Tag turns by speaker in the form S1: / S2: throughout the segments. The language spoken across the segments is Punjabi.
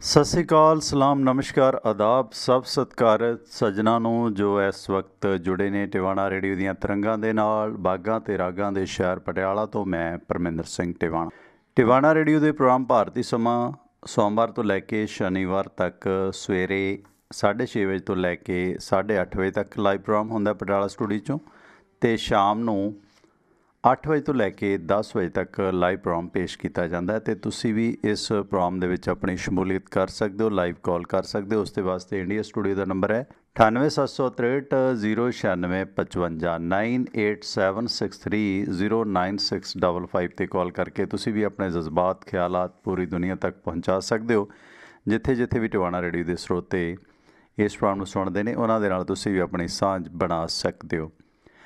S1: ਸਤਿ ਸ਼੍ਰੀ ਅਕਾਲ, ਸਲਾਮ, ਨਮਸਕਾਰ, ਆਦਾਬ, ਸਭ ਸਤਿਕਾਰਤ ਸੱਜਣਾਂ ਨੂੰ ਜੋ ਇਸ ਵਕਤ ਜੁੜੇ ਨੇ ਟਿਵਾਣਾ ਰੇਡੀਓ ਦੀਆਂ ਤਰੰਗਾਂ ਦੇ ਨਾਲ। ਬਾਗਾਂ ਤੇ ਰਾਗਾਂ ਦੇ ਸ਼ਹਿਰ ਪਟਿਆਲਾ ਤੋਂ ਮੈਂ ਪਰਮਿੰਦਰ ਸਿੰਘ ਟਿਵਾਣਾ। ਟਿਵਾਣਾ ਰੇਡੀਓ ਦੇ ਪ੍ਰੋਗਰਾਮ ਭਾਰਤੀ ਸਮਾਂ ਸੋਮਵਾਰ ਤੋਂ ਲੈ ਕੇ ਸ਼ਨੀਵਾਰ ਤੱਕ ਸਵੇਰੇ 6:30 ਵਜੇ ਤੋਂ ਲੈ ਕੇ 8:30 ਵਜੇ ਤੱਕ ਲਾਈਵ ਪ੍ਰੋਗਰਾਮ ਹੁੰਦਾ ਪਟਿਆਲਾ ਸਟੂਡੀਓ 'ਚੋਂ, ਅਤੇ ਸ਼ਾਮ ਨੂੰ 8 ਵਜੇ ਤੋਂ ਲੈ ਕੇ 10 ਵਜੇ ਤੱਕ ਲਾਈਵ ਪ੍ਰੋਗਰਾਮ ਪੇਸ਼ ਕੀਤਾ ਜਾਂਦਾ ਹੈ। ਅਤੇ ਤੁਸੀਂ ਵੀ ਇਸ ਪ੍ਰੋਗਰਾਮ ਦੇ ਵਿੱਚ ਆਪਣੀ ਸ਼ਮੂਲੀਅਤ ਕਰ ਸਕਦੇ ਹੋ, ਲਾਈਵ ਕਾਲ ਕਰ ਸਕਦੇ ਹੋ। ਉਸ ਦੇ ਵਾਸਤੇ ਇੰਡੀਆ ਸਟੂਡੀਓ ਦਾ ਨੰਬਰ ਹੈ 9876309655 9876309655 'ਤੇ ਕਾਲ ਕਰਕੇ ਤੁਸੀਂ ਵੀ ਆਪਣੇ ਜਜ਼ਬਾਤ, ਖਿਆਲਾਤ ਪੂਰੀ ਦੁਨੀਆ ਤੱਕ ਪਹੁੰਚਾ ਸਕਦੇ ਹੋ। ਜਿੱਥੇ ਜਿੱਥੇ ਵੀ ਟਿਵਾਣਾ ਰੇਡੀਓ ਦੇ ਸਰੋਤੇ ਇਸ ਪ੍ਰੋਗਰਾਮ ਨੂੰ ਸੁਣਦੇ ਨੇ ਉਹਨਾਂ ਦੇ ਨਾਲ ਤੁਸੀਂ ਵੀ ਆਪਣੀ ਸਾਂਝ ਬਣਾ ਸਕਦੇ ਹੋ।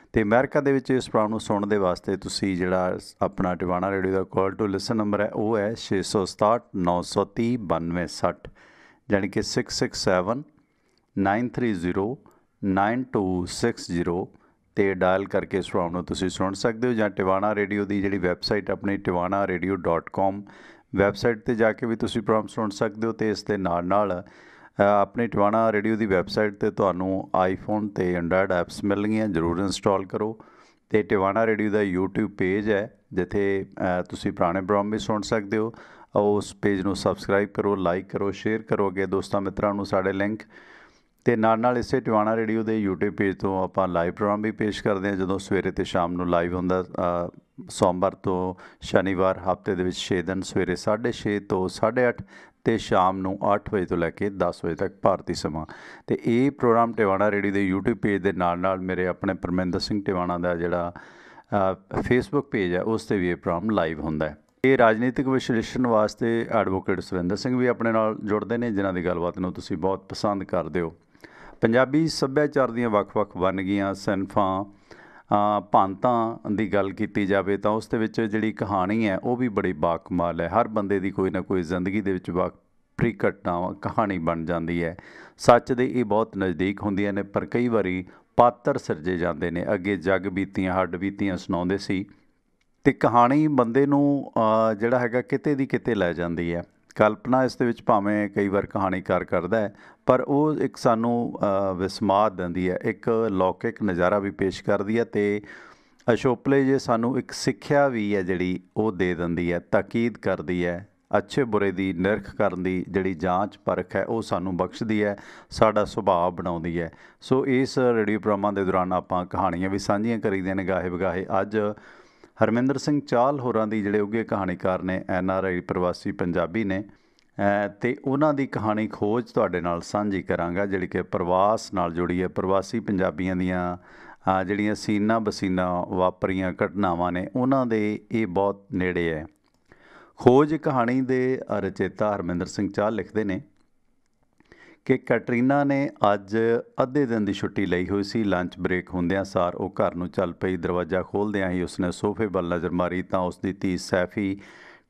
S1: ਅਤੇ ਅਮਰੀਕਾ ਦੇ ਵਿੱਚ ਇਸ ਪ੍ਰੋਗਰਾਮ ਨੂੰ ਸੁਣਨ ਦੇ ਵਾਸਤੇ ਤੁਸੀਂ ਜਿਹੜਾ ਆਪਣਾ ਟਿਵਾਣਾ ਰੇਡੀਓ ਦਾ ਕਾਲ ਟੂ ਲਿਸਨ ਨੰਬਰ ਹੈ ਉਹ ਹੈ 667-930-9260, ਜਾਣੀ ਕਿ 667-930-9260 'ਤੇ ਡਾਇਲ ਕਰਕੇ ਇਸ ਪ੍ਰੋਗਰਾਮ ਨੂੰ ਤੁਸੀਂ ਸੁਣ ਸਕਦੇ ਹੋ। ਜਾਂ ਟਿਵਾਣਾ ਰੇਡੀਓ ਦੀ ਜਿਹੜੀ ਵੈਬਸਾਈਟ ਆਪਣੀ tivanaradio.com ਵੈਬਸਾਈਟ 'ਤੇ ਜਾ ਕੇ ਵੀ ਤੁਸੀਂ ਪ੍ਰੋਗਰਾਮ ਸੁਣ ਸਕਦੇ ਹੋ। ਅਤੇ ਇਸ ਦੇ ਨਾਲ ਨਾਲ ਆਪਣੀ ਟਿਵਾਣਾ ਰੇਡੀਓ ਦੀ ਵੈਬਸਾਈਟ 'ਤੇ ਤੁਹਾਨੂੰ ਆਈਫੋਨ ਅਤੇ ਐਂਡਰਾਇਡ ਐਪਸ ਮਿਲਣਗੀਆਂ, ਜ਼ਰੂਰ ਇੰਸਟਾਲ ਕਰੋ। ਅਤੇ ਟਿਵਾਣਾ ਰੇਡੀਓ ਦਾ YouTube ਪੇਜ ਹੈ ਜਿੱਥੇ ਤੁਸੀਂ ਪੁਰਾਣੇ ਪ੍ਰੋਗਰਾਮ ਵੀ ਸੁਣ ਸਕਦੇ ਹੋ। ਉਸ ਪੇਜ ਨੂੰ ਸਬਸਕ੍ਰਾਈਬ ਕਰੋ, ਲਾਈਕ ਕਰੋ, ਸ਼ੇਅਰ ਕਰੋ ਅੱਗੇ ਦੋਸਤਾਂ ਮਿੱਤਰਾਂ ਨੂੰ ਸਾਡੇ ਲਿੰਕ। ਅਤੇ ਨਾਲ ਨਾਲ ਇਸੇ ਟਿਵਾਣਾ ਰੇਡੀਓ ਦੇ YouTube ਪੇਜ ਤੋਂ ਆਪਾਂ ਲਾਈਵ ਪ੍ਰੋਗਰਾਮ ਵੀ ਪੇਸ਼ ਕਰਦੇ ਹਾਂ ਜਦੋਂ ਸਵੇਰੇ ਅਤੇ ਸ਼ਾਮ ਨੂੰ ਲਾਈਵ ਹੁੰਦਾ। ਸੋਮਵਾਰ ਤੋਂ ਸ਼ਨੀਵਾਰ ਹਫ਼ਤੇ ਦੇ ਵਿੱਚ 6 ਦਿਨ, ਸਵੇਰੇ 6:30 ਤੋਂ 8:30 ਅਤੇ ਸ਼ਾਮ ਨੂੰ 8 ਵਜੇ ਤੋਂ ਲੈ ਕੇ 10 ਵਜੇ ਤੱਕ ਭਾਰਤੀ ਸਮਾਂ। ਅਤੇ ਇਹ ਪ੍ਰੋਗਰਾਮ ਟਿਵਾਣਾ ਰੇਡੀਓ ਦੇ YouTube ਪੇਜ ਦੇ ਨਾਲ ਨਾਲ ਮੇਰੇ ਆਪਣੇ ਪਰਮਿੰਦਰ ਸਿੰਘ ਟਿਵਾਣਾ ਦਾ ਜਿਹੜਾ ਫੇਸਬੁੱਕ ਪੇਜ ਹੈ ਉਸ 'ਤੇ ਵੀ ਇਹ ਪ੍ਰੋਗਰਾਮ ਲਾਈਵ ਹੁੰਦਾ ਹੈ। ਇਹ ਰਾਜਨੀਤਿਕ ਵਿਸ਼ਲੇਸ਼ਣ ਵਾਸਤੇ ਐਡਵੋਕੇਟ ਸੁਰਿੰਦਰ ਸਿੰਘ ਵੀ ਆਪਣੇ ਨਾਲ ਜੁੜਦੇ ਨੇ ਜਿਨ੍ਹਾਂ ਦੀ ਗੱਲਬਾਤ ਨੂੰ ਤੁਸੀਂ ਬਹੁਤ ਪਸੰਦ ਕਰਦੇ ਹੋ। ਪੰਜਾਬੀ ਸੱਭਿਆਚਾਰ ਦੀਆਂ ਵੱਖ-ਵੱਖ ਵੰਨਗੀਆਂ, ਸਿਨਫਾਂ, ਭਾਂਤਾਂ ਦੀ ਗੱਲ ਕੀਤੀ ਜਾਵੇ ਤਾਂ ਉਸ ਦੇ ਵਿੱਚ ਜਿਹੜੀ ਕਹਾਣੀ ਹੈ ਉਹ ਵੀ ਬੜੀ ਬਾਕਮਾਲ ਹੈ। ਹਰ ਬੰਦੇ ਦੀ ਕੋਈ ਨਾ ਕੋਈ ਜ਼ਿੰਦਗੀ ਦੇ ਵਿੱਚ ਵਾਪਰੀ ਘਟਨਾ ਕਹਾਣੀ ਬਣ ਜਾਂਦੀ ਹੈ। ਸੱਚ ਦੇ ਇਹ ਬਹੁਤ ਨਜ਼ਦੀਕ ਹੁੰਦੀਆਂ ਨੇ, ਪਰ ਕਈ ਵਾਰੀ ਪਾਤਰ ਸਿਰਜੇ ਜਾਂਦੇ ਨੇ। ਅੱਗੇ ਜੱਗ ਬੀਤੀਆਂ ਹੱਡ ਬੀਤੀਆਂ ਸੁਣਾਉਂਦੇ ਸੀ, ਅਤੇ ਕਹਾਣੀ ਬੰਦੇ ਨੂੰ ਜਿਹੜਾ ਹੈਗਾ ਕਿਤੇ ਦੀ ਕਿਤੇ ਲੈ ਜਾਂਦੀ ਹੈ। ਕਲਪਨਾ ਇਸ ਦੇ ਵਿੱਚ ਭਾਵੇਂ ਕਈ ਵਾਰ ਕਹਾਣੀਕਾਰ ਕਰਦਾ ਹੈ, ਪਰ ਉਹ ਇੱਕ ਸਾਨੂੰ ਵਿਸਮਾਦ ਦਿੰਦੀ ਹੈ, ਇੱਕ ਲੌਕਿਕ ਨਜ਼ਾਰਾ ਵੀ ਪੇਸ਼ ਕਰਦੀ ਹੈ। ਅਤੇ ਅਸ਼ੋਪਲੇ ਜੇ ਸਾਨੂੰ ਇੱਕ ਸਿੱਖਿਆ ਵੀ ਹੈ ਜਿਹੜੀ ਉਹ ਦੇ ਦਿੰਦੀ ਹੈ, ਤਾਕੀਦ ਕਰਦੀ ਹੈ, ਅੱਛੇ ਬੁਰੇ ਦੀ ਨਿਰਖ ਕਰਨ ਦੀ ਜਿਹੜੀ ਜਾਂਚ ਪਰਖ ਹੈ ਉਹ ਸਾਨੂੰ ਬਖਸ਼ਦੀ ਹੈ, ਸਾਡਾ ਸੁਭਾਅ ਬਣਾਉਂਦੀ ਹੈ। ਸੋ ਇਸ ਰੇਡੀਓ ਪ੍ਰੋਗਰਾਮਾਂ ਦੇ ਦੌਰਾਨ ਆਪਾਂ ਕਹਾਣੀਆਂ ਵੀ ਸਾਂਝੀਆਂ ਕਰੀਦੀਆਂ ਨੇ ਗਾਹੇ ਬਗਾਹੇ। ਅੱਜ ਹਰਮਿੰਦਰ ਸਿੰਘ ਚਾਹਲ ਹੋਰਾਂ ਦੀ ਜਿਹੜੇ ਉੱਘੇ ਕਹਾਣੀਕਾਰ ਨੇ, NRI ਪ੍ਰਵਾਸੀ ਪੰਜਾਬੀ ਨੇ, ਅਤੇ ਉਹਨਾਂ ਦੀ ਕਹਾਣੀ ਖੋਜ ਤੁਹਾਡੇ ਨਾਲ ਸਾਂਝੀ ਕਰਾਂਗਾ ਜਿਹੜੀ ਕਿ ਪ੍ਰਵਾਸ ਨਾਲ ਜੁੜੀ ਹੈ। ਪ੍ਰਵਾਸੀ ਪੰਜਾਬੀਆਂ ਦੀਆਂ ਜਿਹੜੀਆਂ ਸੀਨਾ ਬਸੀਨਾ ਵਾਪਰੀਆਂ ਘਟਨਾਵਾਂ ਨੇ ਉਹਨਾਂ ਦੇ ਇਹ ਬਹੁਤ ਨੇੜੇ ਹੈ। ਖੋਜ ਕਹਾਣੀ ਦੇ ਰਚੇਤਾ ਹਰਮਿੰਦਰ ਸਿੰਘ ਚਾਹਲ ਲਿਖਦੇ ਨੇ ਕਿ ਕੈਟਰੀਨਾ ਨੇ ਅੱਜ ਅੱਧੇ ਦਿਨ ਦੀ ਛੁੱਟੀ ਲਈ ਹੋਈ ਸੀ। ਲੰਚ ਬ੍ਰੇਕ ਹੁੰਦਿਆਂ ਸਾਰ ਉਹ ਘਰ ਨੂੰ ਚੱਲ ਪਈ। ਦਰਵਾਜ਼ਾ ਖੋਲ੍ਹਦਿਆਂ ਹੀ ਉਸਨੇ ਸੋਫੇ ਵੱਲ ਨਜ਼ਰ ਮਾਰੀ ਤਾਂ ਉਸਦੀ ਧੀ ਸੈਫੀ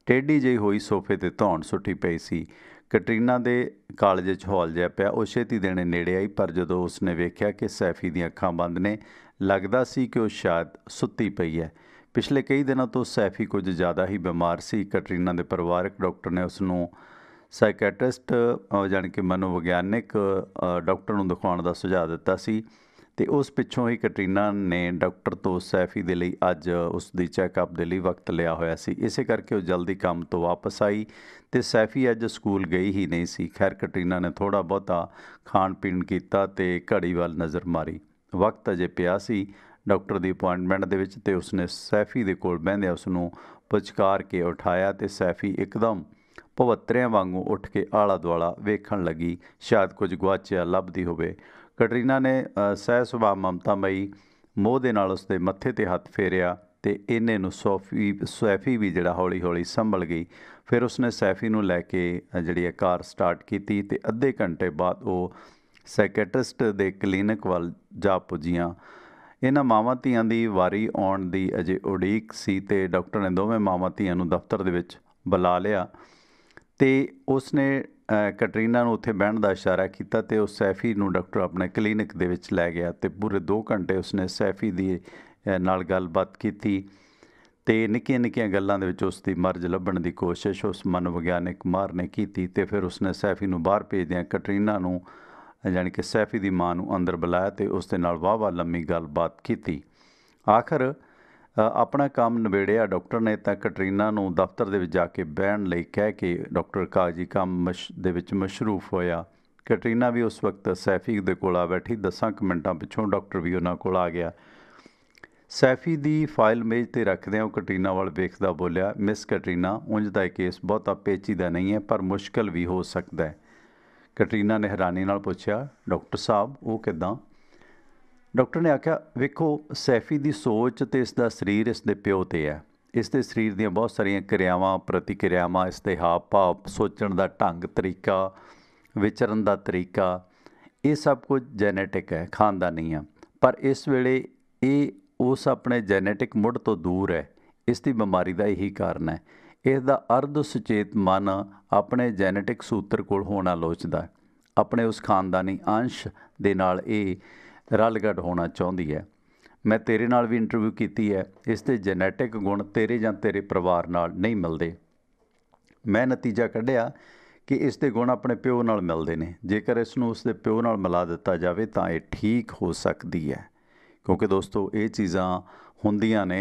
S1: ਟੇਢੀ ਜਿਹੀ ਹੋਈ ਸੋਫੇ 'ਤੇ ਧੌਣ ਸੁੱਟੀ ਪਈ ਸੀ। ਕੈਟਰੀਨਾ ਦੇ ਕਾਲਜੇ 'ਚ ਹੌਲ ਜਿਹਾ ਪਿਆ। ਉਹ ਛੇਤੀ ਦੇਣੇ ਨੇੜੇ ਆਈ, ਪਰ ਜਦੋਂ ਉਸਨੇ ਵੇਖਿਆ ਕਿ ਸੈਫੀ ਦੀਆਂ ਅੱਖਾਂ ਬੰਦ ਨੇ, ਲੱਗਦਾ ਸੀ ਕਿ ਉਹ ਸ਼ਾਇਦ ਸੁੱਤੀ ਪਈ ਹੈ। ਪਿਛਲੇ ਕਈ ਦਿਨਾਂ ਤੋਂ ਸੈਫੀ ਕੁਝ ਜ਼ਿਆਦਾ ਹੀ ਬਿਮਾਰ ਸੀ। ਕੈਟਰੀਨਾ ਦੇ ਪਰਿਵਾਰਕ ਡਾਕਟਰ ਨੇ ਉਸਨੂੰ ਸਾਈਕੈਟਰਿਸਟ ਜਾਣੀ ਕਿ ਮਨੋਵਿਗਿਆਨਿਕ ਡਾਕਟਰ ਨੂੰ ਦਿਖਾਉਣ ਦਾ ਸੁਝਾਅ ਦਿੱਤਾ ਸੀ। ਅਤੇ ਉਸ ਪਿੱਛੋਂ ਹੀ ਕੈਟਰੀਨਾ ਨੇ ਡਾਕਟਰ ਤੋਂ ਸੈਫੀ ਦੇ ਲਈ ਅੱਜ ਉਸ ਦੀ ਚੈੱਕਅਪ ਦੇ ਲਈ ਵਕਤ ਲਿਆ ਹੋਇਆ ਸੀ। ਇਸੇ ਕਰਕੇ ਉਹ ਜਲਦੀ ਕੰਮ ਤੋਂ ਵਾਪਸ ਆਈ ਅਤੇ ਸੈਫੀ ਅੱਜ ਸਕੂਲ ਗਈ ਹੀ ਨਹੀਂ ਸੀ। ਖੈਰ, ਕੈਟਰੀਨਾ ਨੇ ਥੋੜ੍ਹਾ ਬਹੁਤਾ ਖਾਣ ਪੀਣ ਕੀਤਾ ਅਤੇ ਘੜੀ ਵੱਲ ਨਜ਼ਰ ਮਾਰੀ। ਵਕਤ ਅਜੇ ਪਿਆ ਸੀ ਡਾਕਟਰ ਦੀ ਅਪੁਆਇੰਟਮੈਂਟ ਦੇ ਵਿੱਚ, ਅਤੇ ਉਸਨੇ ਸੈਫੀ ਦੇ ਕੋਲ ਬਹਿੰਦਿਆਂ ਉਸਨੂੰ ਪੁਚਕਾਰ ਕੇ ਉਠਾਇਆ ਅਤੇ ਸੈਫੀ ਇੱਕਦਮ ਭਵੱਤਰਿਆਂ ਵਾਂਗੂ ਉੱਠ ਕੇ ਆਲਾ ਦੁਆਲਾ ਵੇਖਣ ਲੱਗੀ, ਸ਼ਾਇਦ ਕੁਝ ਗੁਆਚਿਆ ਲੱਭਦੀ ਹੋਵੇ। ਕੈਟਰੀਨਾ ਨੇ ਸਹਿ ਸੁਭਾਅ ਮਮਤਾਮਈ ਮੋਹ ਦੇ ਨਾਲ ਉਸਦੇ ਮੱਥੇ 'ਤੇ ਹੱਥ ਫੇਰਿਆ ਅਤੇ ਇੰਨੇ ਨੂੰ ਸੈਫੀ ਵੀ ਜਿਹੜਾ ਹੌਲੀ ਹੌਲੀ ਸੰਭਲ ਗਈ। ਫਿਰ ਉਸਨੇ ਸੈਫੀ ਨੂੰ ਲੈ ਕੇ ਜਿਹੜੀ ਹੈ ਕਾਰ ਸਟਾਰਟ ਕੀਤੀ ਅਤੇ ਅੱਧੇ ਘੰਟੇ ਬਾਅਦ ਉਹ ਸਾਈਕੈਟਰਿਸਟ ਦੇ ਕਲੀਨਿਕ ਵੱਲ ਜਾ ਪੁੱਜੀਆਂ। ਇਹਨਾਂ ਮਾਵਾਂ ਧੀਆਂ ਦੀ ਵਾਰੀ ਆਉਣ ਦੀ ਅਜੇ ਉਡੀਕ ਸੀ ਅਤੇ ਡਾਕਟਰ ਨੇ ਦੋਵੇਂ ਮਾਵਾਂ ਧੀਆਂ ਨੂੰ ਦਫ਼ਤਰ ਦੇ ਵਿੱਚ ਬੁਲਾ ਲਿਆ ਅਤੇ ਉਸਨੇ ਕੈਟਰੀਨਾ ਨੂੰ ਉੱਥੇ ਬਹਿਣ ਦਾ ਇਸ਼ਾਰਾ ਕੀਤਾ ਅਤੇ ਉਹ ਸੈਫੀ ਨੂੰ ਡਾਕਟਰ ਆਪਣੇ ਕਲੀਨਿਕ ਦੇ ਵਿੱਚ ਲੈ ਗਿਆ ਅਤੇ ਪੂਰੇ 2 ਘੰਟੇ ਉਸਨੇ ਸੈਫੀ ਦੀ ਨਾਲ ਗੱਲਬਾਤ ਕੀਤੀ ਤੇ ਨਿੱਕੀਆਂ ਨਿੱਕੀਆਂ ਗੱਲਾਂ ਦੇ ਵਿੱਚ ਉਸ ਦੀ ਮਰਜ਼ ਲੱਭਣ ਦੀ ਕੋਸ਼ਿਸ਼ ਉਸ ਮਨੋਵਿਗਿਆਨਿਕ ਮਾਹਰ ਨੇ ਕੀਤੀ ਤੇ ਫਿਰ ਉਸਨੇ ਸੈਫੀ ਨੂੰ ਬਾਹਰ ਭੇਜਦਿਆਂ ਕੈਟਰੀਨਾ ਨੂੰ ਜਾਣੀ ਕਿ ਸੈਫੀ ਦੀ ਮਾਂ ਨੂੰ ਅੰਦਰ ਬੁਲਾਇਆ ਤੇ ਉਸ ਦੇ ਨਾਲ ਵਾਹਵਾ ਲੰਮੀ ਗੱਲਬਾਤ ਕੀਤੀ। ਆਖਰ ਆਪਣਾ ਕੰਮ ਨਿਬੇੜਿਆ ਡਾਕਟਰ ਨੇ ਤਾਂ ਕੈਟਰੀਨਾ ਨੂੰ ਦਫ਼ਤਰ ਦੇ ਵਿੱਚ ਜਾ ਕੇ ਬਹਿਣ ਲਈ ਕਹਿ ਕੇ ਡਾਕਟਰ ਕਾਗਜ਼ੀ ਕੰਮ ਦੇ ਵਿੱਚ ਮਸ਼ਰੂਫ ਹੋਇਆ। ਕੈਟਰੀਨਾ ਵੀ ਉਸ ਵਕਤ ਸੈਫੀ ਦੇ ਕੋਲ ਆ ਬੈਠੀ। 10 ਕੁ ਮਿੰਟਾਂ ਪਿੱਛੋਂ ਡਾਕਟਰ ਵੀ ਉਹਨਾਂ ਕੋਲ ਆ ਗਿਆ। ਸੈਫੀ ਦੀ ਫਾਈਲ ਮੇਜ਼ 'ਤੇ ਰੱਖਦਿਆਂ ਉਹ ਕੈਟਰੀਨਾ ਵੱਲ ਵੇਖਦਾ ਬੋਲਿਆ, ਮਿਸ ਕੈਟਰੀਨਾ, ਉਂਝ ਦਾ ਇਹ ਕੇਸ ਬਹੁਤਾ ਪੇਚੀਦਾ ਨਹੀਂ ਹੈ ਪਰ ਮੁਸ਼ਕਲ ਵੀ ਹੋ ਸਕਦਾ ਹੈ। ਕੈਟਰੀਨਾ ਨੇ ਹੈਰਾਨੀ ਨਾਲ ਪੁੱਛਿਆ, ਡਾਕਟਰ ਸਾਹਿਬ ਉਹ ਕਿੱਦਾਂ? ਡਾਕਟਰ ਨੇ ਆਖਿਆ, ਵੇਖੋ ਸੈਫੀ ਦੀ ਸੋਚ ਅਤੇ ਇਸ ਦਾ ਸਰੀਰ ਇਸ ਦੇ ਪਿਓ 'ਤੇ ਹੈ। ਇਸ ਦੇ ਸਰੀਰ ਦੀਆਂ ਬਹੁਤ ਸਾਰੀਆਂ ਕਿਰਿਆਵਾਂ ਪ੍ਰਤੀਕਿਰਿਆਵਾਂ, ਇਸ ਦੇ ਹਾਵ ਭਾਵ, ਸੋਚਣ ਦਾ ਢੰਗ ਤਰੀਕਾ, ਵਿਚਰਨ ਦਾ ਤਰੀਕਾ, ਇਹ ਸਭ ਕੁਝ ਜੈਨੇਟਿਕ ਹੈ, ਖਾਨਦਾਨੀ ਆ। ਪਰ ਇਸ ਵੇਲੇ ਇਹ ਉਸ ਆਪਣੇ ਜੈਨੇਟਿਕ ਮੁੱਢ ਤੋਂ ਦੂਰ ਹੈ। ਇਸ ਦੀ ਬਿਮਾਰੀ ਦਾ ਇਹੀ ਕਾਰਨ ਹੈ। ਇਸ ਦਾ ਅਰਧ ਸੁਚੇਤ ਮਨ ਆਪਣੇ ਜੈਨੇਟਿਕ ਸੂਤਰ ਕੋਲ ਹੋਣਾ ਲੋਚਦਾ, ਆਪਣੇ ਉਸ ਖਾਨਦਾਨੀ ਅੰਸ਼ ਦੇ ਨਾਲ ਇਹ ਰਲਗੱਡ ਹੋਣਾ ਚਾਹੁੰਦੀ ਹੈ। ਮੈਂ ਤੇਰੇ ਨਾਲ ਵੀ ਇੰਟਰਵਿਊ ਕੀਤੀ ਹੈ। ਇਸ ਦੇ ਜੈਨੇਟਿਕ ਗੁਣ ਤੇਰੇ ਜਾਂ ਤੇਰੇ ਪਰਿਵਾਰ ਨਾਲ ਨਹੀਂ ਮਿਲਦੇ। ਮੈਂ ਨਤੀਜਾ ਕੱਢਿਆ ਕਿ ਇਸ ਦੇ ਗੁਣ ਆਪਣੇ ਪਿਓ ਨਾਲ ਮਿਲਦੇ ਨੇ। ਜੇਕਰ ਇਸ ਨੂੰ ਉਸ ਦੇ ਪਿਓ ਨਾਲ ਮਿਲਾ ਦਿੱਤਾ ਜਾਵੇ ਤਾਂ ਇਹ ਠੀਕ ਹੋ ਸਕਦੀ ਹੈ। ਕਿਉਂਕਿ ਦੋਸਤੋ ਇਹ ਚੀਜ਼ਾਂ ਹੁੰਦੀਆਂ ਨੇ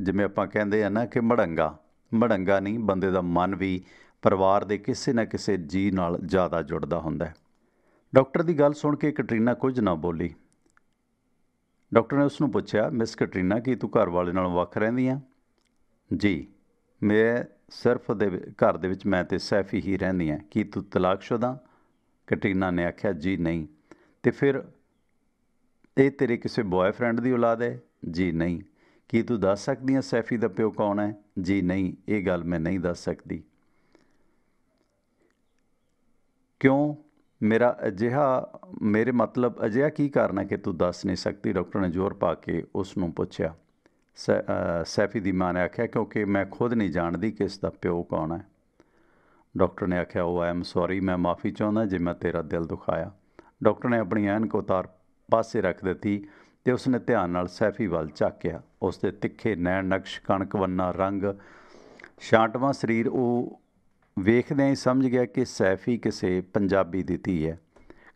S1: ਜਿਵੇਂ ਆਪਾਂ ਕਹਿੰਦੇ ਆ ਨਾ ਕਿ ਮੜੰਗਾ ਨਹੀਂ, ਬੰਦੇ ਦਾ ਮਨ ਵੀ ਪਰਿਵਾਰ ਦੇ ਕਿਸੇ ਨਾ ਕਿਸੇ ਜੀਅ ਨਾਲ ਜ਼ਿਆਦਾ ਜੁੜਦਾ ਹੁੰਦਾ। ਡਾਕਟਰ ਦੀ ਗੱਲ ਸੁਣ ਕੇ ਕੈਟਰੀਨਾ ਕੁਝ ਨਾ ਬੋਲੀ। ਡਾਕਟਰ ਨੇ ਉਸ ਨੂੰ ਪੁੱਛਿਆ, ਮਿਸ ਕੈਟਰੀਨਾ, ਕੀ ਤੂੰ ਘਰ ਵਾਲੇ ਨਾਲੋਂ ਵੱਖ ਰਹਿੰਦੀ ਆ? ਜੀ, ਮੈਂ ਸਿਰਫ ਘਰ ਦੇ ਵਿੱਚ ਮੈਂ ਤੇ ਸੈਫੀ ਹੀ ਰਹਿੰਦੀ ਹਾਂ। ਕੀ ਤੂੰ ਤਲਾਕਸ਼ੁਦਾ? ਕੈਟਰੀਨਾ ਨੇ ਆਖਿਆ, ਜੀ ਨਹੀਂ। ਤੇ ਫਿਰ ਇਹ ਤੇਰੇ ਕਿਸੇ ਬॉयਫ੍ਰੈਂਡ ਦੀ ਔਲਾਦ ਹੈ? ਜੀ ਨਹੀਂ। ਕੀ ਤੂੰ ਦੱਸ ਸਕਦੀ ਹੈ ਸੈਫੀ ਦਾ ਪਿਓ ਕੌਣ ਹੈ? ਜੀ ਨਹੀਂ, ਇਹ ਗੱਲ ਮੈਂ ਨਹੀਂ ਦੱਸ ਸਕਦੀ। ਕਿਉਂ? ਮੇਰੇ ਮਤਲਬ ਅਜਿਹਾ ਕੀ ਕਾਰਨ ਹੈ ਕਿ ਤੂੰ ਦੱਸ ਨਹੀਂ ਸਕਦੀ? ਡਾਕਟਰ ਨੇ ਜ਼ੋਰ ਪਾ ਕੇ ਉਸ ਨੂੰ ਪੁੱਛਿਆ। ਸੈਫੀ ਦੀ ਮਾਂ ਨੇ ਆਖਿਆ, ਕਿਉਂਕਿ ਮੈਂ ਖੁਦ ਨਹੀਂ ਜਾਣਦੀ ਕਿ ਇਸ ਦਾ ਪਿਓ ਕੌਣ ਹੈ। ਡਾਕਟਰ ਨੇ ਆਖਿਆ, ਓ ਆਈ ਐਮ ਸੌਰੀ, ਮੈਂ ਮਾफ़ੀ ਚਾਹੁੰਦਾ ਜੇ ਮੈਂ ਤੇਰਾ ਦਿਲ ਦੁਖਾਇਆ। ਡਾਕਟਰ ਨੇ ਆਪਣੀ ਐਨਕ ਉਤਾਰ ਪਾਸੇ ਰੱਖ ਦਿੱਤੀ ਅਤੇ ਉਸਨੇ ਧਿਆਨ ਨਾਲ ਸੈਫੀ ਵੱਲ ਝਾਕਿਆ। ਉਸ ਦੇ ਤਿੱਖੇ ਨੈਣ ਨਕਸ਼, ਕਣਕ ਵੰਨਾ ਰੰਗ, ਛਾਂਟਵਾਂ ਸਰੀਰ ਉਹ ਵੇਖਦਿਆਂ ਹੀ ਸਮਝ ਗਿਆ ਕਿ ਸੈਫੀ ਕਿਸੇ ਪੰਜਾਬੀ ਦੀ ਧੀ ਹੈ।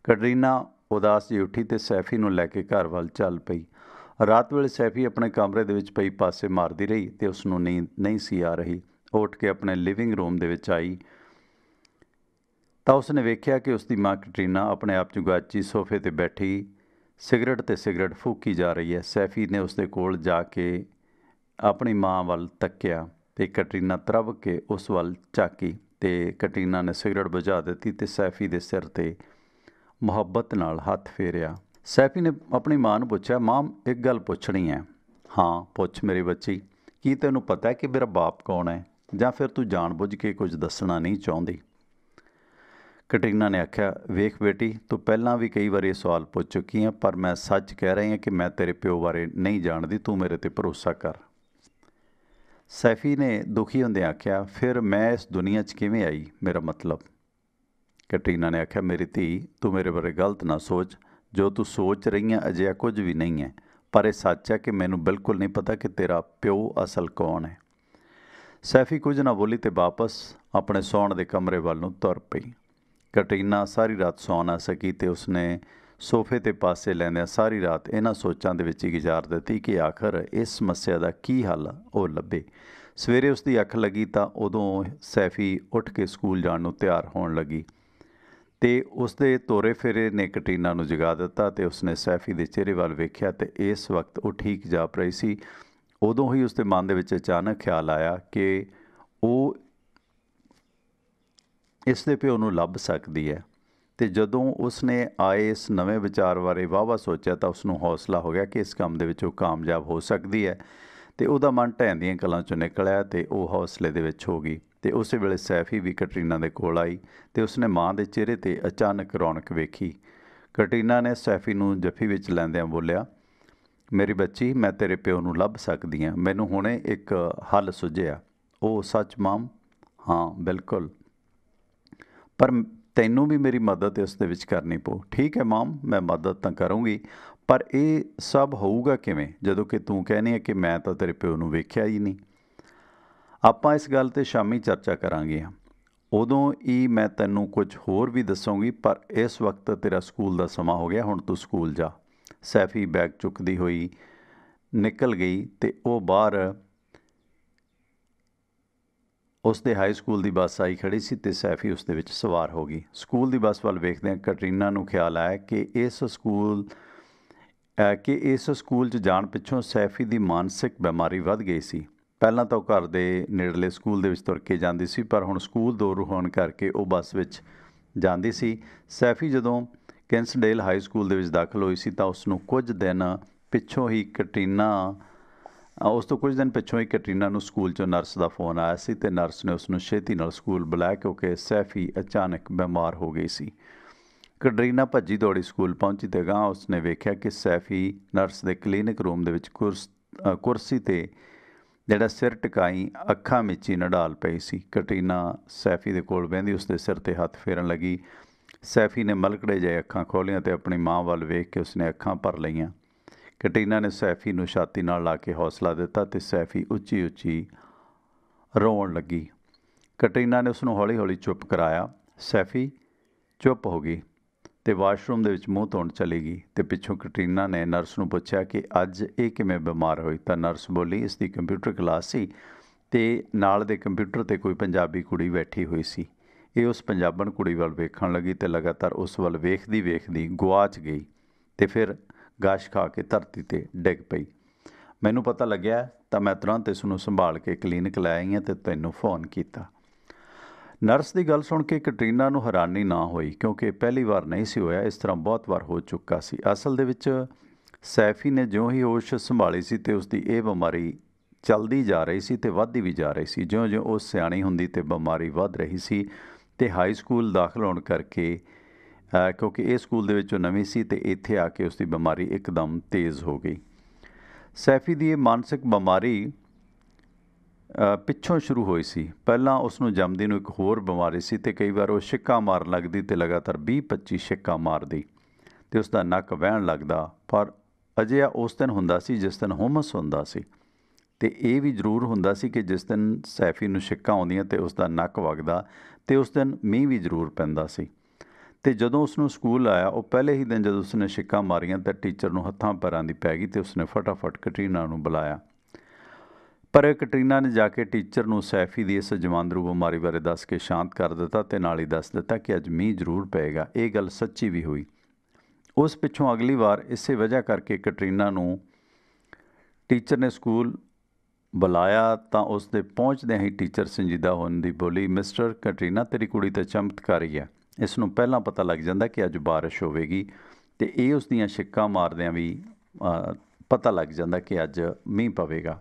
S1: ਕੈਟਰੀਨਾ ਉਦਾਸ ਜਿਹੀ ਉੱਠੀ ਅਤੇ ਸੈਫੀ ਨੂੰ ਲੈ ਕੇ ਘਰ ਵੱਲ ਚੱਲ ਪਈ। ਰਾਤ ਵੇਲੇ ਸੈਫੀ ਆਪਣੇ ਕਮਰੇ ਦੇ ਵਿੱਚ ਪਈ ਪਾਸੇ ਮਾਰਦੀ ਰਹੀ ਅਤੇ ਉਸ ਨੂੰ ਨੀਂਦ ਨਹੀਂ ਸੀ ਆ ਰਹੀ। ਉਹ ਉੱਠ ਕੇ ਆਪਣੇ ਲਿਵਿੰਗ ਰੂਮ ਦੇ ਵਿੱਚ ਆਈ ਤਾਂ ਉਸਨੇ ਵੇਖਿਆ ਕਿ ਉਸ ਦੀ ਮਾਂ ਕੈਟਰੀਨਾ ਆਪਣੇ ਆਪ 'ਚ ਗੁਆਚੀ ਸੋਫੇ 'ਤੇ ਬੈਠੀ ਸਿਗਰਟ ਫੂਕੀ ਜਾ ਰਹੀ ਹੈ। ਸੈਫੀ ਨੇ ਉਸ ਦੇ ਕੋਲ ਜਾ ਕੇ ਆਪਣੀ ਮਾਂ ਵੱਲ ਤੱਕਿਆ ਅਤੇ ਕੈਟਰੀਨਾ ਤਰਵ ਕੇ ਉਸ ਵੱਲ ਝਾਕੀ ਅਤੇ ਕੈਟਰੀਨਾ ਨੇ ਸਿਗਰਟ ਬੁਝਾ ਦਿੱਤੀ ਅਤੇ ਸੈਫੀ ਦੇ ਸਿਰ 'ਤੇ ਮੁਹੱਬਤ ਨਾਲ ਹੱਥ ਫੇਰਿਆ। ਸੈਫੀ ਨੇ ਆਪਣੀ ਮਾਂ ਨੂੰ ਪੁੱਛਿਆ, ਮਾਂ ਇੱਕ ਗੱਲ ਪੁੱਛਣੀ ਹੈ। ਹਾਂ ਪੁੱਛ ਮੇਰੀ ਬੱਚੀ। ਕੀ ਤੈਨੂੰ ਪਤਾ ਹੈ ਕਿ ਮੇਰਾ ਬਾਪ ਕੌਣ ਹੈ, ਜਾਂ ਫਿਰ ਤੂੰ ਜਾਣ-ਬੁੱਝ ਕੇ ਕੁਝ ਦੱਸਣਾ ਨਹੀਂ ਚਾਹੁੰਦੀ? ਕੈਟਰੀਨਾ ਨੇ ਆਖਿਆ, ਵੇਖ ਬੇਟੀ, ਤੂੰ ਪਹਿਲਾਂ ਵੀ ਕਈ ਵਾਰ ਇਹ ਸਵਾਲ ਪੁੱਛ ਚੁੱਕੀ ਹੈ, ਪਰ ਮੈਂ ਸੱਚ ਕਹਿ ਰਹੀ ਹਾਂ ਕਿ ਮੈਂ ਤੇਰੇ ਪਿਓ ਬਾਰੇ ਨਹੀਂ ਜਾਣਦੀ। ਤੂੰ ਮੇਰੇ 'ਤੇ ਭਰੋਸਾ ਕਰ। ਸੈਫੀ ਨੇ ਦੁਖੀ ਹੁੰਦਿਆਂ ਆਖਿਆ, ਫਿਰ ਮੈਂ ਇਸ ਦੁਨੀਆ 'ਚ ਕਿਵੇਂ ਆਈ? ਮੇਰਾ ਮਤਲਬ। ਕੈਟਰੀਨਾ ਨੇ ਆਖਿਆ, ਮੇਰੀ ਧੀ, ਤੂੰ ਮੇਰੇ ਬਾਰੇ ਗਲਤ ਨਾ ਸੋਚ। ਜੋ ਤੂੰ ਸੋਚ ਰਹੀ ਹੈ ਅਜਿਹਾ ਕੁਝ ਵੀ ਨਹੀਂ ਹੈ, ਪਰ ਇਹ ਸੱਚ ਹੈ ਕਿ ਮੈਨੂੰ ਬਿਲਕੁਲ ਨਹੀਂ ਪਤਾ ਕਿ ਤੇਰਾ ਪਿਓ ਅਸਲ ਕੌਣ ਹੈ। ਸੈਫੀ ਕੁਝ ਨਾ ਬੋਲੀ ਅਤੇ ਵਾਪਸ ਆਪਣੇ ਸੌਣ ਦੇ ਕਮਰੇ ਵੱਲ ਨੂੰ ਤੁਰ ਪਈ। ਕੈਟਰੀਨਾ ਸਾਰੀ ਰਾਤ ਸੌਂ ਨਾ ਸਕੀ ਅਤੇ ਉਸਨੇ ਸੋਫੇ 'ਤੇ ਪਾਸੇ ਲੈਂਦਿਆਂ ਸਾਰੀ ਰਾਤ ਇਹਨਾਂ ਸੋਚਾਂ ਦੇ ਵਿੱਚ ਹੀ ਗੁਜ਼ਾਰ ਦਿੱਤੀ ਕਿ ਆਖਰ ਇਸ ਸਮੱਸਿਆ ਦਾ ਕੀ ਹੱਲ ਉਹ ਲੱਭੇ। ਸਵੇਰੇ ਉਸ ਦੀ ਅੱਖ ਲੱਗੀ ਤਾਂ ਉਦੋਂ ਸੈਫੀ ਉੱਠ ਕੇ ਸਕੂਲ ਜਾਣ ਨੂੰ ਤਿਆਰ ਹੋਣ ਲੱਗੀ ਅਤੇ ਉਸਦੇ ਤੋਰੇ ਫੇਰੇ ਨੇ ਕੈਟਰੀਨਾ ਨੂੰ ਜਗਾ ਦਿੱਤਾ ਅਤੇ ਉਸਨੇ ਸੈਫੀ ਦੇ ਚਿਹਰੇ ਵੱਲ ਵੇਖਿਆ ਅਤੇ ਇਸ ਵਕਤ ਉਹ ਠੀਕ ਜਾਪ ਰਹੀ ਸੀ। ਉਦੋਂ ਹੀ ਉਸਦੇ ਮਨ ਦੇ ਵਿੱਚ ਅਚਾਨਕ ਖਿਆਲ ਆਇਆ ਕਿ ਉਹ ਇਸ ਦੇ ਪਿਓ ਨੂੰ ਲੱਭ ਸਕਦੀ ਹੈ। ਅਤੇ ਜਦੋਂ ਉਸਨੇ ਆਏ ਇਸ ਨਵੇਂ ਵਿਚਾਰ ਬਾਰੇ ਵਾਹਵਾ ਸੋਚਿਆ ਤਾਂ ਉਸਨੂੰ ਹੌਸਲਾ ਹੋ ਗਿਆ ਕਿ ਇਸ ਕੰਮ ਦੇ ਵਿੱਚ ਉਹ ਕਾਮਯਾਬ ਹੋ ਸਕਦੀ ਹੈ ਅਤੇ ਉਹਦਾ ਮਨ ਢਹਿਣ ਦੀਆਂ ਗੱਲਾਂ 'ਚੋਂ ਨਿਕਲਿਆ ਅਤੇ ਉਹ ਹੌਸਲੇ ਦੇ ਵਿੱਚ ਹੋ ਗਈ। ਅਤੇ ਉਸੇ ਵੇਲੇ ਸੈਫੀ ਵੀ ਕੈਟਰੀਨਾ ਦੇ ਕੋਲ ਆਈ ਅਤੇ ਉਸਨੇ ਮਾਂ ਦੇ ਚਿਹਰੇ 'ਤੇ ਅਚਾਨਕ ਰੌਣਕ ਵੇਖੀ। ਕੈਟਰੀਨਾ ਨੇ ਸੈਫੀ ਨੂੰ ਜੱਫੀ ਵਿੱਚ ਲੈਂਦਿਆਂ ਬੋਲਿਆ, ਮੇਰੀ ਬੱਚੀ, ਮੈਂ ਤੇਰੇ ਪਿਓ ਨੂੰ ਲੱਭ ਸਕਦੀ ਹਾਂ। ਮੈਨੂੰ ਹੁਣੇ ਇੱਕ ਹੱਲ ਸੁਝਿਆ। ਉਹ ਸੱਚ ਮਾਮ? ਹਾਂ ਬਿਲਕੁਲ, ਪਰ ਤੈਨੂੰ ਵੀ ਮੇਰੀ ਮਦਦ ਇਸ ਦੇ ਵਿੱਚ ਕਰਨੀ ਪਊ। ਠੀਕ ਹੈ ਮਾਮ, ਮੈਂ ਮਦਦ ਤਾਂ ਕਰੂੰਗੀ, पर ਇਹ ਸਭ ਹੋਊਗਾ ਕਿਵੇਂ ਜਦੋਂ ਕਿ ਤੂੰ ਕਹਿੰਦੀ ਹੈ ਕਿ ਮੈਂ ਤਾਂ ਤੇਰੇ ਪਿਓ ਨੂੰ ਵੇਖਿਆ ਹੀ ਨਹੀਂ। ਆਪਾਂ ਇਸ ਗੱਲ 'ਤੇ ਸ਼ਾਮੀ ਚਰਚਾ ਕਰਾਂਗੇ। ਉਦੋਂ ਹੀ ਮੈਂ ਤੈਨੂੰ ਕੁਝ ਹੋਰ ਵੀ ਦੱਸਾਂਗੀ, ਪਰ ਇਸ ਵਕਤ ਤੇਰਾ ਸਕੂਲ ਦਾ ਸਮਾਂ ਹੋ ਗਿਆ, ਹੁਣ ਤੂੰ ਸਕੂਲ ਜਾ। ਸੈਫੀ ਬੈਗ ਚੁੱਕਦੀ ਹੋਈ ਨਿਕਲ ਗਈ ਅਤੇ ਉਹ ਬਾਹਰ ਉਸ ਦੇ ਹਾਈ ਸਕੂਲ ਦੀ ਬੱਸ ਆਈ ਖੜ੍ਹੀ ਸੀ ਅਤੇ ਸੈਫੀ ਉਸ ਦੇ ਵਿੱਚ ਸਵਾਰ ਹੋ ਗਈ। ਸਕੂਲ ਦੀ ਬੱਸ ਵੱਲ ਵੇਖਦਿਆਂ ਕੈਟਰੀਨਾ ਨੂੰ ਖਿਆਲ ਆਇਆ ਕਿ ਇਸ ਸਕੂਲ 'ਚ ਜਾਣ ਪਿੱਛੋਂ ਸੈਫੀ ਦੀ ਮਾਨਸਿਕ ਬਿਮਾਰੀ ਵੱਧ ਗਈ ਸੀ। ਪਹਿਲਾਂ ਤਾਂ ਉਹ ਘਰ ਦੇ ਨੇੜਲੇ ਸਕੂਲ ਦੇ ਵਿੱਚ ਤੁਰ ਕੇ ਜਾਂਦੀ ਸੀ, ਪਰ ਹੁਣ ਸਕੂਲ ਦੂਰ ਹੋਣ ਕਰਕੇ ਉਹ ਬੱਸ ਵਿੱਚ ਜਾਂਦੀ ਸੀ। ਸੈਫੀ ਜਦੋਂ ਕਿੰਸਡੇਲ ਹਾਈ ਸਕੂਲ ਦੇ ਵਿੱਚ ਦਾਖਲ ਹੋਈ ਸੀ ਤਾਂ ਉਸ ਤੋਂ ਕੁਝ ਦਿਨ ਪਿੱਛੋਂ ਹੀ ਕੈਟਰੀਨਾ ਨੂੰ ਸਕੂਲ 'ਚੋਂ ਨਰਸ ਦਾ ਫੋਨ ਆਇਆ ਸੀ ਅਤੇ ਨਰਸ ਨੇ ਉਸ ਨੂੰ ਛੇਤੀ ਨਾਲ ਸਕੂਲ ਬੁਲਾਇਆ ਕਿਉਂਕਿ ਸੈਫੀ ਅਚਾਨਕ ਬਿਮਾਰ ਹੋ ਗਈ ਸੀ। ਕੈਟਰੀਨਾ ਭੱਜੀ ਦੌੜੀ ਸਕੂਲ ਪਹੁੰਚੀ ਅਤੇ ਅਗਾਂਹ ਉਸਨੇ ਵੇਖਿਆ ਕਿ ਸੈਫੀ ਨਰਸ ਦੇ ਕਲੀਨਿਕ ਰੂਮ ਦੇ ਵਿੱਚ ਕੁਰਸੀ 'ਤੇ ਜਿਹੜਾ ਸਿਰ ਟਿਕਾਈ ਅੱਖਾਂ ਮੀਚੀ ਨਡਾਲ ਪਈ ਸੀ। ਕੈਟਰੀਨਾ ਸੈਫੀ ਦੇ ਕੋਲ ਬਹਿੰਦੀ ਉਸਦੇ ਸਿਰ 'ਤੇ ਹੱਥ ਫੇਰਨ ਲੱਗੀ। ਸੈਫੀ ਨੇ ਮਲਕੜੇ ਜਿਹੇ ਅੱਖਾਂ ਖੋਲ੍ਹੀਆਂ ਅਤੇ ਆਪਣੀ ਮਾਂ ਵੱਲ ਵੇਖ ਕੇ ਉਸਨੇ ਅੱਖਾਂ ਭਰ ਲਈਆਂ। ਕੈਟਰੀਨਾ ਨੇ ਸੈਫੀ ਨੂੰ ਛਾਤੀ ਨਾਲ ਲਾ ਕੇ ਹੌਸਲਾ ਦਿੱਤਾ ਅਤੇ ਸੈਫੀ ਉੱਚੀ ਉੱਚੀ ਰੋਣ ਲੱਗੀ। ਕੈਟਰੀਨਾ ਨੇ ਉਸਨੂੰ ਹੌਲੀ ਹੌਲੀ ਚੁੱਪ ਕਰਾਇਆ। ਸੈਫੀ ਚੁੱਪ ਹੋ ਗਈ ਅਤੇ ਵਾਸ਼ਰੂਮ ਦੇ ਵਿੱਚ ਮੂੰਹ ਧੋਣ ਚਲੀ ਗਈ ਅਤੇ ਪਿੱਛੋਂ ਕੈਟਰੀਨਾ ਨੇ ਨਰਸ ਨੂੰ ਪੁੱਛਿਆ ਕਿ ਅੱਜ ਇਹ ਕਿਵੇਂ ਬਿਮਾਰ ਹੋਈ। ਤਾਂ ਨਰਸ ਬੋਲੀ, ਇਸ ਦੀ ਕੰਪਿਊਟਰ ਕਲਾਸ ਸੀ ਅਤੇ ਨਾਲ ਦੇ ਕੰਪਿਊਟਰ 'ਤੇ ਕੋਈ ਪੰਜਾਬੀ ਕੁੜੀ ਬੈਠੀ ਹੋਈ ਸੀ। ਇਹ ਉਸ ਪੰਜਾਬਣ ਕੁੜੀ ਵੱਲ ਵੇਖਣ ਲੱਗੀ ਅਤੇ ਲਗਾਤਾਰ ਉਸ ਵੱਲ ਵੇਖਦੀ ਵੇਖਦੀ ਗੁਆਚ ਗਈ ਅਤੇ ਫਿਰ ਗਸ਼ ਖਾ ਕੇ ਧਰਤੀ 'ਤੇ ਡਿੱਗ ਪਈ। ਮੈਨੂੰ ਪਤਾ ਲੱਗਿਆ ਤਾਂ ਮੈਂ ਤੁਰੰਤ ਇਸ ਨੂੰ ਸੰਭਾਲ ਕੇ ਕਲੀਨਿਕ ਲੈ ਆਈ ਹਾਂ ਅਤੇ ਤੈਨੂੰ ਫੋਨ ਕੀਤਾ। ਨਰਸ ਦੀ ਗੱਲ ਸੁਣ ਕੇ ਕੈਟਰੀਨਾ ਨੂੰ ਹੈਰਾਨੀ ਨਾ ਹੋਈ ਕਿਉਂਕਿ ਪਹਿਲੀ ਵਾਰ ਨਹੀਂ ਸੀ ਹੋਇਆ, ਇਸ ਤਰ੍ਹਾਂ ਬਹੁਤ ਵਾਰ ਹੋ ਚੁੱਕਾ ਸੀ। ਅਸਲ ਦੇ ਵਿੱਚ ਸੈਫੀ ਨੇ ਜਿਉਂ ਹੀ ਹੋਸ਼ ਸੰਭਾਲੀ ਸੀ ਅਤੇ ਉਸਦੀ ਇਹ ਬਿਮਾਰੀ ਚੱਲਦੀ ਜਾ ਰਹੀ ਸੀ ਅਤੇ ਵੱਧਦੀ ਵੀ ਜਾ ਰਹੀ ਸੀ। ਜਿਉਂ-ਜਿਉਂ ਉਹ ਸਿਆਣੀ ਹੁੰਦੀ ਅਤੇ ਬਿਮਾਰੀ ਵੱਧ ਰਹੀ ਸੀ ਅਤੇ ਹਾਈ ਸਕੂਲ ਦਾਖਲ ਹੋਣ ਕਰਕੇ ਕਿਉਂਕਿ ਇਹ ਸਕੂਲ ਦੇ ਵਿੱਚ ਉਹ ਨਵੀਂ ਸੀ ਅਤੇ ਇੱਥੇ ਆ ਕੇ ਉਸਦੀ ਬਿਮਾਰੀ ਇੱਕਦਮ ਤੇਜ਼ ਹੋ ਗਈ। ਸੈਫੀ ਦੀ ਇਹ ਮਾਨਸਿਕ ਬਿਮਾਰੀ ਪਿੱਛੋਂ ਸ਼ੁਰੂ ਹੋਈ ਸੀ। ਪਹਿਲਾਂ ਉਸ ਨੂੰ ਜੰਮਦੀ ਨੂੰ ਇੱਕ ਹੋਰ ਬਿਮਾਰੀ ਸੀ ਅਤੇ ਕਈ ਵਾਰ ਉਹ ਛਿੱਕਾਂ ਮਾਰਨ ਲੱਗਦੀ ਅਤੇ ਲਗਾਤਾਰ 20-25 ਛਿੱਕਾਂ ਮਾਰਦੀ ਅਤੇ ਉਸਦਾ ਨੱਕ ਵਹਿਣ ਲੱਗਦਾ। ਪਰ ਅਜਿਹਾ ਉਸ ਦਿਨ ਹੁੰਦਾ ਸੀ ਜਿਸ ਦਿਨ ਹੁਮਸ ਹੁੰਦਾ ਸੀ ਅਤੇ ਇਹ ਵੀ ਜ਼ਰੂਰ ਹੁੰਦਾ ਸੀ ਕਿ ਜਿਸ ਦਿਨ ਸੈਫੀ ਨੂੰ ਛਿੱਕਾਂ ਆਉਂਦੀਆਂ ਅਤੇ ਉਸਦਾ ਨੱਕ ਵਗਦਾ ਅਤੇ ਉਸ ਦਿਨ ਮੀਂਹ ਵੀ ਜ਼ਰੂਰ ਪੈਂਦਾ ਸੀ। ਅਤੇ ਜਦੋਂ ਉਸਨੂੰ ਸਕੂਲ ਆਇਆ, ਉਹ ਪਹਿਲੇ ਹੀ ਦਿਨ ਜਦੋਂ ਉਸਨੇ ਛਿੱਕਾਂ ਮਾਰੀਆਂ ਤਾਂ ਟੀਚਰ ਨੂੰ ਹੱਥਾਂ ਪੈਰਾਂ ਦੀ ਪੈ ਗਈ ਅਤੇ ਉਸਨੇ ਫਟਾਫਟ ਕੈਟਰੀਨਾ ਨੂੰ ਬੁਲਾਇਆ। ਪਰ ਕੈਟਰੀਨਾ ਨੇ ਜਾ ਕੇ ਟੀਚਰ ਨੂੰ ਸੈਫੀ ਦੀ ਇਸ ਜਮਾਂਦਰੂ ਬਿਮਾਰੀ ਬਾਰੇ ਦੱਸ ਕੇ ਸ਼ਾਂਤ ਕਰ ਦਿੱਤਾ ਅਤੇ ਨਾਲ ਹੀ ਦੱਸ ਦਿੱਤਾ ਕਿ ਅੱਜ ਮੀਂਹ ਜ਼ਰੂਰ ਪਏਗਾ। ਇਹ ਗੱਲ ਸੱਚੀ ਵੀ ਹੋਈ। ਉਸ ਪਿੱਛੋਂ ਅਗਲੀ ਵਾਰ ਇਸੇ ਵਜ੍ਹਾ ਕਰਕੇ ਕੈਟਰੀਨਾ ਨੂੰ ਟੀਚਰ ਨੇ ਸਕੂਲ ਬੁਲਾਇਆ ਤਾਂ ਉਸ ਦੇ ਪਹੁੰਚਦਿਆਂ ਹੀ ਟੀਚਰ ਸੰਜੀਦਾ ਹੋਣ ਦੀ ਬੋਲੀ, ਮਿਸਟਰ ਕੈਟਰੀਨਾ, ਤੇਰੀ ਕੁੜੀ ਤਾਂ ਚਮਤਕਾਰੀ ਹੈ। ਇਸ ਨੂੰ ਪਹਿਲਾਂ ਪਤਾ ਲੱਗ ਜਾਂਦਾ ਕਿ ਅੱਜ ਬਾਰਿਸ਼ ਹੋਵੇਗੀ ਅਤੇ ਇਹ ਉਸ ਦੀਆਂ ਛਿੱਕਾਂ ਮਾਰਦਿਆਂ ਵੀ ਪਤਾ ਲੱਗ ਜਾਂਦਾ ਕਿ ਅੱਜ ਮੀਂਹ ਪਵੇਗਾ।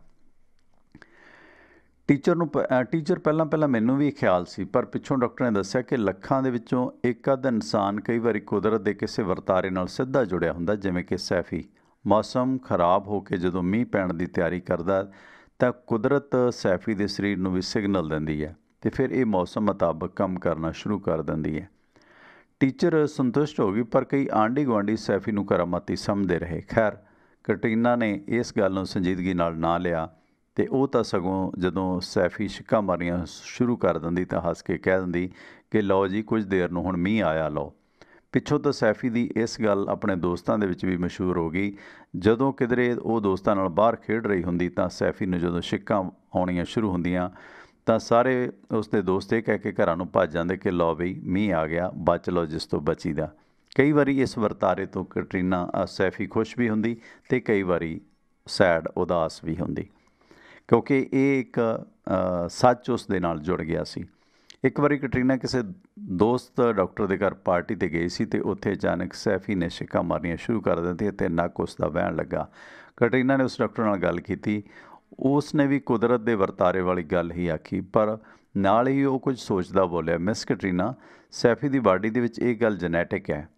S1: ਟੀਚਰ ਪਹਿਲਾਂ ਮੈਨੂੰ ਵੀ ਖਿਆਲ ਸੀ, ਪਰ ਪਿੱਛੋਂ ਡਾਕਟਰ ਨੇ ਦੱਸਿਆ ਕਿ ਲੱਖਾਂ ਦੇ ਵਿੱਚੋਂ ਇੱਕ ਅੱਧ ਇਨਸਾਨ ਕਈ ਵਾਰੀ ਕੁਦਰਤ ਦੇ ਕਿਸੇ ਵਰਤਾਰੇ ਨਾਲ ਸਿੱਧਾ ਜੁੜਿਆ ਹੁੰਦਾ, ਜਿਵੇਂ ਕਿ ਸੈਫੀ। ਮੌਸਮ ਖਰਾਬ ਹੋ ਕੇ ਜਦੋਂ ਮੀਂਹ ਪੈਣ ਦੀ ਤਿਆਰੀ ਕਰਦਾ ਤਾਂ ਕੁਦਰਤ ਸੈਫੀ ਦੇ ਸਰੀਰ ਨੂੰ ਵੀ ਸਿਗਨਲ ਦਿੰਦੀ ਹੈ ਅਤੇ ਫਿਰ ਇਹ ਮੌਸਮ ਮੁਤਾਬਕ ਕੰਮ ਕਰਨਾ ਸ਼ੁਰੂ ਕਰ ਦਿੰਦੀ ਹੈ। ਟੀਚਰ ਸੰਤੁਸ਼ਟ ਹੋ ਗਈ, ਪਰ ਕਈ ਆਂਢੀ ਗੁਆਂਢੀ ਸੈਫੀ ਨੂੰ ਕਰਾਮਾਤੀ ਸਮਝਦੇ ਰਹੇ। ਖੈਰ, ਕੈਟਰੀਨਾ ਨੇ ਇਸ ਗੱਲ ਨੂੰ ਸੰਜੀਦਗੀ ਨਾਲ ਨਾ ਲਿਆ ਅਤੇ ਉਹ ਤਾਂ ਸਗੋਂ ਜਦੋਂ ਸੈਫੀ ਛਿੱਕਾਂ ਮਾਰਨੀਆਂ ਸ਼ੁਰੂ ਕਰ ਦਿੰਦੀ ਤਾਂ ਹੱਸ ਕੇ ਕਹਿ ਦਿੰਦੀ ਕਿ ਲਓ ਜੀ, ਕੁਝ ਦੇਰ ਨੂੰ ਹੁਣ ਮੀਂਹ ਆਇਆ ਲਓ। ਪਿੱਛੋਂ ਤਾਂ ਸੈਫੀ ਦੀ ਇਸ ਗੱਲ ਆਪਣੇ ਦੋਸਤਾਂ ਦੇ ਵਿੱਚ ਵੀ ਮਸ਼ਹੂਰ ਹੋ ਗਈ। ਜਦੋਂ ਕਿਧਰੇ ਉਹ ਦੋਸਤਾਂ ਨਾਲ ਬਾਹਰ ਖੇਡ ਰਹੀ ਹੁੰਦੀ ਤਾਂ ਸੈਫੀ ਨੂੰ ਜਦੋਂ ਛਿੱਕਾਂ ਆਉਣੀਆਂ ਸ਼ੁਰੂ ਹੁੰਦੀਆਂ ਤਾਂ ਸਾਰੇ ਉਸਦੇ ਦੋਸਤ ਇਹ ਕਹਿ ਕੇ ਘਰਾਂ ਨੂੰ ਭੱਜ ਜਾਂਦੇ ਕਿ ਲਓ ਬਈ, ਮੀਂਹ ਆ ਗਿਆ, ਬਚ ਲਓ ਜਿਸ ਤੋਂ ਬਚੀਦਾ। ਕਈ ਵਾਰੀ ਇਸ ਵਰਤਾਰੇ ਤੋਂ ਕੈਟਰੀਨਾ ਸੈਫੀ ਖੁਸ਼ ਵੀ ਹੁੰਦੀ ਅਤੇ ਕਈ ਵਾਰੀ ਸੈਡ, ਉਦਾਸ ਵੀ ਹੁੰਦੀ ਕਿਉਂਕਿ ਇਹ ਇੱਕ ਸੱਚ ਉਸ ਦੇ ਨਾਲ ਜੁੜ ਗਿਆ ਸੀ। ਇੱਕ ਵਾਰੀ ਕੈਟਰੀਨਾ ਕਿਸੇ ਦੋਸਤ ਡਾਕਟਰ ਦੇ ਘਰ ਪਾਰਟੀ 'ਤੇ ਗਈ ਸੀ ਅਤੇ ਉੱਥੇ ਅਚਾਨਕ ਸੈਫੀ ਨੇ ਛਿੱਕਾਂ ਮਾਰਨੀਆਂ ਸ਼ੁਰੂ ਕਰ ਦਿੱਤੀਆਂ ਅਤੇ ਨੱਕ ਉਸ ਦਾ ਵਹਿਣ ਲੱਗਾ। ਕੈਟਰੀਨਾ ਨੇ ਉਸ ਡਾਕਟਰ ਨਾਲ ਗੱਲ ਕੀਤੀ। ਉਸ ਨੇ ਵੀ ਕੁਦਰਤ ਦੇ ਵਰਤਾਰੇ ਵਾਲੀ ਗੱਲ ਹੀ ਆਖੀ, ਪਰ ਨਾਲ ਹੀ ਉਹ ਕੁਝ ਸੋਚਦਾ ਬੋਲਿਆ, ਮਿਸ ਕੈਟਰੀਨਾ, ਸੈਫੀ ਦੀ ਬਾਡੀ ਦੇ ਵਿੱਚ ਇਹ ਗੱਲ ਜੈਨੇਟਿਕ ਹੈ।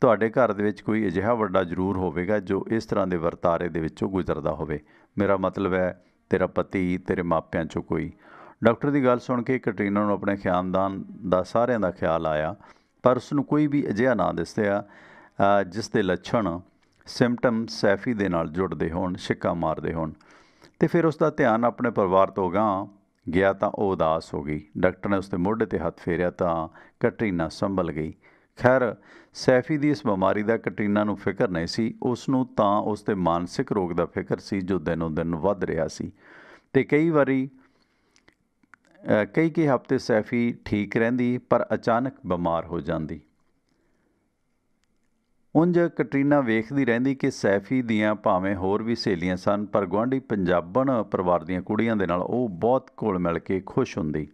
S1: ਤੁਹਾਡੇ ਘਰ ਦੇ ਵਿੱਚ ਕੋਈ ਅਜਿਹਾ ਵੱਡਾ ਜ਼ਰੂਰ ਹੋਵੇਗਾ ਜੋ ਇਸ ਤਰ੍ਹਾਂ ਦੇ ਵਰਤਾਰੇ ਦੇ ਵਿੱਚੋਂ ਗੁਜ਼ਰਦਾ ਹੋਵੇ। ਮੇਰਾ ਮਤਲਬ ਹੈ ਤੇਰਾ ਪਤੀ, ਤੇਰੇ ਮਾਪਿਆਂ 'ਚੋਂ ਕੋਈ। ਡਾਕਟਰ ਦੀ ਗੱਲ ਸੁਣ ਕੇ ਕੈਟਰੀਨਾ ਨੂੰ ਆਪਣੇ ਖਾਨਦਾਨ ਦਾ ਸਾਰਿਆਂ ਦਾ ਖਿਆਲ ਆਇਆ, ਪਰ ਉਸਨੂੰ ਕੋਈ ਵੀ ਅਜਿਹਾ ਨਾ ਦਿਸਿਆ ਜਿਸ ਦੇ ਲੱਛਣ सिम्पटम सैफी दे नाल जुड़दे होण, छिक्का मारदे होण। ते फिर उसका ध्यान अपने परिवार तो अगांह गया तो वो उदास हो गई। डॉक्टर ने उसके मोढे ते हथ फेरिया तो कैटरीना संभल गई। खैर सैफी की इस बीमारी का कैटरीना नूं फिक्र नहीं सी, उसनूं तां उसके मानसिक रोग का फिक्र सी जो दिनों दिन वध रहा सी। ते कई वारी कई हफ्ते सैफी ठीक रहिंदी पर अचानक बीमार हो जाती। उंज कैटरीना वेखदी रहिंदी कि सैफी दियां भावें होर भी सहेलियां सन, पर गुआढ़ी पंजाबण परिवार दियां कुड़ियां दे नाल ओह बहुत घुल मिल के खुश हुंदी।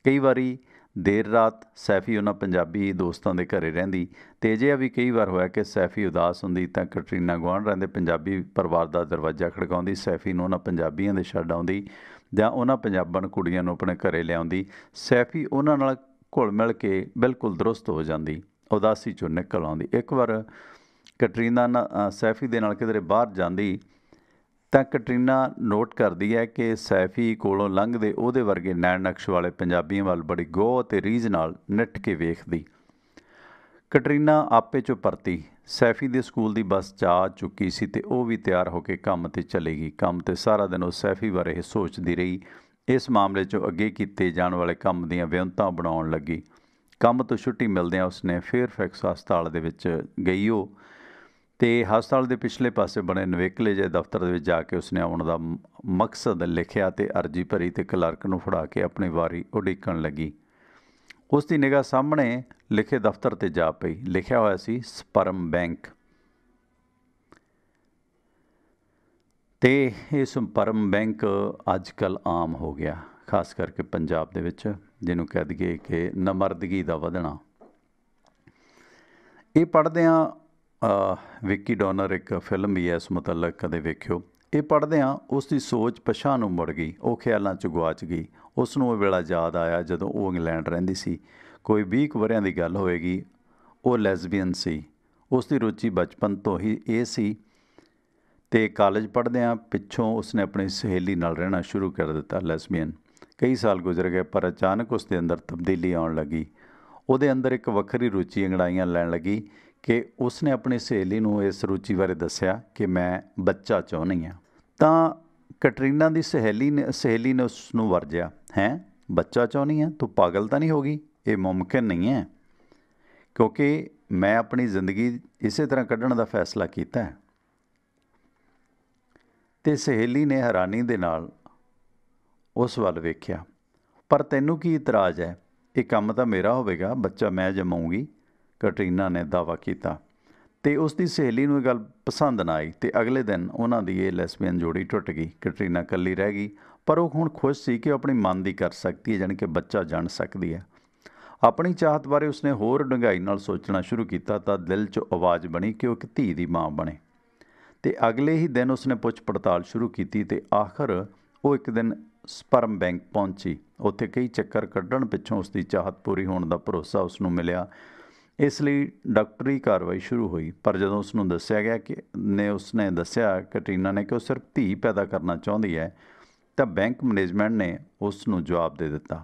S1: कई वारी देर रात सैफी उन्हां पंजाबी दोस्तां दे घरे रहिंदी ते अजिहा भी कई बार होया कि सैफी उदास हुंदी तां कैटरीना गुआढ़ रहिंदे पंजाबी परिवार दा दरवाजा खड़काउंदी, सैफी नूं उन्हां पंजाबीआं दे छड्ड आउंदी जां उन्हां पंजाबण कुड़ियां नूं अपने घरे लिआउंदी। सैफी उन्हां नाल घुल मिल के बिल्कुल दुरुस्त हो जांदी, उदासी चों निकल आउंदी। एक बार कैटरीना सैफी दे नाल किधरे बाहर जांदी ਤਾਂ ਕੈਟਰੀਨਾ ਨੋਟ ਕਰਦੀ ਹੈ ਕਿ ਸੈਫੀ ਕੋਲੋਂ ਲੰਘਦੇ ਉਹਦੇ ਵਰਗੇ ਨੈਣ ਨਕਸ਼ ਵਾਲੇ ਪੰਜਾਬੀਆਂ ਵੱਲ ਬੜੀ ਗੌਰ ਅਤੇ ਰੀਝ ਨਾਲ ਨਿੱਠ ਕੇ ਵੇਖਦੀ। ਕੈਟਰੀਨਾ ਆਪੇ 'ਚੋਂ ਪਰਤੀ। ਸੈਫੀ ਦੇ ਸਕੂਲ ਦੀ ਬੱਸ ਜਾ ਚੁੱਕੀ ਸੀ ਅਤੇ ਉਹ ਵੀ ਤਿਆਰ ਹੋ ਕੇ ਕੰਮ 'ਤੇ ਚਲੀ ਗਈ। ਕੰਮ 'ਤੇ ਸਾਰਾ ਦਿਨ ਉਹ ਸੈਫੀ ਬਾਰੇ ਇਹ ਸੋਚਦੀ ਰਹੀ। ਇਸ ਮਾਮਲੇ 'ਚੋਂ ਅੱਗੇ ਕੀਤੇ ਜਾਣ ਵਾਲੇ ਕੰਮ ਦੀਆਂ ਵਿਉਂਤਾਂ ਬਣਾਉਣ ਲੱਗੀ। ਕੰਮ ਤੋਂ ਛੁੱਟੀ ਮਿਲਦਿਆਂ ਉਸਨੇ ਫੇਅਰਫੈਕਸ ਹਸਪਤਾਲ ਦੇ ਵਿੱਚ ਗਈ ਉਹ ਤੇ ਹਸਪਤਾਲ ਦੇ ਪਿਛਲੇ ਪਾਸੇ ਬਣੇ ਨਵੇਕਲੇ ਜਿਹੇ ਦਫ਼ਤਰ ਦੇ ਵਿੱਚ ਜਾ ਕੇ ਉਸਨੇ ਆਉਣ ਦਾ ਮਕਸਦ ਲਿਖਿਆ ਤੇ ਅਰਜੀ ਭਰੀ ਤੇ ਕਲਰਕ ਨੂੰ ਫੜਾ ਕੇ ਆਪਣੀ ਵਾਰੀ ਉਡੀਕਣ ਲੱਗੀ। ਉਸ ਦੀ ਨਿਗਾਹ ਸਾਹਮਣੇ ਲਿਖੇ ਦਫ਼ਤਰ ਤੇ ਜਾ ਪਈ। ਲਿਖਿਆ ਹੋਇਆ ਸੀ ਸਪਰਮ ਬੈਂਕ ਤੇ ਇਹ ਸਪਰਮ ਬੈਂਕ ਅੱਜ ਕੱਲ੍ਹ ਆਮ ਹੋ ਗਿਆ, ਖਾਸ ਕਰਕੇ ਪੰਜਾਬ ਦੇ ਵਿੱਚ, ਜਿਹਨੂੰ ਕਹਿ ਦਈਏ ਕਿ ਨਮਰਦਗੀ ਦਾ ਵਧਣਾ। ਇਹ ਪੜ੍ਹਦਿਆਂ ਵਿੱਕੀ ਡੋਨਰ ਇੱਕ ਫਿਲਮ ਵੀ ਹੈ ਇਸ ਮੁਤਲਕ, ਕਦੇ ਵੇਖਿਓ। ਇਹ ਪੜ੍ਹਦਿਆਂ ਉਸ ਦੀ ਸੋਚ ਪਛਾਂ ਨੂੰ ਮੁੜ ਗਈ। ਉਹ ਖਿਆਲਾਂ 'ਚ ਗੁਆਚ ਗਈ। ਉਸ ਨੂੰ ਉਹ ਵੇਲਾ ਯਾਦ ਆਇਆ ਜਦੋਂ ਉਹ ਇੰਗਲੈਂਡ ਰਹਿੰਦੀ ਸੀ। ਕੋਈ 20 ਵਰ੍ਹਿਆਂ ਦੀ ਗੱਲ ਹੋਵੇਗੀ। ਉਹ ਲੈਸਬੀਅਨ ਸੀ। ਉਸ ਦੀ ਰੁਚੀ ਬਚਪਨ ਤੋਂ ਹੀ ਇਹ ਸੀ ਤੇ ਕਾਲਜ ਪੜ੍ਹਦਿਆਂ ਪਿੱਛੋਂ ਉਸਨੇ ਆਪਣੀ ਸਹੇਲੀ ਨਾਲ ਰਹਿਣਾ ਸ਼ੁਰੂ ਕਰ ਦਿੱਤਾ, ਲੈਸਬੀਅਨ। ਕਈ ਸਾਲ ਗੁਜ਼ਰ ਗਏ ਪਰ ਅਚਾਨਕ ਉਸ ਦੇ ਅੰਦਰ ਤਬਦੀਲੀ ਆਉਣ ਲੱਗੀ। ਉਹਦੇ ਅੰਦਰ ਇੱਕ ਵੱਖਰੀ ਰੁਚੀ ਅੰਗੜਾਈਆਂ ਲੈਣ ਲੱਗੀ ਕਿ ਉਸਨੇ ਆਪਣੀ ਸਹੇਲੀ ਨੂੰ ਇਸ ਰੁਚੀ ਬਾਰੇ ਦੱਸਿਆ ਕਿ ਮੈਂ ਬੱਚਾ ਚਾਹੁੰਦੀ ਹਾਂ। ਤਾਂ ਕੈਟਰੀਨਾ ਦੀ ਸਹੇਲੀ ਨੇ ਉਸ ਨੂੰ ਵਰਜਿਆ, ਹੈਂ ਬੱਚਾ ਚਾਹੁੰਦੀ ਹਾਂ, ਤੂੰ ਪਾਗਲ ਤਾਂ ਨਹੀਂ ਹੋ ਗਈ? ਇਹ ਮੁਮਕਿਨ ਨਹੀਂ ਹੈ, ਕਿਉਂਕਿ ਮੈਂ ਆਪਣੀ ਜ਼ਿੰਦਗੀ ਇਸੇ ਤਰ੍ਹਾਂ ਕੱਢਣ ਦਾ ਫੈਸਲਾ ਕੀਤਾ ਹੈ। ਅਤੇ ਸਹੇਲੀ ਨੇ ਹੈਰਾਨੀ ਦੇ ਨਾਲ ਉਸ ਵੱਲ ਵੇਖਿਆ। ਪਰ ਤੈਨੂੰ ਕੀ ਇਤਰਾਜ਼ ਹੈ? ਇਹ ਕੰਮ ਤਾਂ ਮੇਰਾ ਹੋਵੇਗਾ, ਬੱਚਾ ਮੈਂ ਜਮਾਊਂਗੀ, ਕੈਟਰੀਨਾ ਨੇ ਦਾਅਵਾ ਕੀਤਾ। ਅਤੇ ਉਸ ਦੀ ਸਹੇਲੀ ਨੂੰ ਇਹ ਗੱਲ ਪਸੰਦ ਨਾ ਆਈ ਅਤੇ ਅਗਲੇ ਦਿਨ ਉਹਨਾਂ ਦੀ ਇਹ ਲੈਸਬੀਅਨ ਜੋੜੀ ਟੁੱਟ ਗਈ। ਕੈਟਰੀਨਾ ਇਕੱਲੀ ਰਹਿ ਗਈ, ਪਰ ਉਹ ਹੁਣ ਖੁਸ਼ ਸੀ ਕਿ ਉਹ ਆਪਣੀ ਮਨ ਦੀ ਕਰ ਸਕਦੀ ਹੈ, ਜਾਣੀ ਕਿ ਬੱਚਾ ਜਣ ਸਕਦੀ ਹੈ। ਆਪਣੀ ਚਾਹਤ ਬਾਰੇ ਉਸਨੇ ਹੋਰ ਡੂੰਘਾਈ ਨਾਲ ਸੋਚਣਾ ਸ਼ੁਰੂ ਕੀਤਾ ਤਾਂ ਦਿਲ 'ਚ ਆਵਾਜ਼ ਬਣੀ ਕਿ ਉਹ ਇੱਕ ਧੀ ਦੀ ਮਾਂ ਬਣੇ। ਅਤੇ ਅਗਲੇ ਹੀ ਦਿਨ ਉਸਨੇ ਪੁੱਛ ਪੜਤਾਲ ਸ਼ੁਰੂ ਕੀਤੀ ਅਤੇ ਆਖਰ ਉਹ ਇੱਕ ਦਿਨ ਸਪਰਮ ਬੈਂਕ ਪਹੁੰਚੀ। ਉੱਥੇ ਕਈ ਚੱਕਰ ਕੱਢਣ ਪਿੱਛੋਂ ਉਸਦੀ ਚਾਹਤ ਪੂਰੀ ਹੋਣ ਦਾ ਭਰੋਸਾ ਉਸਨੂੰ ਮਿਲਿਆ। ਇਸ ਲਈ ਡਾਕਟਰੀ ਕਾਰਵਾਈ ਸ਼ੁਰੂ ਹੋਈ। ਪਰ ਜਦੋਂ ਉਸਨੂੰ ਦੱਸਿਆ ਗਿਆ ਕਿ ਉਸਨੇ ਦੱਸਿਆ ਕੈਟਰੀਨਾ ਨੇ ਕਿ ਉਹ ਸਿਰਫ ਧੀ ਪੈਦਾ ਕਰਨਾ ਚਾਹੁੰਦੀ ਹੈ, ਤਾਂ ਬੈਂਕ ਮੈਨੇਜਮੈਂਟ ਨੇ ਉਸ ਨੂੰ ਜਵਾਬ ਦੇ ਦਿੱਤਾ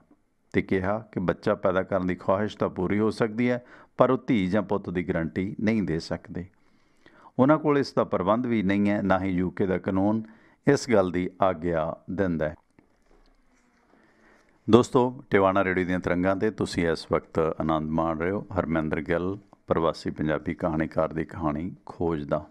S1: ਅਤੇ ਕਿਹਾ ਕਿ ਬੱਚਾ ਪੈਦਾ ਕਰਨ ਦੀ ਖੁਆਇਸ਼ ਤਾਂ ਪੂਰੀ ਹੋ ਸਕਦੀ ਹੈ, ਪਰ ਉਹ ਧੀ ਜਾਂ ਪੁੱਤ ਦੀ ਗਰੰਟੀ ਨਹੀਂ ਦੇ ਸਕਦੇ। ਉਹਨਾਂ ਕੋਲ ਇਸ ਦਾ ਪ੍ਰਬੰਧ ਵੀ ਨਹੀਂ ਹੈ, ਨਾ ਹੀ ਯੂਕੇ ਦਾ ਕਾਨੂੰਨ ਇਸ ਗੱਲ ਦੀ ਆਗਿਆ ਦਿੰਦਾ ਹੈ। ਦੋਸਤੋ, ਟਿਵਾਣਾ ਰੇਡੀਓ ਦੀਆਂ ਤਰੰਗਾਂ 'ਤੇ ਤੁਸੀਂ ਇਸ ਵਕਤ ਆਨੰਦ ਮਾਣ ਰਹੇ ਹੋ ਹਰਮਿੰਦਰ ਗਿੱਲ, ਪ੍ਰਵਾਸੀ ਪੰਜਾਬੀ ਕਹਾਣੀਕਾਰ ਦੀ ਕਹਾਣੀ ਖੋਜ ਦਾ।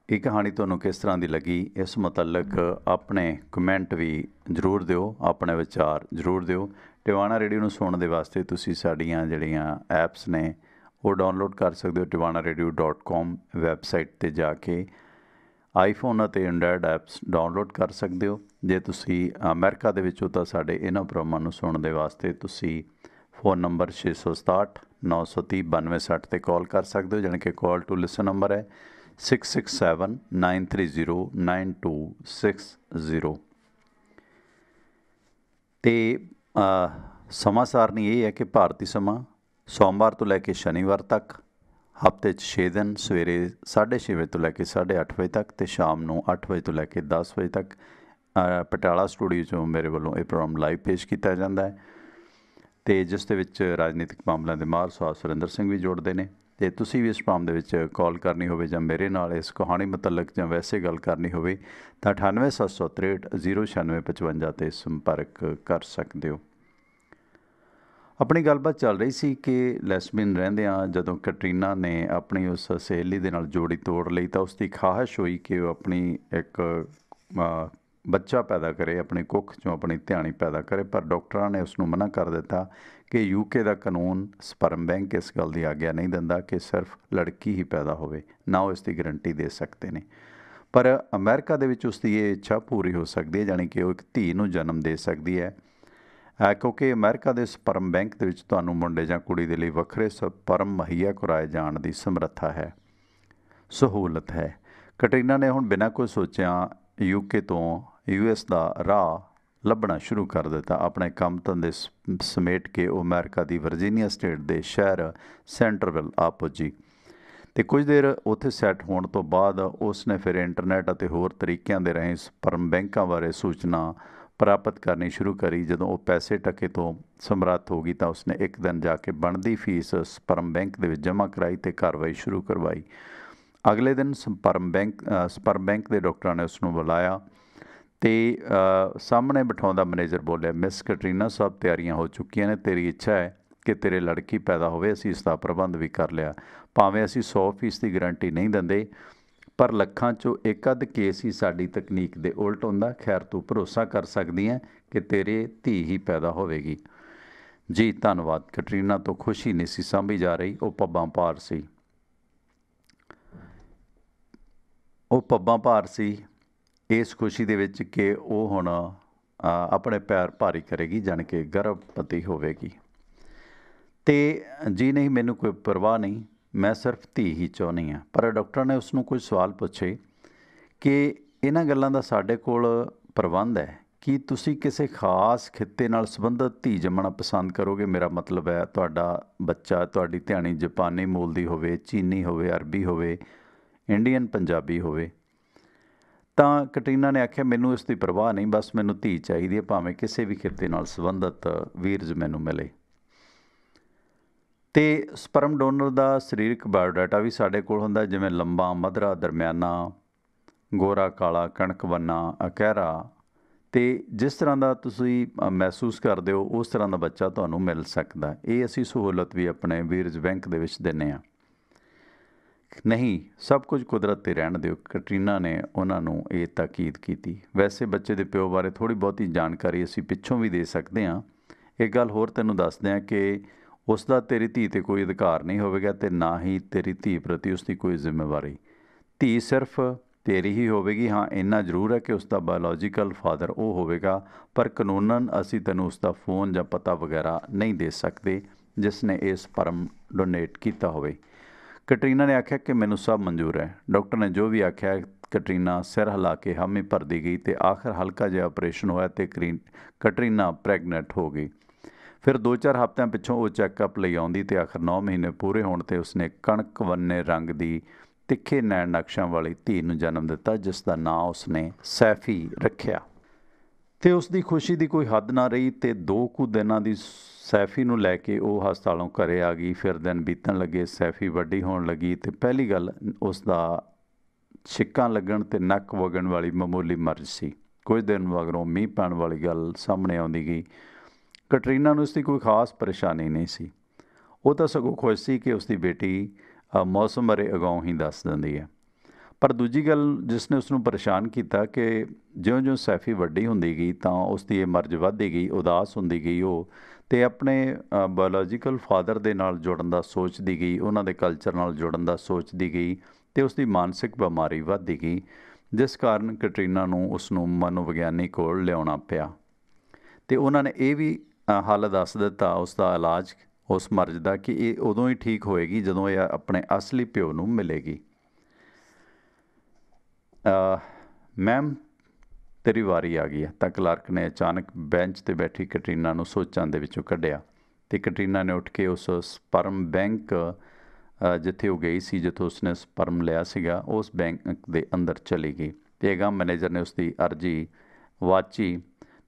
S1: ਇਹ ਕਹਾਣੀ ਤੁਹਾਨੂੰ ਕਿਸ ਤਰ੍ਹਾਂ ਦੀ ਲੱਗੀ, ਇਸ ਮੁਤਲਕ ਆਪਣੇ ਕਮੈਂਟ ਵੀ ਜ਼ਰੂਰ ਦਿਓ, ਆਪਣੇ ਵਿਚਾਰ ਜ਼ਰੂਰ ਦਿਓ। ਟਿਵਾਣਾ ਰੇਡੀਓ ਨੂੰ ਸੁਣਨ ਦੇ ਵਾਸਤੇ ਤੁਸੀਂ ਸਾਡੀਆਂ ਜਿਹੜੀਆਂ ਐਪਸ ਨੇ ਉਹ ਡਾਊਨਲੋਡ ਕਰ ਸਕਦੇ ਹੋ। tiwanaradio.com ਵੈਬਸਾਈਟ 'ਤੇ ਜਾ ਕੇ ਆਈਫੋਨ ਅਤੇ ਐਂਡਰਾਇਡ ਐਪਸ ਡਾਊਨਲੋਡ ਕਰ ਸਕਦੇ ਹੋ। ਜੇ ਤੁਸੀਂ ਅਮਰੀਕਾ ਦੇ ਵਿੱਚੋਂ ਤਾਂ ਸਾਡੇ ਇਹਨਾਂ ਪ੍ਰੋਗਰਾਮਾਂ ਨੂੰ ਸੁਣਨ ਦੇ ਵਾਸਤੇ ਤੁਸੀਂ फ़ोन नंबर 667 930 9260 'ਤੇ ਕਾਲ ਕਰ ਸਕਦੇ ਹੋ, ਜਾਣੀ ਕਿ ਕਾਲ ਟੂ ਲਿਸਨ ਨੰਬਰ ਹੈ 667 930 9260। ਅਤੇ ਸਮਾਂ ਸਾਰਣੀ ਇਹ ਹੈ ਕਿ ਭਾਰਤੀ ਸਮਾਂ ਸੋਮਵਾਰ ਤੋਂ ਲੈ ਕੇ ਸ਼ਨੀਵਾਰ ਤੱਕ, ਹਫ਼ਤੇ 'ਚ 6 ਦਿਨ, ਸਵੇਰੇ 6:30 ਵਜੇ ਤੋਂ ਲੈ ਕੇ 8:30 ਵਜੇ ਤੱਕ ਅਤੇ ਸ਼ਾਮ ਨੂੰ 8 ਵਜੇ ਤੋਂ ਲੈ ਕੇ 10 ਵਜੇ ਤੱਕ ਪਟਿਆਲਾ ਸਟੂਡੀਓ 'ਚੋਂ ਮੇਰੇ ਵੱਲੋਂ ਇਹ ਪ੍ਰੋਗਰਾਮ ਲਾਈਵ ਪੇਸ਼ ਕੀਤਾ ਜਾਂਦਾ ਹੈ, ਅਤੇ ਜਿਸ ਦੇ ਵਿੱਚ ਰਾਜਨੀਤਿਕ ਮਾਮਲਿਆਂ ਦੇ ਮਾਹਰ ਸੁਰਿੰਦਰ ਸਿੰਘ ਵੀ ਜੁੜਦੇ ਨੇ। ਤੇ ਤੁਸੀਂ ਵੀ ਇਸ ਪ੍ਰੋਗਰਾਮ ਦੇ ਵਿੱਚ ਕਾਲ ਕਰਨੀ ਹੋਵੇ ਜਾਂ ਮੇਰੇ ਨਾਲ ਇਸ ਕਹਾਣੀ ਮੁਤਲਕ ਜਾਂ ਵੈਸੇ ਗੱਲ ਕਰਨੀ ਹੋਵੇ ਤਾਂ 9876309655 'ਤੇ ਸੰਪਰਕ ਕਰ ਸਕਦੇ ਹੋ। ਆਪਣੀ ਗੱਲਬਾਤ ਚੱਲ ਰਹੀ ਸੀ ਕਿ ਲੈਸਬੀਅਨ ਰਹਿੰਦਿਆਂ ਜਦੋਂ ਕੈਟਰੀਨਾ ਨੇ ਆਪਣੀ ਉਸ ਸਹੇਲੀ ਦੇ ਨਾਲ ਜੋੜੀ ਤੋੜ ਲਈ ਤਾਂ ਉਸ ਦੀ ਖਾਹਿਸ਼ ਹੋਈ ਕਿ ਉਹ ਆਪਣੀ ਇੱਕ ਬੱਚਾ ਪੈਦਾ ਕਰੇ, ਆਪਣੀ ਕੁੱਖ 'ਚੋਂ ਆਪਣੀ ਧਿਆਣੀ ਪੈਦਾ ਕਰੇ, ਪਰ ਡਾਕਟਰਾਂ ਨੇ ਉਸ ਨੂੰ ਮਨਾ ਕਰ ਦਿੱਤਾ ਕਿ UK ਦਾ ਕਾਨੂੰਨ ਸਪਰਮ ਬੈਂਕ ਇਸ ਗੱਲ ਦੀ ਆਗਿਆ ਨਹੀਂ ਦਿੰਦਾ ਕਿ ਸਿਰਫ ਲੜਕੀ ਹੀ ਪੈਦਾ ਹੋਵੇ, ਨਾ ਉਹ ਇਸ ਦੀ ਗਰੰਟੀ ਦੇ ਸਕਦੇ ਨੇ। ਪਰ ਅਮਰੀਕਾ ਦੇ ਵਿੱਚ ਉਸ ਦੀ ਇਹ ਇੱਛਾ ਪੂਰੀ ਹੋ ਸਕਦੀ ਹੈ, ਜਾਣੀ ਕਿ ਉਹ ਇੱਕ ਧੀ ਨੂੰ ਜਨਮ ਦੇ ਸਕਦੀ ਹੈ, ਕਿਉਂਕਿ ਅਮਰੀਕਾ ਦੇ ਸਪਰਮ ਬੈਂਕ ਦੇ ਵਿੱਚ ਤੁਹਾਨੂੰ ਮੁੰਡੇ ਜਾਂ ਕੁੜੀ ਦੇ ਲਈ ਵੱਖਰੇ ਸਪਰਮ ਮੁਹੱਈਆ ਕਰਵਾਏ ਜਾਣ ਦੀ ਸਮਰੱਥਾ ਹੈ, ਸਹੂਲਤ ਹੈ। ਕੈਟਰੀਨਾ ਨੇ ਹੁਣ ਬਿਨਾਂ ਕੋਈ ਸੋਚਿਆ UK ਤੋਂ US ਦਾ ਰਾਹ ਲੱਭਣਾ ਸ਼ੁਰੂ ਕਰ ਦਿੱਤਾ। ਆਪਣੇ ਕੰਮ ਧੰਦੇ ਸਮੇਟ ਕੇ ਉਹ ਅਮਰੀਕਾ ਦੀ ਵਰਜੀਨੀਆ ਸਟੇਟ ਦੇ ਸ਼ਹਿਰ ਸੈਂਟਰਵਿਲ ਆ ਪੁੱਜੀ ਅਤੇ ਕੁਝ ਦੇਰ ਉੱਥੇ ਸੈੱਟ ਹੋਣ ਤੋਂ ਬਾਅਦ ਉਸ ਨੇ ਫਿਰ ਇੰਟਰਨੈੱਟ ਅਤੇ ਹੋਰ ਤਰੀਕਿਆਂ ਦੇ ਰਾਹੀਂ ਸਪਰਮ ਬੈਂਕਾਂ ਬਾਰੇ ਸੂਚਨਾ ਪ੍ਰਾਪਤ ਕਰਨੀ ਸ਼ੁਰੂ ਕਰੀ। ਜਦੋਂ ਉਹ ਪੈਸੇ ਟਕੇ ਤੋਂ ਸਮਰੱਥ ਹੋ ਗਈ ਤਾਂ ਉਸਨੇ ਇੱਕ ਦਿਨ ਜਾ ਕੇ ਬਣਦੀ ਫੀਸ ਸਪਰਮ ਬੈਂਕ ਦੇ ਵਿੱਚ ਜਮ੍ਹਾਂ ਕਰਾਈ ਅਤੇ ਕਾਰਵਾਈ ਸ਼ੁਰੂ ਕਰਵਾਈ। ਅਗਲੇ ਦਿਨ ਸਪਰਮ ਬੈਂਕ ਦੇ ਡਾਕਟਰਾਂ ਨੇ ਉਸ ਨੂੰ ਬੁਲਾਇਆ ਅਤੇ ਸਾਹਮਣੇ ਬਿਠਾਉਂਦਾ ਮੈਨੇਜਰ ਬੋਲਿਆ, ਮਿਸ ਕੈਟਰੀਨਾ, ਸਭ ਤਿਆਰੀਆਂ ਹੋ ਚੁੱਕੀਆਂ ਨੇ, ਤੇਰੀ ਇੱਛਾ ਹੈ ਕਿ ਤੇਰੇ ਲੜਕੀ ਪੈਦਾ ਹੋਵੇ, ਅਸੀਂ ਇਸ ਦਾ ਪ੍ਰਬੰਧ ਵੀ ਕਰ ਲਿਆ। ਭਾਵੇਂ ਅਸੀਂ 100% ਦੀ ਗਰੰਟੀ ਨਹੀਂ ਦਿੰਦੇ, ਪਰ ਲੱਖਾਂ 'ਚੋਂ ਇੱਕ ਅੱਧ ਕੇਸ ਹੀ ਸਾਡੀ ਤਕਨੀਕ ਦੇ ਉਲਟ ਹੁੰਦਾ। ਖੈਰ, ਤੂੰ ਭਰੋਸਾ ਕਰ ਸਕਦੀ ਹੈ ਕਿ ਤੇਰੇ ਧੀ ਹੀ ਪੈਦਾ ਹੋਵੇਗੀ। ਜੀ ਧੰਨਵਾਦ। ਕੈਟਰੀਨਾ ਤੋਂ ਖੁਸ਼ੀ ਨਹੀਂ ਸੀ ਸਾਂਭੀ ਜਾ ਰਹੀ, ਉਹ ਪੱਬਾਂ ਭਾਰ ਸੀ ਇਸ ਖੁਸ਼ੀ ਦੇ ਵਿੱਚ ਕਿ ਉਹ ਹੁਣ ਆਪਣੇ ਪੈਰ ਭਾਰੀ ਕਰੇਗੀ, ਜਾਣੀ ਕਿ ਗਰਭਵਤੀ ਹੋਵੇਗੀ। ਅਤੇ ਜੀ ਨਹੀਂ, ਮੈਨੂੰ ਕੋਈ ਪਰਵਾਹ ਨਹੀਂ, ਮੈਂ ਸਿਰਫ ਧੀ ਹੀ ਚਾਹੁੰਦੀ ਹਾਂ। ਪਰ ਡਾਕਟਰ ਨੇ ਉਸ ਨੂੰ ਕੁਝ ਸਵਾਲ ਪੁੱਛੇ ਕਿ ਇਹਨਾਂ ਗੱਲਾਂ ਦਾ ਸਾਡੇ ਕੋਲ ਪ੍ਰਬੰਧ ਹੈ, ਕੀ ਤੁਸੀਂ ਕਿਸੇ ਖਾਸ ਖਿੱਤੇ ਨਾਲ ਸੰਬੰਧਿਤ ਧੀ ਜੰਮਣਾ ਪਸੰਦ ਕਰੋਗੇ? ਮੇਰਾ ਮਤਲਬ ਹੈ ਤੁਹਾਡਾ ਬੱਚਾ, ਤੁਹਾਡੀ ਧਿਆਣੀ ਜਾਪਾਨੀ ਮੂਲ ਦੀ ਹੋਵੇ, ਚੀਨੀ ਹੋਵੇ, ਅਰਬੀ ਹੋਵੇ, ਇੰਡੀਅਨ ਪੰਜਾਬੀ ਹੋਵੇ। ਤਾਂ ਕੈਟਰੀਨਾ ਨੇ ਆਖਿਆ, ਮੈਨੂੰ ਇਸ ਦੀ ਪਰਵਾਹ ਨਹੀਂ, ਬਸ ਮੈਨੂੰ ਧੀ ਚਾਹੀਦੀ ਹੈ, ਭਾਵੇਂ ਕਿਸੇ ਵੀ ਖਿੱਤੇ ਨਾਲ ਸੰਬੰਧਿਤ ਵੀਰਜ ਮੈਨੂੰ ਮਿਲੇ। ਅਤੇ ਸਪਰਮ ਡੋਨਰ ਦਾ ਸਰੀਰਕ ਬਾਇਓਡਾਟਾ ਵੀ ਸਾਡੇ ਕੋਲ ਹੁੰਦਾ, ਜਿਵੇਂ ਲੰਬਾ, ਮਧਰਾ, ਦਰਮਿਆਨਾ, ਗੋਰਾ, ਕਾਲਾ, ਕਣਕ ਬੰਨਾ, ਅਕਹਿਰਾ, ਅਤੇ ਜਿਸ ਤਰ੍ਹਾਂ ਦਾ ਤੁਸੀਂ ਮਹਿਸੂਸ ਕਰਦੇ ਹੋ ਉਸ ਤਰ੍ਹਾਂ ਦਾ ਬੱਚਾ ਤੁਹਾਨੂੰ ਮਿਲ ਸਕਦਾ। ਇਹ ਅਸੀਂ ਸਹੂਲਤ ਵੀ ਆਪਣੇ ਵੀਰਜ ਬੈਂਕ ਦੇ ਵਿੱਚ ਦਿੰਦੇ ਹਾਂ। ਨਹੀਂ, ਸਭ ਕੁਝ ਕੁਦਰਤ 'ਤੇ ਰਹਿਣ ਦਿਓ, ਕੈਟਰੀਨਾ ਨੇ ਉਹਨਾਂ ਨੂੰ ਇਹ ਤਾਕੀਦ ਕੀਤੀ। ਵੈਸੇ ਬੱਚੇ ਦੇ ਪਿਓ ਬਾਰੇ ਥੋੜ੍ਹੀ ਬਹੁਤੀ ਜਾਣਕਾਰੀ ਅਸੀਂ ਪਿੱਛੋਂ ਵੀ ਦੇ ਸਕਦੇ ਹਾਂ। ਇੱਕ ਗੱਲ ਹੋਰ ਤੈਨੂੰ ਦੱਸਦੇ ਹਾਂ ਕਿ ਉਸ ਦਾ ਤੇਰੀ ਧੀ 'ਤੇ ਕੋਈ ਅਧਿਕਾਰ ਨਹੀਂ ਹੋਵੇਗਾ ਅਤੇ ਨਾ ਹੀ ਤੇਰੀ ਧੀ ਪ੍ਰਤੀ ਉਸ ਦੀ ਕੋਈ ਜ਼ਿੰਮੇਵਾਰੀ। ਧੀ ਸਿਰਫ ਤੇਰੀ ਹੀ ਹੋਵੇਗੀ। ਹਾਂ, ਇੰਨਾ ਜ਼ਰੂਰ ਹੈ ਕਿ ਉਸ ਦਾ ਬਾਇਓਲੋਜੀਕਲ ਫਾਦਰ ਉਹ ਹੋਵੇਗਾ, ਪਰ ਕਾਨੂੰਨਨ ਅਸੀਂ ਤੈਨੂੰ ਉਸ ਦਾ ਫੋਨ ਜਾਂ ਪਤਾ ਵਗੈਰਾ ਨਹੀਂ ਦੇ ਸਕਦੇ ਜਿਸ ਨੇ ਇਹ ਸਪਰਮ ਡੋਨੇਟ ਕੀਤਾ ਹੋਵੇ। ਕੈਟਰੀਨਾ ਨੇ ਆਖਿਆ ਕਿ ਮੈਨੂੰ ਸਭ ਮਨਜ਼ੂਰ ਹੈ। ਡਾਕਟਰ ਨੇ ਜੋ ਵੀ ਆਖਿਆ, ਕੈਟਰੀਨਾ ਸਿਰ ਹਿਲਾ ਕੇ ਹਾਮੀ ਭਰਦੀ ਗਈ ਅਤੇ ਆਖਰ ਹਲਕਾ ਜਿਹਾ ਆਪਰੇਸ਼ਨ ਹੋਇਆ ਅਤੇ ਕੈਟਰੀਨਾ ਪ੍ਰੈਗਨੈਂਟ ਹੋ ਗਈ। ਫਿਰ 2-4 ਹਫ਼ਤਿਆਂ ਪਿੱਛੋਂ ਉਹ ਚੈੱਕਅਪ ਲਈ ਆਉਂਦੀ ਅਤੇ ਆਖਰ 9 ਮਹੀਨੇ ਪੂਰੇ ਹੋਣ 'ਤੇ ਉਸਨੇ ਕਣਕ ਵੰਨੇ ਰੰਗ ਦੀ ਤਿੱਖੇ ਨੈਣ ਨਕਸ਼ਾਂ ਵਾਲੀ ਧੀ ਨੂੰ ਜਨਮ ਦਿੱਤਾ, ਜਿਸ ਦਾ ਨਾਂ ਉਸਨੇ ਸੈਫੀ ਰੱਖਿਆ। ਅਤੇ ਉਸ ਦੀ ਖੁਸ਼ੀ ਦੀ ਕੋਈ ਹੱਦ ਨਾ ਰਹੀ ਅਤੇ 2 ਕੁ ਦਿਨਾਂ ਦੀ ਸੈਫੀ ਨੂੰ ਲੈ ਕੇ ਉਹ ਹਸਪਤਾਲੋਂ ਘਰੇ ਆ ਗਈ। ਫਿਰ ਦਿਨ ਬੀਤਣ ਲੱਗੇ, ਸੈਫੀ ਵੱਡੀ ਹੋਣ ਲੱਗੀ ਅਤੇ ਪਹਿਲੀ ਗੱਲ ਉਸ ਦਾ ਛਿੱਕਾਂ ਲੱਗਣ ਅਤੇ ਨੱਕ ਵਗਣ ਵਾਲੀ ਮਾਮੂਲੀ ਮਰਜ਼ ਸੀ। ਕੁਝ ਦਿਨ ਮਗਰੋਂ ਮੀਂਹ ਪੈਣ ਵਾਲੀ ਗੱਲ ਸਾਹਮਣੇ ਆਉਂਦੀ ਗਈ। ਕੈਟਰੀਨਾ ਨੂੰ ਉਸ ਦੀ ਕੋਈ ਖਾਸ ਪਰੇਸ਼ਾਨੀ ਨਹੀਂ ਸੀ। ਉਹ ਤਾਂ ਸਗੋਂ ਖੁਸ਼ ਸੀ ਕਿ ਉਸ ਦੀ ਬੇਟੀ ਮੌਸਮ ਬਾਰੇ ਅਗਾਊਂ ਹੀ ਦੱਸ ਦਿੰਦੀ ਹੈ। ਪਰ ਦੂਜੀ ਗੱਲ ਜਿਸ ਨੇ ਉਸ ਨੂੰ ਪਰੇਸ਼ਾਨ ਕੀਤਾ ਕਿ ਜਿਉਂ-ਜਿਉਂ ਸੈਫੀ ਵੱਡੀ ਹੁੰਦੀ ਗਈ ਤਾਂ ਉਸ ਦੀ ਇਹ ਮਰਜ਼ ਵੱਧਦੀ ਗਈ, ਉਦਾਸ ਹੁੰਦੀ ਗਈ ਉਹ, ਅਤੇ ਆਪਣੇ ਬਾਇਓਲੋਜੀਕਲ ਫਾਦਰ ਦੇ ਨਾਲ ਜੁੜਨ ਦਾ ਸੋਚਦੀ ਗਈ, ਉਹਨਾਂ ਦੇ ਕਲਚਰ ਨਾਲ ਜੁੜਨ ਦਾ ਸੋਚਦੀ ਗਈ ਅਤੇ ਉਸ ਦੀ ਮਾਨਸਿਕ ਬਿਮਾਰੀ ਵੱਧਦੀ ਗਈ, ਜਿਸ ਕਾਰਨ ਕੈਟਰੀਨਾ ਨੂੰ ਉਸ ਨੂੰ ਮਨੋਵਿਗਿਆਨੀ ਕੋਲ ਲਿਆਉਣਾ ਪਿਆ। ਅਤੇ ਉਹਨਾਂ ਨੇ ਇਹ ਵੀ ਹੱਲ ਦੱਸ ਦਿੱਤਾ ਉਸ ਦਾ ਇਲਾਜ ਉਸ ਮਰਜ਼ ਦਾ ਕਿ ਇਹ ਉਦੋਂ ਹੀ ਠੀਕ ਹੋਏਗੀ ਜਦੋਂ ਇਹ ਆਪਣੇ ਅਸਲੀ ਪਿਓ ਨੂੰ ਮਿਲੇਗੀ। ਮੈਮ, ਤੇਰੀ ਵਾਰੀ ਆ ਗਈ ਹੈ। ਤਾਂ ਕਲਰਕ ਨੇ ਅਚਾਨਕ ਬੈਂਚ 'ਤੇ ਬੈਠੀ ਕੈਟਰੀਨਾ ਨੂੰ ਸੋਚਾਂ ਦੇ ਵਿੱਚੋਂ ਕੱਢਿਆ ਅਤੇ ਕੈਟਰੀਨਾ ਨੇ ਉੱਠ ਕੇ ਉਸ ਸਪਰਮ ਬੈਂਕ ਜਿੱਥੇ ਉਹ ਗਈ ਸੀ, ਜਿੱਥੋਂ ਉਸਨੇ ਸਪਰਮ ਲਿਆ ਸੀਗਾ, ਉਸ ਬੈਂਕ ਦੇ ਅੰਦਰ ਚਲੀ ਗਈ ਅਤੇ ਅਗਾਂਹ ਮੈਨੇਜਰ ਨੇ ਉਸ ਦੀ ਅਰਜ਼ੀ ਵਾਚੀ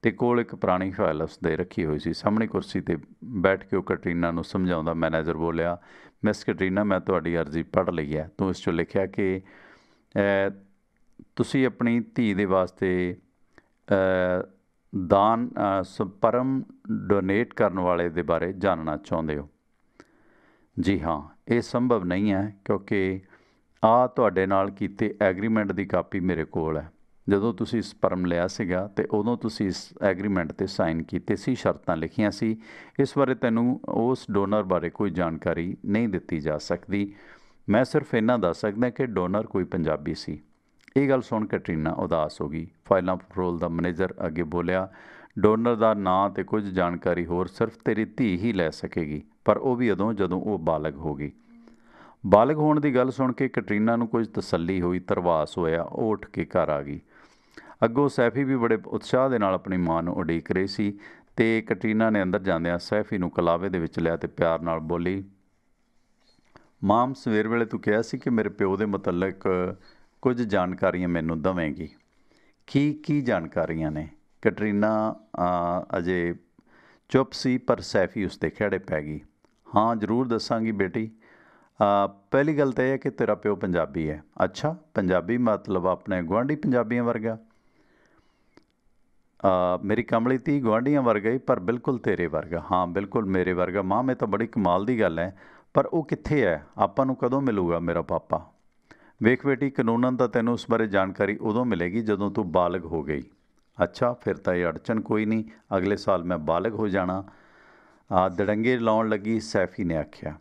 S1: ਤੇ ਕੋਲ ਇੱਕ ਪੁਰਾਣੀ ਫਾਈਲ ਉਸਦੇ ਰੱਖੀ ਹੋਈ ਸੀ। ਸਾਹਮਣੇ ਕੁਰਸੀ ਤੇ ਬੈਠ ਕੇ ਉਹ ਕੈਟਰੀਨਾ ਨੂੰ ਸਮਝਾਉਂਦਾ ਮੈਨੇਜਰ ਬੋਲਿਆ, ਮਿਸ ਕੈਟਰੀਨਾ, ਮੈਂ ਤੁਹਾਡੀ ਅਰਜ਼ੀ ਪੜ੍ਹ ਲਈ ਹੈ। ਤੂੰ ਇਸ 'ਚੋਂ ਲਿਖਿਆ ਕਿ ਤੁਸੀਂ ਆਪਣੀ ਧੀ ਦੇ ਵਾਸਤੇ ਦਾਨ ਸਪਰਮ ਡੋਨੇਟ ਕਰਨ ਵਾਲੇ ਦੇ ਬਾਰੇ ਜਾਣਨਾ ਚਾਹੁੰਦੇ ਹੋ। ਜੀ ਹਾਂ, ਇਹ ਸੰਭਵ ਨਹੀਂ ਹੈ ਕਿਉਂਕਿ ਤੁਹਾਡੇ ਨਾਲ ਕੀਤੇ ਐਗਰੀਮੈਂਟ ਦੀ ਕਾਪੀ ਮੇਰੇ ਕੋਲ ਹੈ। ਜਦੋਂ ਤੁਸੀਂ ਸਪਰਮ ਲਿਆ ਸੀਗਾ ਅਤੇ ਉਦੋਂ ਤੁਸੀਂ ਇਸ ਐਗਰੀਮੈਂਟ 'ਤੇ ਸਾਈਨ ਕੀਤੇ ਸੀ, ਸ਼ਰਤਾਂ ਲਿਖੀਆਂ ਸੀ। ਇਸ ਬਾਰੇ ਤੈਨੂੰ ਉਸ ਡੋਨਰ ਬਾਰੇ ਕੋਈ ਜਾਣਕਾਰੀ ਨਹੀਂ ਦਿੱਤੀ ਜਾ ਸਕਦੀ। ਮੈਂ ਸਿਰਫ ਇੰਨਾ ਦੱਸ ਸਕਦਾ ਕਿ ਡੋਨਰ ਕੋਈ ਪੰਜਾਬੀ ਸੀ। ਇਹ ਗੱਲ ਸੁਣ ਕੈਟਰੀਨਾ ਉਦਾਸ ਹੋ ਗਈ। ਫਾਈਲਾਂ ਫਰੋਲ ਦਾ ਮੈਨੇਜਰ ਅੱਗੇ ਬੋਲਿਆ, ਡੋਨਰ ਦਾ ਨਾਂ ਅਤੇ ਕੁਝ ਜਾਣਕਾਰੀ ਹੋਰ ਸਿਰਫ ਤੇਰੀ ਧੀ ਹੀ ਲੈ ਸਕੇਗੀ, ਪਰ ਉਹ ਵੀ ਉਦੋਂ ਜਦੋਂ ਉਹ ਬਾਲਗ ਹੋ ਗਈ। ਬਾਲਗ ਹੋਣ ਦੀ ਗੱਲ ਸੁਣ ਕੇ ਕੈਟਰੀਨਾ ਨੂੰ ਕੁਝ ਤਸੱਲੀ ਹੋਈ, ਧਰਵਾਸ ਹੋਇਆ। ਉਹ ਉੱਠ ਕੇ ਘਰ ਆ ਗਈ। ਅੱਗੋਂ ਸੈਫੀ ਵੀ ਬੜੇ ਉਤਸ਼ਾਹ ਦੇ ਨਾਲ ਆਪਣੀ ਮਾਂ ਨੂੰ ਉਡੀਕ ਰਹੀ ਸੀ ਅਤੇ ਕੈਟਰੀਨਾ ਨੇ ਅੰਦਰ ਜਾਂਦਿਆਂ ਸੈਫੀ ਨੂੰ ਕਲਾਵੇ ਦੇ ਵਿੱਚ ਲਿਆ ਅਤੇ ਪਿਆਰ ਨਾਲ ਬੋਲੀ, ਮਾਮ, ਸਵੇਰ ਵੇਲੇ ਤੂੰ ਕਿਹਾ ਸੀ ਕਿ ਮੇਰੇ ਪਿਓ ਦੇ ਮੁਤਲਕ ਕੁਝ ਜਾਣਕਾਰੀਆਂ ਮੈਨੂੰ ਦੇਵੇਂਗੀ। ਕੀ ਜਾਣਕਾਰੀਆਂ ਨੇ? ਕੈਟਰੀਨਾ ਅਜੇ ਚੁੱਪ ਸੀ, ਪਰ ਸੈਫੀ ਉਸ ਦੇ ਖਹਿੜੇ ਪੈ ਗਈ। ਹਾਂ, ਜ਼ਰੂਰ ਦੱਸਾਂਗੀ ਬੇਟੀ। ਪਹਿਲੀ ਗੱਲ ਤਾਂ ਇਹ ਹੈ ਕਿ ਤੇਰਾ ਪਿਓ ਪੰਜਾਬੀ ਹੈ। ਅੱਛਾ, ਪੰਜਾਬੀ ਮਤਲਬ ਆਪਣੇ ਗੁਆਂਢੀ ਪੰਜਾਬੀਆਂ ਵਰਗਾ? ਮੇਰੀ ਕਮਲੀ ਧੀ ਗੁਆਂਢੀਆਂ ਵਰਗਾ ਹੀ, ਪਰ ਬਿਲਕੁਲ ਤੇਰੇ ਵਰਗਾ। ਹਾਂ, ਬਿਲਕੁਲ ਮੇਰੇ ਵਰਗਾ। ਮਾਂ, ਇਹ ਤਾਂ ਬੜੀ ਕਮਾਲ ਦੀ ਗੱਲ ਹੈ, ਪਰ ਉਹ ਕਿੱਥੇ ਹੈ? ਆਪਾਂ ਨੂੰ ਕਦੋਂ ਮਿਲੂਗਾ ਮੇਰਾ ਪਾਪਾ? ਵੇਖ ਬੇਟੀ, ਕਾਨੂੰਨਨ ਤਾਂ ਤੈਨੂੰ ਉਸ ਬਾਰੇ ਜਾਣਕਾਰੀ ਉਦੋਂ ਮਿਲੇਗੀ ਜਦੋਂ ਤੂੰ ਬਾਲਗ ਹੋ ਗਈ। ਅੱਛਾ, ਫਿਰ ਤਾਂ ਇਹ ਅੜਚਨ ਕੋਈ ਨਹੀਂ। ਅਗਲੇ ਸਾਲ ਮੈਂ ਬਾਲਗ ਹੋ ਜਾਣਾ। ਦੜੰਗੇ ਲਾਉਣ ਲੱਗੀ ਸੈਫੀ ਨੇ ਆਖਿਆ।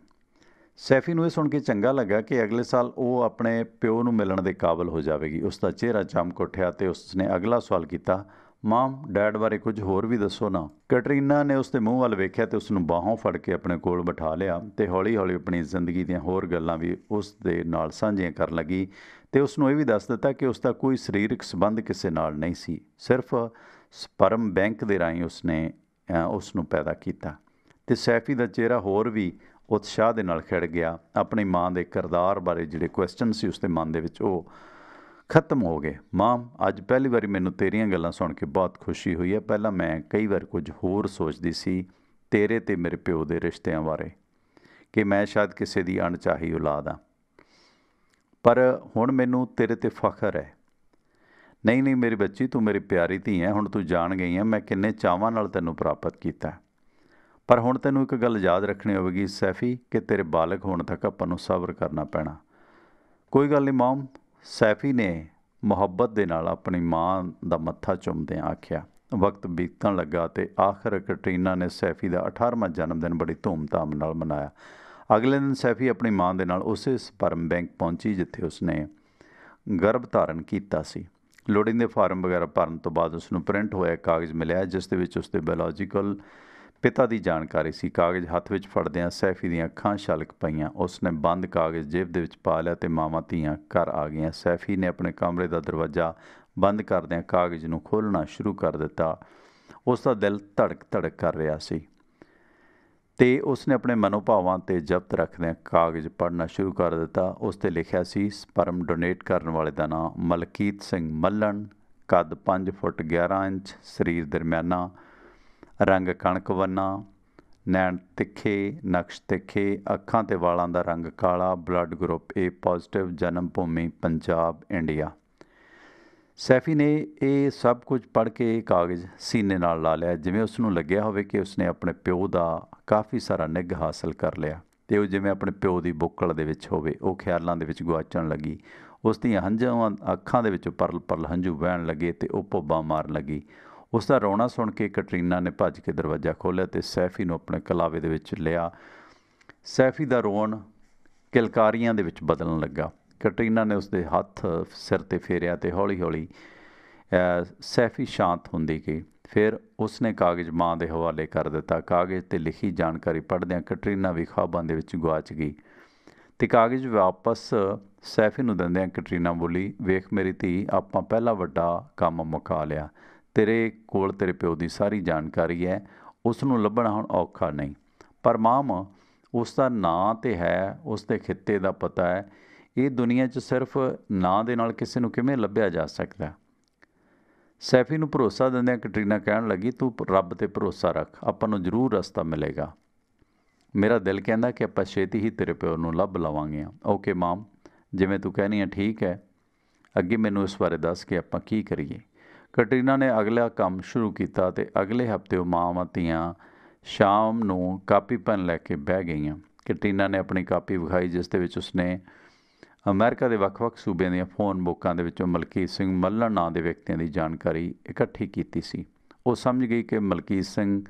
S1: ਸੈਫੀ ਨੂੰ ਇਹ ਸੁਣ ਕੇ ਚੰਗਾ ਲੱਗਾ ਕਿ ਅਗਲੇ ਸਾਲ ਉਹ ਆਪਣੇ ਪਿਓ ਨੂੰ ਮਿਲਣ ਦੇ ਕਾਬਲ ਹੋ ਜਾਵੇਗੀ। ਉਸ ਦਾ ਚਿਹਰਾ ਚਮਕ ਉੱਠਿਆ ਅਤੇ ਉਸਨੇ ਅਗਲਾ ਸਵਾਲ ਕੀਤਾ, ਮਾਮ, ਡੈਡ ਬਾਰੇ ਕੁਝ ਹੋਰ ਵੀ ਦੱਸੋ ਨਾ। ਕੈਟਰੀਨਾ ਨੇ ਉਸ ਦੇ ਮੂੰਹ ਵੱਲ ਵੇਖਿਆ ਅਤੇ ਉਸ ਨੂੰ ਬਾਹੋਂ ਫੜ ਕੇ ਆਪਣੇ ਕੋਲ ਬਿਠਾ ਲਿਆ ਅਤੇ ਹੌਲੀ ਹੌਲੀ ਆਪਣੀ ਜ਼ਿੰਦਗੀ ਦੀਆਂ ਹੋਰ ਗੱਲਾਂ ਵੀ ਉਸ ਦੇ ਨਾਲ ਸਾਂਝੀਆਂ ਕਰਨ ਲੱਗੀ ਅਤੇ ਉਸ ਨੂੰ ਇਹ ਵੀ ਦੱਸ ਦਿੱਤਾ ਕਿ ਉਸ ਦਾ ਕੋਈ ਸਰੀਰਕ ਸੰਬੰਧ ਕਿਸੇ ਨਾਲ ਨਹੀਂ ਸੀ, ਸਿਰਫ ਸਪਰਮ ਬੈਂਕ ਦੇ ਰਾਹੀਂ ਉਸਨੇ ਉਸ ਨੂੰ ਪੈਦਾ ਕੀਤਾ। ਅਤੇ ਸੈਫੀ ਦਾ ਚਿਹਰਾ ਹੋਰ ਵੀ ਉਤਸ਼ਾਹ ਦੇ ਨਾਲ ਖਿੜ ਗਿਆ। ਆਪਣੀ ਮਾਂ ਦੇ ਕਿਰਦਾਰ ਬਾਰੇ ਜਿਹੜੇ ਕੁਐਸਚਨ ਸੀ ਉਸਦੇ ਮਨ ਦੇ ਵਿੱਚ, ਉਹ ਖਤਮ ਹੋ ਗਏ। ਮਾਂ, ਅੱਜ ਪਹਿਲੀ ਵਾਰੀ ਮੈਨੂੰ ਤੇਰੀਆਂ ਗੱਲਾਂ ਸੁਣ ਕੇ ਬਹੁਤ ਖੁਸ਼ੀ ਹੋਈ ਹੈ। ਪਹਿਲਾਂ ਮੈਂ ਕਈ ਵਾਰ ਕੁਝ ਹੋਰ ਸੋਚਦੀ ਸੀ ਤੇਰੇ ਅਤੇ ਮੇਰੇ ਪਿਓ ਦੇ ਰਿਸ਼ਤਿਆਂ ਬਾਰੇ, ਕਿ ਮੈਂ ਸ਼ਾਇਦ ਕਿਸੇ ਦੀ ਅਣਚਾਹੀ ਔਲਾਦ ਹਾਂ, ਪਰ ਹੁਣ ਮੈਨੂੰ ਤੇਰੇ 'ਤੇ ਫਖਰ ਹੈ। ਨਹੀਂ ਮੇਰੀ ਬੱਚੀ, ਤੂੰ ਮੇਰੀ ਪਿਆਰੀ ਧੀ ਹੈ। ਹੁਣ ਤੂੰ ਜਾਣ ਗਈ ਹੈ ਮੈਂ ਕਿੰਨੇ ਚਾਵਾਂ ਨਾਲ ਤੈਨੂੰ ਪ੍ਰਾਪਤ ਕੀਤਾ। ਪਰ ਹੁਣ ਤੈਨੂੰ ਇੱਕ ਗੱਲ ਯਾਦ ਰੱਖਣੀ ਹੋਵੇਗੀ ਸੈਫੀ, ਕਿ ਤੇਰੇ ਬਾਲਗ ਹੋਣ ਤੱਕ ਆਪਾਂ ਨੂੰ ਸਬਰ ਕਰਨਾ ਪੈਣਾ। ਕੋਈ ਗੱਲ ਨਹੀਂ ਮੋਮ, ਸੈਫੀ ਨੇ ਮੁਹੱਬਤ ਦੇ ਨਾਲ ਆਪਣੀ ਮਾਂ ਦਾ ਮੱਥਾ ਚੁੰਮਦਿਆਂ ਆਖਿਆ। ਵਕਤ ਬੀਤਣ ਲੱਗਾ ਅਤੇ ਆਖਰ ਕੈਟਰੀਨਾ ਨੇ ਸੈਫੀ ਦਾ 18ਵਾਂ ਜਨਮ ਦਿਨ ਬੜੀ ਧੂਮਧਾਮ ਨਾਲ ਮਨਾਇਆ। ਅਗਲੇ ਦਿਨ ਸੈਫੀ ਆਪਣੀ ਮਾਂ ਦੇ ਨਾਲ ਉਸੇ ਸਪਰਮ ਬੈਂਕ ਪਹੁੰਚੀ ਜਿੱਥੇ ਉਸਨੇ ਗਰਭ ਧਾਰਨ ਕੀਤਾ ਸੀ। ਲੋੜੀਂਦੇ ਫਾਰਮ ਵਗੈਰਾ ਭਰਨ ਤੋਂ ਬਾਅਦ ਉਸਨੂੰ ਪ੍ਰਿੰਟ ਹੋਇਆ ਕਾਗਜ਼ ਮਿਲਿਆ ਜਿਸ ਦੇ ਵਿੱਚ ਉਸਦੇ ਬਾਇਓਲੋਜੀਕਲ ਪਿਤਾ ਦੀ ਜਾਣਕਾਰੀ ਸੀ। ਕਾਗਜ਼ ਹੱਥ ਵਿੱਚ ਫੜਦਿਆਂ ਸੈਫੀ ਦੀਆਂ ਅੱਖਾਂ ਛਲਕ ਪਈਆਂ। ਉਸਨੇ ਬੰਦ ਕਾਗਜ਼ ਜੇਬ ਦੇ ਵਿੱਚ ਪਾ ਲਿਆ ਅਤੇ ਮਾਵਾਂ ਧੀਆਂ ਘਰ ਆ ਗਈਆਂ। ਸੈਫੀ ਨੇ ਆਪਣੇ ਕਮਰੇ ਦਾ ਦਰਵਾਜ਼ਾ ਬੰਦ ਕਰਦਿਆਂ ਕਾਗਜ਼ ਨੂੰ ਖੋਲ੍ਹਣਾ ਸ਼ੁਰੂ ਕਰ ਦਿੱਤਾ। ਉਸ ਦਾ ਦਿਲ ਧੜਕ ਧੜਕ ਕਰ ਰਿਹਾ ਸੀ ਅਤੇ ਉਸਨੇ ਆਪਣੇ ਮਨੋਭਾਵਾਂ 'ਤੇ ਜ਼ਬਤ ਰੱਖਦਿਆਂ ਕਾਗਜ਼ ਪੜ੍ਹਨਾ ਸ਼ੁਰੂ ਕਰ ਦਿੱਤਾ। ਉਸ 'ਤੇ ਲਿਖਿਆ ਸੀ, ਸਪਰਮ ਡੋਨੇਟ ਕਰਨ ਵਾਲੇ ਦਾ ਨਾਂ ਮਲਕੀਤ ਸਿੰਘ ਮੱਲਣ, ਕੱਦ 5 ਫੁੱਟ 11 ਇੰਚ, ਸਰੀਰ ਦਰਮਿਆਨਾ, ਰੰਗ ਕਣਕ ਵੰਨਾ, ਨੈਣ ਤਿੱਖੇ, ਨਕਸ਼ ਤਿੱਖੇ, ਅੱਖਾਂ ਅਤੇ ਵਾਲਾਂ ਦਾ ਰੰਗ ਕਾਲਾ, ਬਲੱਡ ਗਰੁੱਪ A ਪੋਜ਼ੀਟਿਵ, ਜਨਮ ਭੂਮੀ ਪੰਜਾਬ, ਇੰਡੀਆ। ਸੈਫੀ ਨੇ ਇਹ ਸਭ ਕੁਝ ਪੜ੍ਹ ਕੇ ਕਾਗਜ਼ ਸੀਨੇ ਨਾਲ ਲਾ ਲਿਆ, ਜਿਵੇਂ ਉਸ ਨੂੰ ਲੱਗਿਆ ਹੋਵੇ ਕਿ ਉਸਨੇ ਆਪਣੇ ਪਿਓ ਦਾ ਕਾਫੀ ਸਾਰਾ ਨਿੱਘ ਹਾਸਲ ਕਰ ਲਿਆ ਅਤੇ ਉਹ ਜਿਵੇਂ ਆਪਣੇ ਪਿਓ ਦੀ ਬੁੱਕਲ ਦੇ ਵਿੱਚ ਹੋਵੇ। ਉਹ ਖਿਆਲਾਂ ਦੇ ਵਿੱਚ ਗੁਆਚਣ ਲੱਗੀ। ਉਸ ਦੀਆਂ ਹੰਝੂਆਂ ਅੱਖਾਂ ਦੇ ਵਿੱਚੋਂ ਪਰਲ ਪਰਲ ਹੰਝੂ ਵਹਿਣ ਲੱਗੇ ਅਤੇ ਉਹ ਭੁੱਬਾਂ ਮਾਰਨ ਲੱਗੀ। ਉਸ ਦਾ ਰੋਣਾ ਸੁਣ ਕੇ ਕੈਟਰੀਨਾ ਨੇ ਭੱਜ ਕੇ ਦਰਵਾਜ਼ਾ ਖੋਲ੍ਹਿਆ ਅਤੇ ਸੈਫੀ ਨੂੰ ਆਪਣੇ ਕਲਾਵੇ ਦੇ ਵਿੱਚ ਲਿਆ। ਸੈਫੀ ਦਾ ਰੋਣ ਕਿਲਕਾਰੀਆਂ ਦੇ ਵਿੱਚ ਬਦਲਣ ਲੱਗਾ। ਕੈਟਰੀਨਾ ਨੇ ਉਸਦੇ ਹੱਥ ਸਿਰ 'ਤੇ ਫੇਰਿਆ ਅਤੇ ਹੌਲੀ ਹੌਲੀ ਸੈਫੀ ਸ਼ਾਂਤ ਹੁੰਦੀ ਗਈ। ਫਿਰ ਉਸਨੇ ਕਾਗਜ਼ ਮਾਂ ਦੇ ਹਵਾਲੇ ਕਰ ਦਿੱਤਾ। ਕਾਗਜ਼ 'ਤੇ ਲਿਖੀ ਜਾਣਕਾਰੀ ਪੜ੍ਹਦਿਆਂ ਕੈਟਰੀਨਾ ਵੀ ਖ਼ਾਬਾਂ ਦੇ ਵਿੱਚ ਗੁਆਚ ਗਈ ਅਤੇ ਕਾਗਜ਼ ਵਾਪਸ ਸੈਫੀ ਨੂੰ ਦਿੰਦਿਆਂ ਕੈਟਰੀਨਾ ਬੋਲੀ, ਵੇਖ ਮੇਰੀ ਧੀ, ਆਪਾਂ ਪਹਿਲਾ ਵੱਡਾ ਕੰਮ ਮੁਕਾ ਲਿਆ। ਤੇਰੇ ਕੋਲ ਤੇਰੇ ਪਿਓ ਦੀ ਸਾਰੀ ਜਾਣਕਾਰੀ ਹੈ। ਉਸ ਨੂੰ ਲੱਭਣਾ ਹੁਣ ਔਖਾ ਨਹੀਂ, ਪਰ ਮਾਮ, ਉਸ ਦਾ ਨਾਂ ਤਾਂ ਹੈ, ਉਸ ਦੇ ਖਿੱਤੇ ਦਾ ਪਤਾ ਹੈ। ਇਹ ਦੁਨੀਆ 'ਚ ਸਿਰਫ ਨਾਂ ਦੇ ਨਾਲ ਕਿਸੇ ਨੂੰ ਕਿਵੇਂ ਲੱਭਿਆ ਜਾ ਸਕਦਾ? ਸੈਫੀ ਨੂੰ ਭਰੋਸਾ ਦਿੰਦਿਆਂ ਕੈਟਰੀਨਾ ਕਹਿਣ ਲੱਗੀ, ਤੂੰ ਰੱਬ 'ਤੇ ਭਰੋਸਾ ਰੱਖ, ਆਪਾਂ ਨੂੰ ਜ਼ਰੂਰ ਰਸਤਾ ਮਿਲੇਗਾ। ਮੇਰਾ ਦਿਲ ਕਹਿੰਦਾ ਕਿ ਆਪਾਂ ਛੇਤੀ ਹੀ ਤੇਰੇ ਪਿਓ ਨੂੰ ਲੱਭ ਲਵਾਂਗੇ। ਓਕੇ ਮਾਮ, ਜਿਵੇਂ ਤੂੰ ਕਹਿਨੀ ਆ ਠੀਕ ਹੈ, ਅੱਗੇ ਮੈਨੂੰ ਇਸ ਬਾਰੇ ਦੱਸ ਕਿ ਆਪਾਂ ਕੀ ਕਰੀਏ। ਕੈਟਰੀਨਾ ਨੇ ਅਗਲਾ ਕੰਮ ਸ਼ੁਰੂ ਕੀਤਾ ਅਤੇ ਅਗਲੇ ਹਫ਼ਤੇ ਉਹ ਮਾਵਾਂ ਧੀਆਂ ਸ਼ਾਮ ਨੂੰ ਕਾਪੀ ਪੈਨ ਲੈ ਕੇ ਬਹਿ ਗਈਆਂ। ਕੈਟਰੀਨਾ ਨੇ ਆਪਣੀ ਕਾਪੀ ਵਿਖਾਈ, ਜਿਸ ਦੇ ਵਿੱਚ ਉਸਨੇ ਅਮਰੀਕਾ ਦੇ ਵੱਖ-ਵੱਖ ਸੂਬਿਆਂ ਦੀਆਂ ਫੋਨ ਬੁੱਕਾਂ ਦੇ ਵਿੱਚੋਂ ਮਲਕੀਤ ਸਿੰਘ ਮੱਲਣ ਨਾਂ ਦੇ ਵਿਅਕਤੀਆਂ ਦੀ ਜਾਣਕਾਰੀ ਇਕੱਠੀ ਕੀਤੀ ਸੀ। ਉਹ ਸਮਝ ਗਈ ਕਿ ਮਲਕੀਤ ਸਿੰਘ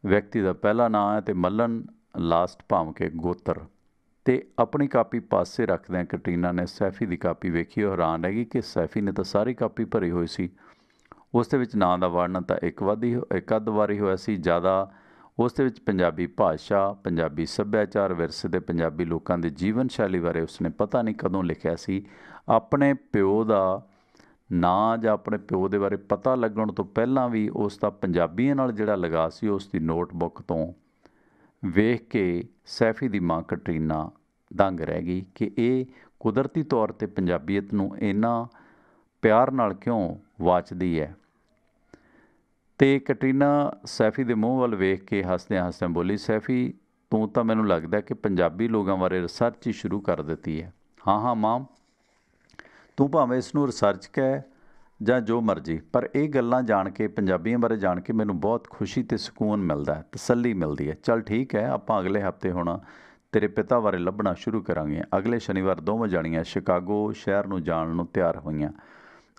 S1: ਵਿਅਕਤੀ ਦਾ ਪਹਿਲਾ ਨਾਂ ਹੈ ਅਤੇ ਮੱਲਣ ਲਾਸਟ ਭਾਵ ਕਿ ਗੋਤਰ। ਅਤੇ ਆਪਣੀ ਕਾਪੀ ਪਾਸੇ ਰੱਖਦਿਆਂ ਕੈਟਰੀਨਾ ਨੇ ਸੈਫੀ ਦੀ ਕਾਪੀ ਵੇਖੀ। ਉਹ ਹੈਰਾਨ ਰਹਿ ਗਈ ਕਿ ਸੈਫੀ ਨੇ ਤਾਂ ਸਾਰੀ ਕਾਪੀ ਭਰੀ ਹੋਈ ਸੀ। ਉਸ ਦੇ ਵਿੱਚ ਨਾਂ ਦਾ ਵਰਣਨ ਤਾਂ ਇੱਕ ਅੱਧ ਵਾਰੀ ਹੋਇਆ ਸੀ। ਜ਼ਿਆਦਾ ਉਸ ਦੇ ਵਿੱਚ ਪੰਜਾਬੀ ਭਾਸ਼ਾ, ਪੰਜਾਬੀ ਸੱਭਿਆਚਾਰ, ਵਿਰਸੇ ਅਤੇ ਪੰਜਾਬੀ ਲੋਕਾਂ ਦੇ ਜੀਵਨ ਸ਼ੈਲੀ ਬਾਰੇ ਉਸਨੇ ਪਤਾ ਨਹੀਂ ਕਦੋਂ ਲਿਖਿਆ ਸੀ। ਆਪਣੇ ਪਿਓ ਦਾ ਨਾਂ ਜਾਂ ਆਪਣੇ ਪਿਓ ਦੇ ਬਾਰੇ ਪਤਾ ਲੱਗਣ ਤੋਂ ਪਹਿਲਾਂ ਵੀ ਉਸ ਦਾ ਪੰਜਾਬੀਆਂ ਨਾਲ ਜਿਹੜਾ ਲਗਾਅ ਸੀ, ਉਸ ਦੀ ਨੋਟਬੁੱਕ ਤੋਂ ਵੇਖ ਕੇ ਸੈਫੀ ਦੀ ਮਾਂ ਕੈਟਰੀਨਾ ਦੰਗ ਰਹਿ ਗਈ ਕਿ ਇਹ ਕੁਦਰਤੀ ਤੌਰ 'ਤੇ ਪੰਜਾਬੀਅਤ ਨੂੰ ਇੰਨਾ ਪਿਆਰ ਨਾਲ ਕਿਉਂ ਵਾਚਦੀ ਹੈ। ਅਤੇ ਕੈਟਰੀਨਾ ਸੈਫੀ ਦੇ ਮੂੰਹ ਵੱਲ ਵੇਖ ਕੇ ਹੱਸਦਿਆਂ ਹੱਸਦਿਆਂ ਬੋਲੀ, ਸੈਫੀ ਤੂੰ ਤਾਂ ਮੈਨੂੰ ਲੱਗਦਾ ਕਿ ਪੰਜਾਬੀ ਲੋਕਾਂ ਬਾਰੇ ਰਿਸਰਚ ਹੀ ਸ਼ੁਰੂ ਕਰ ਦਿੱਤੀ ਹੈ। ਹਾਂ ਹਾਂ ਮਾਮ, ਤੂੰ ਭਾਵੇਂ ਇਸ ਨੂੰ ਰਿਸਰਚ ਕਹਿ ਜਾਂ ਜੋ ਮਰਜ਼ੀ, ਪਰ ਇਹ ਗੱਲਾਂ ਜਾਣ ਕੇ, ਪੰਜਾਬੀਆਂ ਬਾਰੇ ਜਾਣ ਕੇ ਮੈਨੂੰ ਬਹੁਤ ਖੁਸ਼ੀ ਅਤੇ ਸਕੂਨ ਮਿਲਦਾ ਹੈ, ਤਸੱਲੀ ਮਿਲਦੀ ਹੈ। ਚੱਲ ਠੀਕ ਹੈ, ਆਪਾਂ ਅਗਲੇ ਹਫ਼ਤੇ ਹੁਣ ਤੇਰੇ ਪਿਤਾ ਬਾਰੇ ਲੱਭਣਾ ਸ਼ੁਰੂ ਕਰਾਂਗੇ। ਅਗਲੇ ਸ਼ਨੀਵਾਰ ਦੋਵੇਂ ਜਾਣੀਆਂ ਸ਼ਿਕਾਗੋ ਸ਼ਹਿਰ ਨੂੰ ਜਾਣ ਨੂੰ ਤਿਆਰ ਹੋਈਆਂ।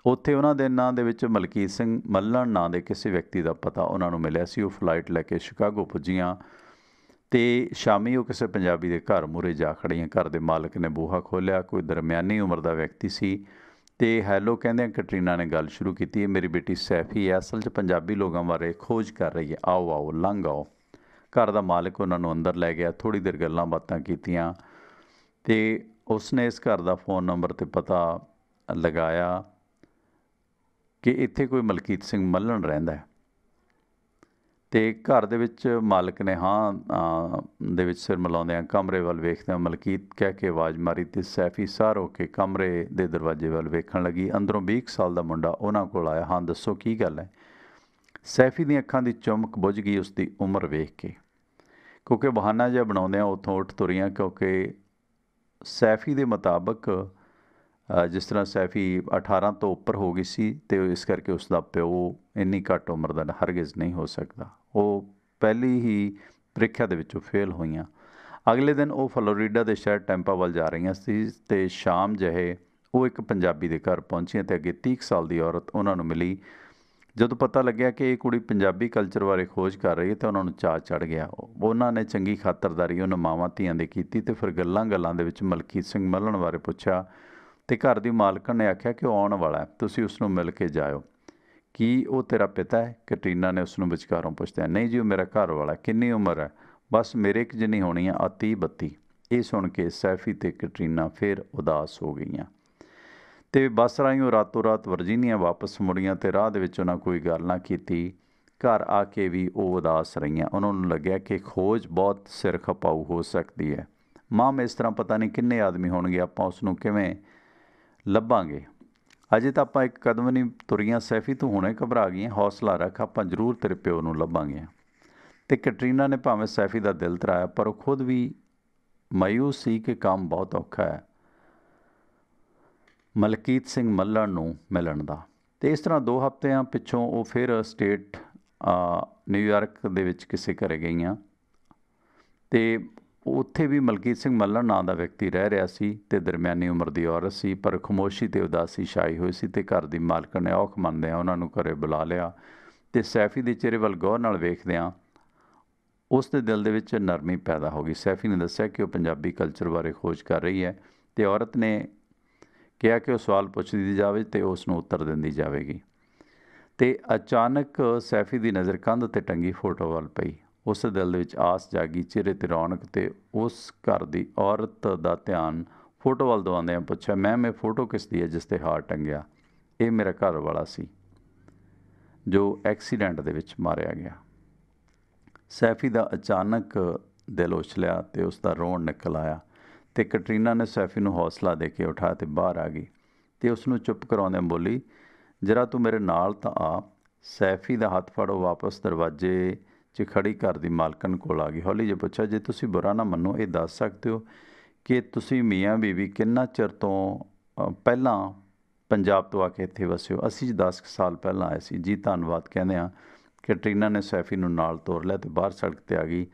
S1: ਉੱਥੇ ਉਹਨਾਂ ਦੇ ਨਾਂ ਦੇ ਵਿੱਚ ਮਲਕੀਤ ਸਿੰਘ ਮੱਲਣ ਨਾਂ ਦੇ ਕਿਸੇ ਵਿਅਕਤੀ ਦਾ ਪਤਾ ਉਹਨਾਂ ਨੂੰ ਮਿਲਿਆ ਸੀ। ਉਹ ਫਲਾਈਟ ਲੈ ਕੇ ਸ਼ਿਕਾਗੋ ਪੁੱਜੀਆਂ ਅਤੇ ਸ਼ਾਮੀ ਉਹ ਕਿਸੇ ਪੰਜਾਬੀ ਦੇ ਘਰ ਮੂਹਰੇ ਜਾ ਖੜੀਆਂ। ਘਰ ਦੇ ਮਾਲਕ ਨੇ ਬੂਹਾ ਖੋਲ੍ਹਿਆ। ਕੋਈ ਦਰਮਿਆਨੀ ਉਮਰ ਦਾ ਵਿਅਕਤੀ ਸੀ ਅਤੇ ਹੈਲੋ ਕਹਿੰਦਿਆਂ ਕੈਟਰੀਨਾ ਨੇ ਗੱਲ ਸ਼ੁਰੂ ਕੀਤੀ, ਇਹ ਮੇਰੀ ਬੇਟੀ ਸੈਫੀ ਹੈ, ਅਸਲ 'ਚ ਪੰਜਾਬੀ ਲੋਕਾਂ ਬਾਰੇ ਖੋਜ ਕਰ ਰਹੀ ਹੈ, ਆਓ ਆਓ ਲੰਘ ਆਓ। ਘਰ ਦਾ ਮਾਲਕ ਉਹਨਾਂ ਨੂੰ ਅੰਦਰ ਲੈ ਗਿਆ। ਥੋੜ੍ਹੀ ਦੇਰ ਗੱਲਾਂ ਬਾਤਾਂ ਕੀਤੀਆਂ ਅਤੇ ਉਸਨੇ ਇਸ ਘਰ ਦਾ ਫ਼ੋਨ ਨੰਬਰ 'ਤੇ ਪਤਾ ਲਗਾਇਆ ਕਿ ਇੱਥੇ ਕੋਈ ਮਲਕੀਤ ਸਿੰਘ ਮੱਲਣ ਰਹਿੰਦਾ ਹੈ। ਅਤੇ ਘਰ ਦੇ ਵਿੱਚ ਮਾਲਕ ਨੇ ਹਾਂ ਦੇ ਵਿੱਚ ਸਿਰ ਮਿਲਾਉਂਦਿਆਂ ਕਮਰੇ ਵੱਲ ਵੇਖਦਿਆਂ ਮਲਕੀਤ ਕਹਿ ਕੇ ਆਵਾਜ਼ ਮਾਰੀ ਅਤੇ ਸੈਫੀ ਸਾਰ ਹੋ ਕੇ ਕਮਰੇ ਦੇ ਦਰਵਾਜ਼ੇ ਵੱਲ ਵੇਖਣ ਲੱਗੀ। ਅੰਦਰੋਂ 20 ਸਾਲ ਦਾ ਮੁੰਡਾ ਉਹਨਾਂ ਕੋਲ ਆਇਆ। ਹਾਂ ਦੱਸੋ ਕੀ ਗੱਲ ਹੈ। ਸੈਫੀ ਦੀਆਂ ਅੱਖਾਂ ਦੀ ਚਮਕ ਬੁੱਝ ਗਈ ਉਸ ਦੀ ਉਮਰ ਵੇਖ ਕੇ, ਕਿਉਂਕਿ ਬਹਾਨਾ ਜਿਹਾ ਬਣਾਉਂਦਿਆਂ ਉੱਥੋਂ ਉੱਠ ਤੁਰੀਆਂ, ਕਿਉਂਕਿ ਸੈਫੀ ਦੇ ਮੁਤਾਬਕ ਜਿਸ ਤਰ੍ਹਾਂ ਸੈਫੀ 18 ਤੋਂ ਉੱਪਰ ਹੋ ਗਈ ਸੀ ਅਤੇ ਇਸ ਕਰਕੇ ਉਸ ਦਾ ਪਿਓ ਇੰਨੀ ਘੱਟ ਉਮਰ ਦਾ ਹਰਗਿਜ਼ ਨਹੀਂ ਹੋ ਸਕਦਾ। ਉਹ ਪਹਿਲੀ ਹੀ ਪ੍ਰੀਖਿਆ ਦੇ ਵਿੱਚੋਂ ਫੇਲ ਹੋਈਆਂ। ਅਗਲੇ ਦਿਨ ਉਹ ਫਲੋਰੀਡਾ ਦੇ ਸ਼ਹਿਰ ਟੈਂਪਾ ਵੱਲ ਜਾ ਰਹੀਆਂ ਸੀ ਅਤੇ ਸ਼ਾਮ ਜਿਹੇ ਉਹ ਇੱਕ ਪੰਜਾਬੀ ਦੇ ਘਰ ਪਹੁੰਚੀਆਂ ਅਤੇ ਅੱਗੇ 30 ਸਾਲ ਦੀ ਔਰਤ ਉਹਨਾਂ ਨੂੰ ਮਿਲੀ। ਜਦੋਂ ਪਤਾ ਲੱਗਿਆ ਕਿ ਇਹ ਕੁੜੀ ਪੰਜਾਬੀ ਕਲਚਰ ਬਾਰੇ ਖੋਜ ਕਰ ਰਹੀ ਹੈ ਤਾਂ ਉਹਨਾਂ ਨੂੰ ਚਾਅ ਚੜ੍ਹ ਗਿਆ। ਉਹਨਾਂ ਨੇ ਚੰਗੀ ਖਾਤਰਦਾਰੀ ਉਹਨਾਂ ਮਾਵਾਂ ਧੀਆਂ ਦੀ ਕੀਤੀ ਅਤੇ ਫਿਰ ਗੱਲਾਂ ਗੱਲਾਂ ਦੇ ਵਿੱਚ ਮਲਕੀਤ ਸਿੰਘ ਮੱਲਣ ਬਾਰੇ ਪੁੱਛਿਆ ਅਤੇ ਘਰ ਦੀ ਮਾਲਕਣ ਨੇ ਆਖਿਆ ਕਿ ਉਹ ਆਉਣ ਵਾਲਾ ਹੈ, ਤੁਸੀਂ ਉਸ ਨੂੰ ਮਿਲ ਕੇ ਜਾਇਓ। ਕੀ ਉਹ ਤੇਰਾ ਪਿਤਾ ਹੈ? ਕੈਟਰੀਨਾ ਨੇ ਉਸ ਨੂੰ ਵਿਚਕਾਰੋਂ ਪੁੱਛਿਆ। ਨਹੀਂ ਜੀ, ਉਹ ਮੇਰਾ ਘਰ ਵਾਲਾ। ਕਿੰਨੀ ਉਮਰ ਹੈ? ਬਸ ਮੇਰੇ ਇੱਕ ਜਿੰਨੀ ਹੋਣੀ ਆ 30-32। ਇਹ ਸੁਣ ਕੇ ਸੈਫੀ ਅਤੇ ਕੈਟਰੀਨਾ ਫਿਰ ਉਦਾਸ ਹੋ ਗਈਆਂ ਅਤੇ ਬੱਸ ਰਾਹੀਂ ਉਹ ਰਾਤੋਂ ਰਾਤ ਵਰਜੀਨੀਆ ਵਾਪਸ ਮੁੜੀਆਂ ਅਤੇ ਰਾਹ ਦੇ ਵਿੱਚ ਉਹਨਾਂ ਕੋਈ ਗੱਲ ਨਾ ਕੀਤੀ। ਘਰ ਆ ਕੇ ਵੀ ਉਹ ਉਦਾਸ ਰਹੀਆਂ। ਉਹਨਾਂ ਨੂੰ ਲੱਗਿਆ ਕਿ ਖੋਜ ਬਹੁਤ ਸਿਰ ਖਪਾਊ ਹੋ ਸਕਦੀ ਹੈ। ਮਾਮ, ਇਸ ਤਰ੍ਹਾਂ ਪਤਾ ਨਹੀਂ ਕਿੰਨੇ ਆਦਮੀ ਹੋਣਗੇ, ਆਪਾਂ ਉਸ ਨੂੰ ਕਿਵੇਂ ਲੱਭਾਂਗੇ। ਅਜੇ ਤਾਂ ਆਪਾਂ ਇੱਕ ਕਦਮ ਨਹੀਂ ਤੁਰੀਆਂ ਸੈਫੀ, ਤੂੰ ਹੁਣੇ ਘਬਰਾ ਗਈਆਂ, ਹੌਸਲਾ ਰੱਖ, ਆਪਾਂ ਜ਼ਰੂਰ ਤੇਰੇ ਪਿਓ ਨੂੰ ਲੱਭਾਂਗੇ। ਅਤੇ ਕੈਟਰੀਨਾ ਨੇ ਭਾਵੇਂ ਸੈਫੀ ਦਾ ਦਿਲ ਧਰਾਇਆ, ਪਰ ਉਹ ਖੁਦ ਵੀ ਮਾਯੂਸ ਸੀ ਕਿ ਕੰਮ ਬਹੁਤ ਔਖਾ ਹੈ ਮਲਕੀਤ ਸਿੰਘ ਮੱਲਣ ਨੂੰ ਮਿਲਣ ਦਾ। ਅਤੇ ਇਸ ਤਰ੍ਹਾਂ 2 ਹਫ਼ਤਿਆਂ ਪਿੱਛੋਂ ਉਹ ਫਿਰ ਸਟੇਟ ਨਿਊਯਾਰਕ ਦੇ ਵਿੱਚ ਕਿਸੇ ਘਰ ਗਈਆਂ ਅਤੇ ਉੱਥੇ ਵੀ ਮਲਕੀਤ ਸਿੰਘ ਮੱਲਣ ਨਾਂ ਦਾ ਵਿਅਕਤੀ ਰਹਿ ਰਿਹਾ ਸੀ ਅਤੇ ਦਰਮਿਆਨੀ ਉਮਰ ਦੀ ਔਰਤ ਸੀ, ਪਰ ਖਾਮੋਸ਼ੀ ਅਤੇ ਉਦਾਸੀ ਛਾਈ ਹੋਈ ਸੀ। ਅਤੇ ਘਰ ਦੀ ਮਾਲਕਣ ਨੇ ਔਖ ਮੰਨਦਿਆਂ ਉਹਨਾਂ ਨੂੰ ਘਰੇ ਬੁਲਾ ਲਿਆ ਅਤੇ ਸੈਫੀ ਦੇ ਚਿਹਰੇ ਵੱਲ ਗੌਰ ਨਾਲ ਵੇਖਦਿਆਂ ਉਸ ਦੇ ਦਿਲ ਦੇ ਵਿੱਚ ਨਰਮੀ ਪੈਦਾ ਹੋ ਗਈ। ਸੈਫੀ ਨੇ ਦੱਸਿਆ ਕਿ ਉਹ ਪੰਜਾਬੀ ਕਲਚਰ ਬਾਰੇ ਖੋਜ ਕਰ ਰਹੀ ਹੈ ਅਤੇ ਔਰਤ ਨੇ ਕਿਹਾ ਕਿ ਉਹ ਸਵਾਲ ਪੁੱਛਦੀ ਜਾਵੇ ਅਤੇ ਉਸ ਨੂੰ ਉੱਤਰ ਦਿੰਦੀ ਜਾਵੇਗੀ। ਅਤੇ ਅਚਾਨਕ ਸੈਫੀ ਦੀ ਨਜ਼ਰ ਕੰਧ 'ਤੇ ਟੰਗੀ ਫੋਟੋ ਵੱਲ ਪਈ। ਉਸ ਦੇ ਦਿਲ ਦੇ ਵਿੱਚ ਆਸ ਜਾਗੀ, ਚਿਹਰੇ 'ਤੇ ਰੌਣਕ, ਅਤੇ ਉਸ ਘਰ ਦੀ ਔਰਤ ਦਾ ਧਿਆਨ ਫੋਟੋ ਵੱਲ ਦਵਾਉਂਦਿਆਂ ਪੁੱਛਿਆ, ਮੈਮ ਇਹ ਫੋਟੋ ਕਿਸ ਦੀ ਹੈ ਜਿਸ 'ਤੇ ਹਾਰ ਟੰਗਿਆ? ਇਹ ਮੇਰਾ ਘਰ ਵਾਲਾ ਸੀ ਜੋ ਐਕਸੀਡੈਂਟ ਦੇ ਵਿੱਚ ਮਾਰਿਆ ਗਿਆ। ਸੈਫੀ ਦਾ ਅਚਾਨਕ ਦਿਲ ਉਛਲਿਆ ਅਤੇ ਉਸ ਦਾ ਰੋਣ ਨਿਕਲ ਆਇਆ ਅਤੇ ਕੈਟਰੀਨਾ ਨੇ ਸੈਫੀ ਨੂੰ ਹੌਸਲਾ ਦੇ ਕੇ ਉਠਾਇਆ ਅਤੇ ਬਾਹਰ ਆ ਗਈ ਅਤੇ ਉਸ ਨੂੰ ਚੁੱਪ ਕਰਾਉਂਦਿਆਂ ਬੋਲੀ, जरा तू मेरे नाल तां आ। सैफी दा हत्थ फड़ो वापस दरवाजे 'ਚ खड़ी घर ਦੀ ਮਾਲਕਣ ਕੋਲ ਆ ਗਈ। ਹੌਲੀ ਜਿਹੇ ਪੁੱਛਿਆ, ਜੇ ਤੁਸੀਂ ਬੁਰਾ ਨਾ ਮੰਨੋ ਇਹ ਦੱਸ ਸਕਦੇ ਹੋ ਕਿ ਤੁਸੀਂ ਮੀਆਂ ਬੀਵੀ ਕਿੰਨਾ ਚਿਰ ਤੋਂ ਪਹਿਲਾਂ ਪੰਜਾਬ ਤੋਂ ਆ ਕੇ ਇੱਥੇ ਵਸੇ ਹੋ? ਅਸੀਂ 10 ਸਾਲ ਪਹਿਲਾਂ ਆਏ ਸੀ ਜੀ। ਧੰਨਵਾਦ ਕਹਿੰਦੇ ਹਾਂ ਕੈਟਰੀਨਾ ਨੇ ਸੈਫੀ ਨੂੰ ਨਾਲ ਤੋਰ ਲਿਆ ਤੇ ਬਾਹਰ ਸੜਕ ਤੇ ਆ ਗਈ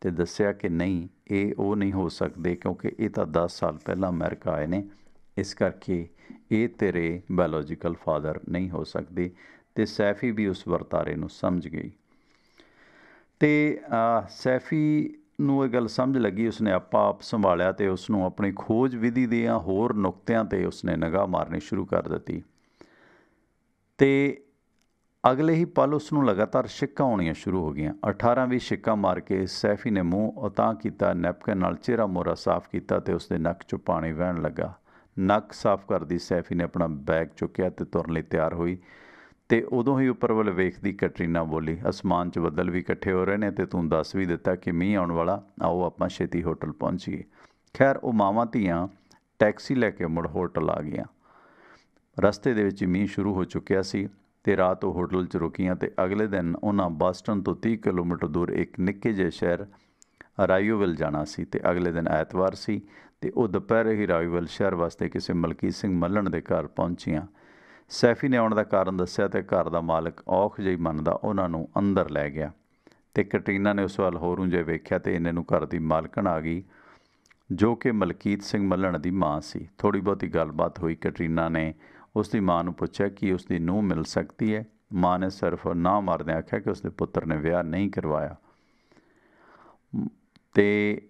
S1: ਤੇ ਦੱਸਿਆ ਕਿ ਨਹੀਂ, ਇਹ ਉਹ ਨਹੀਂ ਹੋ ਸਕਦੇ ਕਿਉਂਕਿ ਇਹ ਤਾਂ 10 ਸਾਲ ਪਹਿਲਾਂ ਅਮਰੀਕਾ ਆਏ ਨੇ, ਇਸ ਕਰਕੇ ਇਹ ਤੇਰੇ ਬਾਇਓਲੋਜੀਕਲ ਫਾਦਰ ਨਹੀਂ ਹੋ ਸਕਦੇ। ਤੇ ਸੈਫੀ ਵੀ ਉਸ ਵਰਤਾਰੇ ਨੂੰ ਸਮਝ ਗਈ ਤੇ ਸੈਫੀ ਨੂੰ ਇਹ ਗੱਲ ਸਮਝ ਲੱਗੀ। ਉਸਨੇ ਆਪ ਸੰਭਾਲਿਆ ਤੇ ਉਸ ਨੂੰ ਆਪਣੀ ਖੋਜ ਵਿਧੀ ਦੀਆਂ ਹੋਰ ਨੁਕਤਿਆਂ ਤੇ ਉਸਨੇ ਨਿਗਾਹ ਮਾਰਨੀ ਸ਼ੁਰੂ ਕਰ ਦਿੱਤੀ ਤੇ ਅਗਲੇ ਹੀ ਪਲ ਉਸ ਨੂੰ ਲਗਾਤਾਰ ਛਿੱਕਾਂ ਆਉਣੀਆਂ ਸ਼ੁਰੂ ਹੋ ਗਈਆਂ। 18-20 ਛਿੱਕਾਂ ਮਾਰ ਕੇ ਸੈਫੀ ਨੇ ਮੂੰਹ ਉਤਾਂਹ ਕੀਤਾ, ਨੈਪਕਿਨ ਨਾਲ ਚਿਹਰਾ ਮੋਹਰਾ ਸਾਫ਼ ਕੀਤਾ ਤੇ ਉਸਦੇ ਨੱਕ 'ਚੋਂ ਪਾਣੀ ਵਹਿਣ ਲੱਗਾ। ਨੱਕ ਸਾਫ਼ ਕਰਦੀ ਸੈਫੀ ਨੇ ਆਪਣਾ ਬੈਗ ਚੁੱਕਿਆ ਤੇ ਤੁਰਨ ਲਈ ਤਿਆਰ ਹੋਈ ਤੇ ਉਦੋਂ ਹੀ ਉੱਪਰ ਵੱਲ ਵੇਖਦੀ ਕੈਟਰੀਨਾ ਬੋਲੀ, ਅਸਮਾਨ 'ਚ ਬੱਦਲ ਵੀ ਇਕੱਠੇ ਹੋ ਰਹੇ ਨੇ ਤੇ ਤੂੰ ਦੱਸ ਵੀ ਦਿੱਤਾ ਕਿ ਮੀਂਹ ਆਉਣ ਵਾਲਾ, ਆਓ ਆਪਾਂ ਛੇਤੀ ਹੋਟਲ ਪਹੁੰਚੀਏ। ਖੈਰ ਉਹ ਮਾਵਾਂ ਧੀਆਂ ਟੈਕਸੀ ਲੈ ਕੇ ਮੁੜ ਹੋਟਲ ਆ ਗਈਆਂ। ਰਸਤੇ ਦੇ ਵਿੱਚ ਮੀਂਹ ਸ਼ੁਰੂ ਹੋ ਚੁੱਕਿਆ ਸੀ ਤੇ ਰਾਤ ਉਹ ਹੋਟਲ 'ਚ ਰੁਕੀਆਂ ਤੇ ਅਗਲੇ ਦਿਨ ਉਹਨਾਂ ਬਸਟਨ ਤੋਂ 30 ਕਿਲੋਮੀਟਰ ਦੂਰ ਇੱਕ ਨਿੱਕੇ ਜਿਹੇ ਸ਼ਹਿਰ ਰਾਈਓਵਿਲ ਜਾਣਾ ਸੀ ਤੇ ਅਗਲੇ ਦਿਨ ਐਤਵਾਰ ਸੀ ਤੇ ਉਹ ਦੁਪਹਿਰੇ ਹੀ ਰਾਈਓਵਿਲ ਸ਼ਹਿਰ ਵਾਸਤੇ ਕਿਸੇ ਮਲਕੀਤ ਸਿੰਘ ਮੱਲਣ ਦੇ ਘਰ ਪਹੁੰਚੀਆਂ। ਸੈਫੀ ਨੇ ਆਉਣ ਦਾ ਕਾਰਨ ਦੱਸਿਆ ਤੇ ਘਰ ਦਾ ਮਾਲਕ ਔਖ ਜਿਹੀ ਮੰਨਦਾ ਉਹਨਾਂ ਨੂੰ ਅੰਦਰ ਲੈ ਗਿਆ ਤੇ ਕੈਟਰੀਨਾ ਨੇ ਉਸ ਵੱਲ ਹੋਰੋਂ ਜੇ ਵੇਖਿਆ ਤੇ ਇੰਨੇ ਨੂੰ ਘਰ ਦੀ ਮਾਲਕਣ ਆ ਗਈ ਜੋ ਕਿ ਮਲਕੀਤ ਸਿੰਘ ਮੱਲਣ ਦੀ ਮਾਂ ਸੀ। ਥੋੜ੍ਹੀ ਬਹੁਤੀ ਗੱਲਬਾਤ ਹੋਈ। ਕੈਟਰੀਨਾ ਨੇ ਉਸ ਦੀ ਮਾਂ ਨੂੰ ਪੁੱਛਿਆ ਕਿ ਉਸ ਦੀ ਨੂੰਹ ਮਿਲ ਸਕਦੀ ਹੈ। ਮਾਂ ਨੇ ਸਿਰਫ ਨਾ ਮਾਰਦਿਆਂ ਆਖਿਆ ਕਿ ਉਸਦੇ ਪੁੱਤਰ ਨੇ ਵਿਆਹ ਨਹੀਂ ਕਰਵਾਇਆ ਤੇ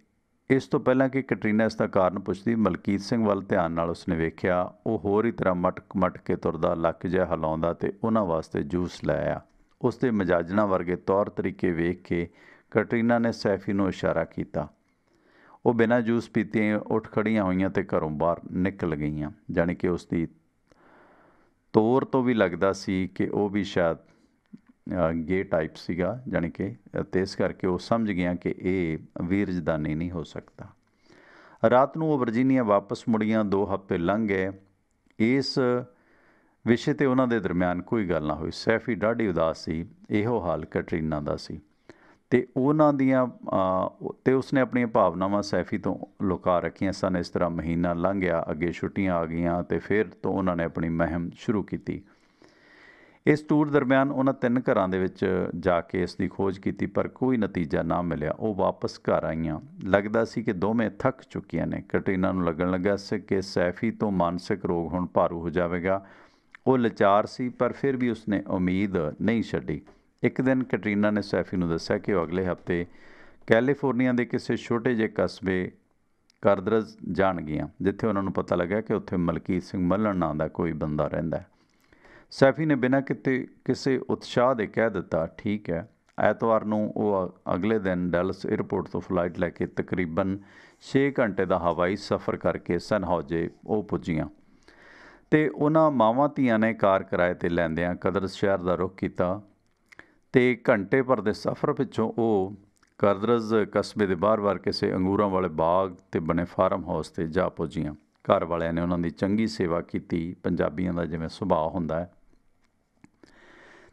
S1: ਇਸ ਤੋਂ ਪਹਿਲਾਂ ਕਿ ਕੈਟਰੀਨਾ ਇਸ ਦਾ ਕਾਰਨ ਪੁੱਛਦੀ, ਮਲਕੀਤ ਸਿੰਘ ਵੱਲ ਧਿਆਨ ਨਾਲ ਉਸਨੇ ਵੇਖਿਆ। ਉਹ ਹੋਰ ਹੀ ਤਰ੍ਹਾਂ ਮਟਕ ਕੇ ਤੁਰਦਾ, ਲੱਕ ਜਿਹਾ ਹਿਲਾਉਂਦਾ ਤੇ ਉਹਨਾਂ ਵਾਸਤੇ ਜੂਸ ਲੈ ਆਇਆ। ਉਸ ਦੇ ਮਜਾਜਣਾ ਵਰਗੇ ਤੌਰ ਤਰੀਕੇ ਵੇਖ ਕੇ ਕੈਟਰੀਨਾ ਨੇ ਸੈਫੀ ਨੂੰ ਇਸ਼ਾਰਾ ਕੀਤਾ। ਉਹ ਬਿਨਾਂ ਜੂਸ ਪੀਤੀਆਂ ਉੱਠ ਖੜੀਆਂ ਹੋਈਆਂ ਤੇ ਘਰੋਂ ਬਾਹਰ ਨਿਕਲ ਗਈਆਂ। ਜਾਣੀ ਕਿ ਉਸ ਦੀ ਤੋਰ ਤੋਂ ਵੀ ਲੱਗਦਾ ਸੀ ਕਿ ਉਹ ਵੀ ਸ਼ਾਇਦ ਗੇ ਟਾਈਪ ਸੀਗਾ, ਜਾਣੀ ਕਿ ਤੇ ਇਸ ਕਰਕੇ ਉਹ ਸਮਝ ਗਈਆਂ ਕਿ ਇਹ ਵੀਰਜਦਾਨੀ ਨਹੀਂ ਹੋ ਸਕਦਾ। ਰਾਤ ਨੂੰ ਉਹ ਵਰਜੀਨੀਆ ਵਾਪਸ ਮੁੜੀਆਂ। 2 ਹਫ਼ਤੇ ਲੰਘ ਗਏ। ਇਸ ਵਿਸ਼ੇ 'ਤੇ ਉਹਨਾਂ ਦੇ ਦਰਮਿਆਨ ਕੋਈ ਗੱਲ ਨਾ ਹੋਈ। ਸੈਫੀ ਡਾਢੀ ਉਦਾਸ ਸੀ। ਇਹੋ ਹਾਲ ਕੈਟਰੀਨਾ ਦਾ ਸੀ ਤੇ ਉਹਨਾਂ ਦੀਆਂ ਤੇ ਉਸਨੇ ਆਪਣੀਆਂ ਭਾਵਨਾਵਾਂ ਸੈਫੀ ਤੋਂ ਲੁਕਾ ਰੱਖੀਆਂ ਸਨ। ਇਸ ਤਰ੍ਹਾਂ ਮਹੀਨਾ ਲੰਘ ਗਿਆ, ਅੱਗੇ ਛੁੱਟੀਆਂ ਆ ਗਈਆਂ ਤੇ ਫਿਰ ਤੋਂ ਉਹਨਾਂ ਨੇ ਆਪਣੀ ਮੁਹਿੰਮ ਸ਼ੁਰੂ ਕੀਤੀ। ਇਸ ਟੂਰ ਦਰਮਿਆਨ ਉਹਨਾਂ 3 ਘਰਾਂ ਦੇ ਵਿੱਚ ਜਾ ਕੇ ਇਸ ਦੀ ਖੋਜ ਕੀਤੀ ਪਰ ਕੋਈ ਨਤੀਜਾ ਨਾ ਮਿਲਿਆ। ਉਹ ਵਾਪਸ ਘਰ ਆਈਆਂ। ਲੱਗਦਾ ਸੀ ਕਿ ਦੋਵੇਂ ਥੱਕ ਚੁੱਕੀਆਂ ਨੇ। ਕੈਟਰੀਨਾ ਨੂੰ ਲੱਗਣ ਲੱਗਾ ਸੀ ਕਿ ਸੈਫੀ ਤੋਂ ਮਾਨਸਿਕ ਰੋਗ ਹੁਣ ਭਾਰੂ ਹੋ ਜਾਵੇਗਾ। ਉਹ ਲਾਚਾਰ ਸੀ ਪਰ ਫਿਰ ਵੀ ਉਸਨੇ ਉਮੀਦ ਨਹੀਂ ਛੱਡੀ। ਇੱਕ ਦਿਨ ਕੈਟਰੀਨਾ ਨੇ ਸੈਫੀ ਨੂੰ ਦੱਸਿਆ ਕਿ ਉਹ ਅਗਲੇ ਹਫ਼ਤੇ ਕੈਲੀਫੋਰਨੀਆ ਦੇ ਕਿਸੇ ਛੋਟੇ ਜਿਹੇ ਕਸਬੇ ਕਰਦਰਜ਼ ਜਾਣਗੀਆਂ, ਜਿੱਥੇ ਉਹਨਾਂ ਨੂੰ ਪਤਾ ਲੱਗਾ ਕਿ ਉੱਥੇ ਮਲਕੀਤ ਸਿੰਘ ਮੱਲਣ ਨਾਂ ਦਾ ਕੋਈ ਬੰਦਾ ਰਹਿੰਦਾ। ਸੈਫੀ ਨੇ ਬਿਨਾਂ ਕਿਸੇ ਉਤਸ਼ਾਹ ਦੇ ਕਹਿ ਦਿੱਤਾ, ਠੀਕ ਹੈ। ਐਤਵਾਰ ਨੂੰ ਉਹ ਅਗਲੇ ਦਿਨ ਡੈਲਸ ਏਅਰਪੋਰਟ ਤੋਂ ਫਲਾਈਟ ਲੈ ਕੇ ਤਕਰੀਬਨ 6 ਘੰਟੇ ਦਾ ਹਵਾਈ ਸਫ਼ਰ ਕਰਕੇ ਸਨ ਹੌਜੇ ਉਹ ਪੁੱਜੀਆਂ ਤੇ ਉਹਨਾਂ ਮਾਵਾਂ ਧੀਆਂ ਨੇ ਕਾਰ ਕਿਰਾਏ 'ਤੇ ਲੈਂਦਿਆਂ ਕਰਦਰਜ਼ ਸ਼ਹਿਰ ਦਾ ਰੁੱਖ ਕੀਤਾ ਤੇ ਘੰਟੇ ਭਰ ਦੇ ਸਫ਼ਰ ਪਿੱਛੋਂ ਉਹ ਕਰਦਰਜ਼ ਕਸਬੇ ਦੇ ਬਾਹਰ ਕਿਸੇ ਅੰਗੂਰਾਂ ਵਾਲੇ ਬਾਗ 'ਤੇ ਬਣੇ ਫਾਰਮ ਹਾਊਸ 'ਤੇ ਜਾ ਪੁੱਜੀਆਂ। ਘਰ ਵਾਲਿਆਂ ਨੇ ਉਹਨਾਂ ਦੀ ਚੰਗੀ ਸੇਵਾ ਕੀਤੀ, ਪੰਜਾਬੀਆਂ ਦਾ ਜਿਵੇਂ ਸੁਭਾਅ ਹੁੰਦਾ ਹੈ।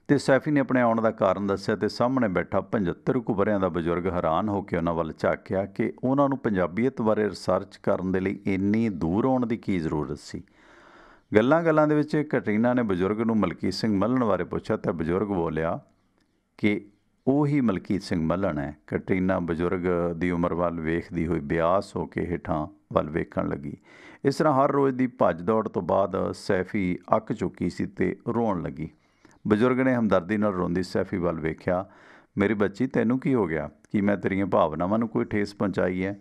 S1: ਤੇ ਸੈਫੀ ਨੇ ਆਪਣੇ ਆਉਣ ਦਾ ਕਾਰਨ ਦੱਸਿਆ ਤੇ ਸਾਹਮਣੇ ਬੈਠਾ 75 ਕੁ ਵਰ੍ਹਿਆਂ ਦਾ ਬਜ਼ੁਰਗ ਹੈਰਾਨ ਹੋ ਕੇ ਉਹਨਾਂ ਵੱਲ ਝਾਕਿਆ ਕਿ ਉਹਨਾਂ ਨੂੰ ਪੰਜਾਬੀਅਤ ਬਾਰੇ ਰਿਸਰਚ ਕਰਨ ਦੇ ਲਈ ਇੰਨੀ ਦੂਰ ਆਉਣ ਦੀ ਕੀ ਜ਼ਰੂਰਤ ਸੀ। ਗੱਲਾਂ ਦੇ ਵਿੱਚ ਕੈਟਰੀਨਾ ਨੇ ਬਜ਼ੁਰਗ ਨੂੰ ਮਲਕੀਤ ਸਿੰਘ ਮੱਲਣ ਬਾਰੇ ਪੁੱਛਿਆ ਤਾਂ ਬਜ਼ੁਰਗ ਬੋਲਿਆ ਕਿ ਉਹ ਹੀ ਮਲਕੀਤ ਸਿੰਘ ਮੱਲਣ ਹੈ। ਕੈਟਰੀਨਾ ਬਜ਼ੁਰਗ ਦੀ ਉਮਰ ਵੱਲ ਵੇਖਦੀ ਹੋਈ ਬਿਆਸ ਹੋ ਕੇ ਹੇਠਾਂ ਵੱਲ ਵੇਖਣ ਲੱਗੀ। ਇਸ ਤਰ੍ਹਾਂ ਹਰ ਰੋਜ਼ ਦੀ ਭੱਜ ਦੌੜ ਤੋਂ ਬਾਅਦ ਸੈਫੀ ਅੱਕ ਚੁੱਕੀ ਸੀ ਤੇ ਰੋਣ ਲੱਗੀ। ਬਜ਼ੁਰਗ ਨੇ ਹਮਦਰਦੀ ਨਾਲ ਰੋਂਦੀ ਸੈਫੀ ਵੱਲ ਵੇਖਿਆ। ਮੇਰੀ ਬੱਚੀ, ਤੈਨੂੰ ਕੀ ਹੋ ਗਿਆ? ਕੀ ਮੈਂ ਤੇਰੀਆਂ ਭਾਵਨਾਵਾਂ ਨੂੰ ਕੋਈ ਠੇਸ ਪਹੁੰਚਾਈ ਹੈ?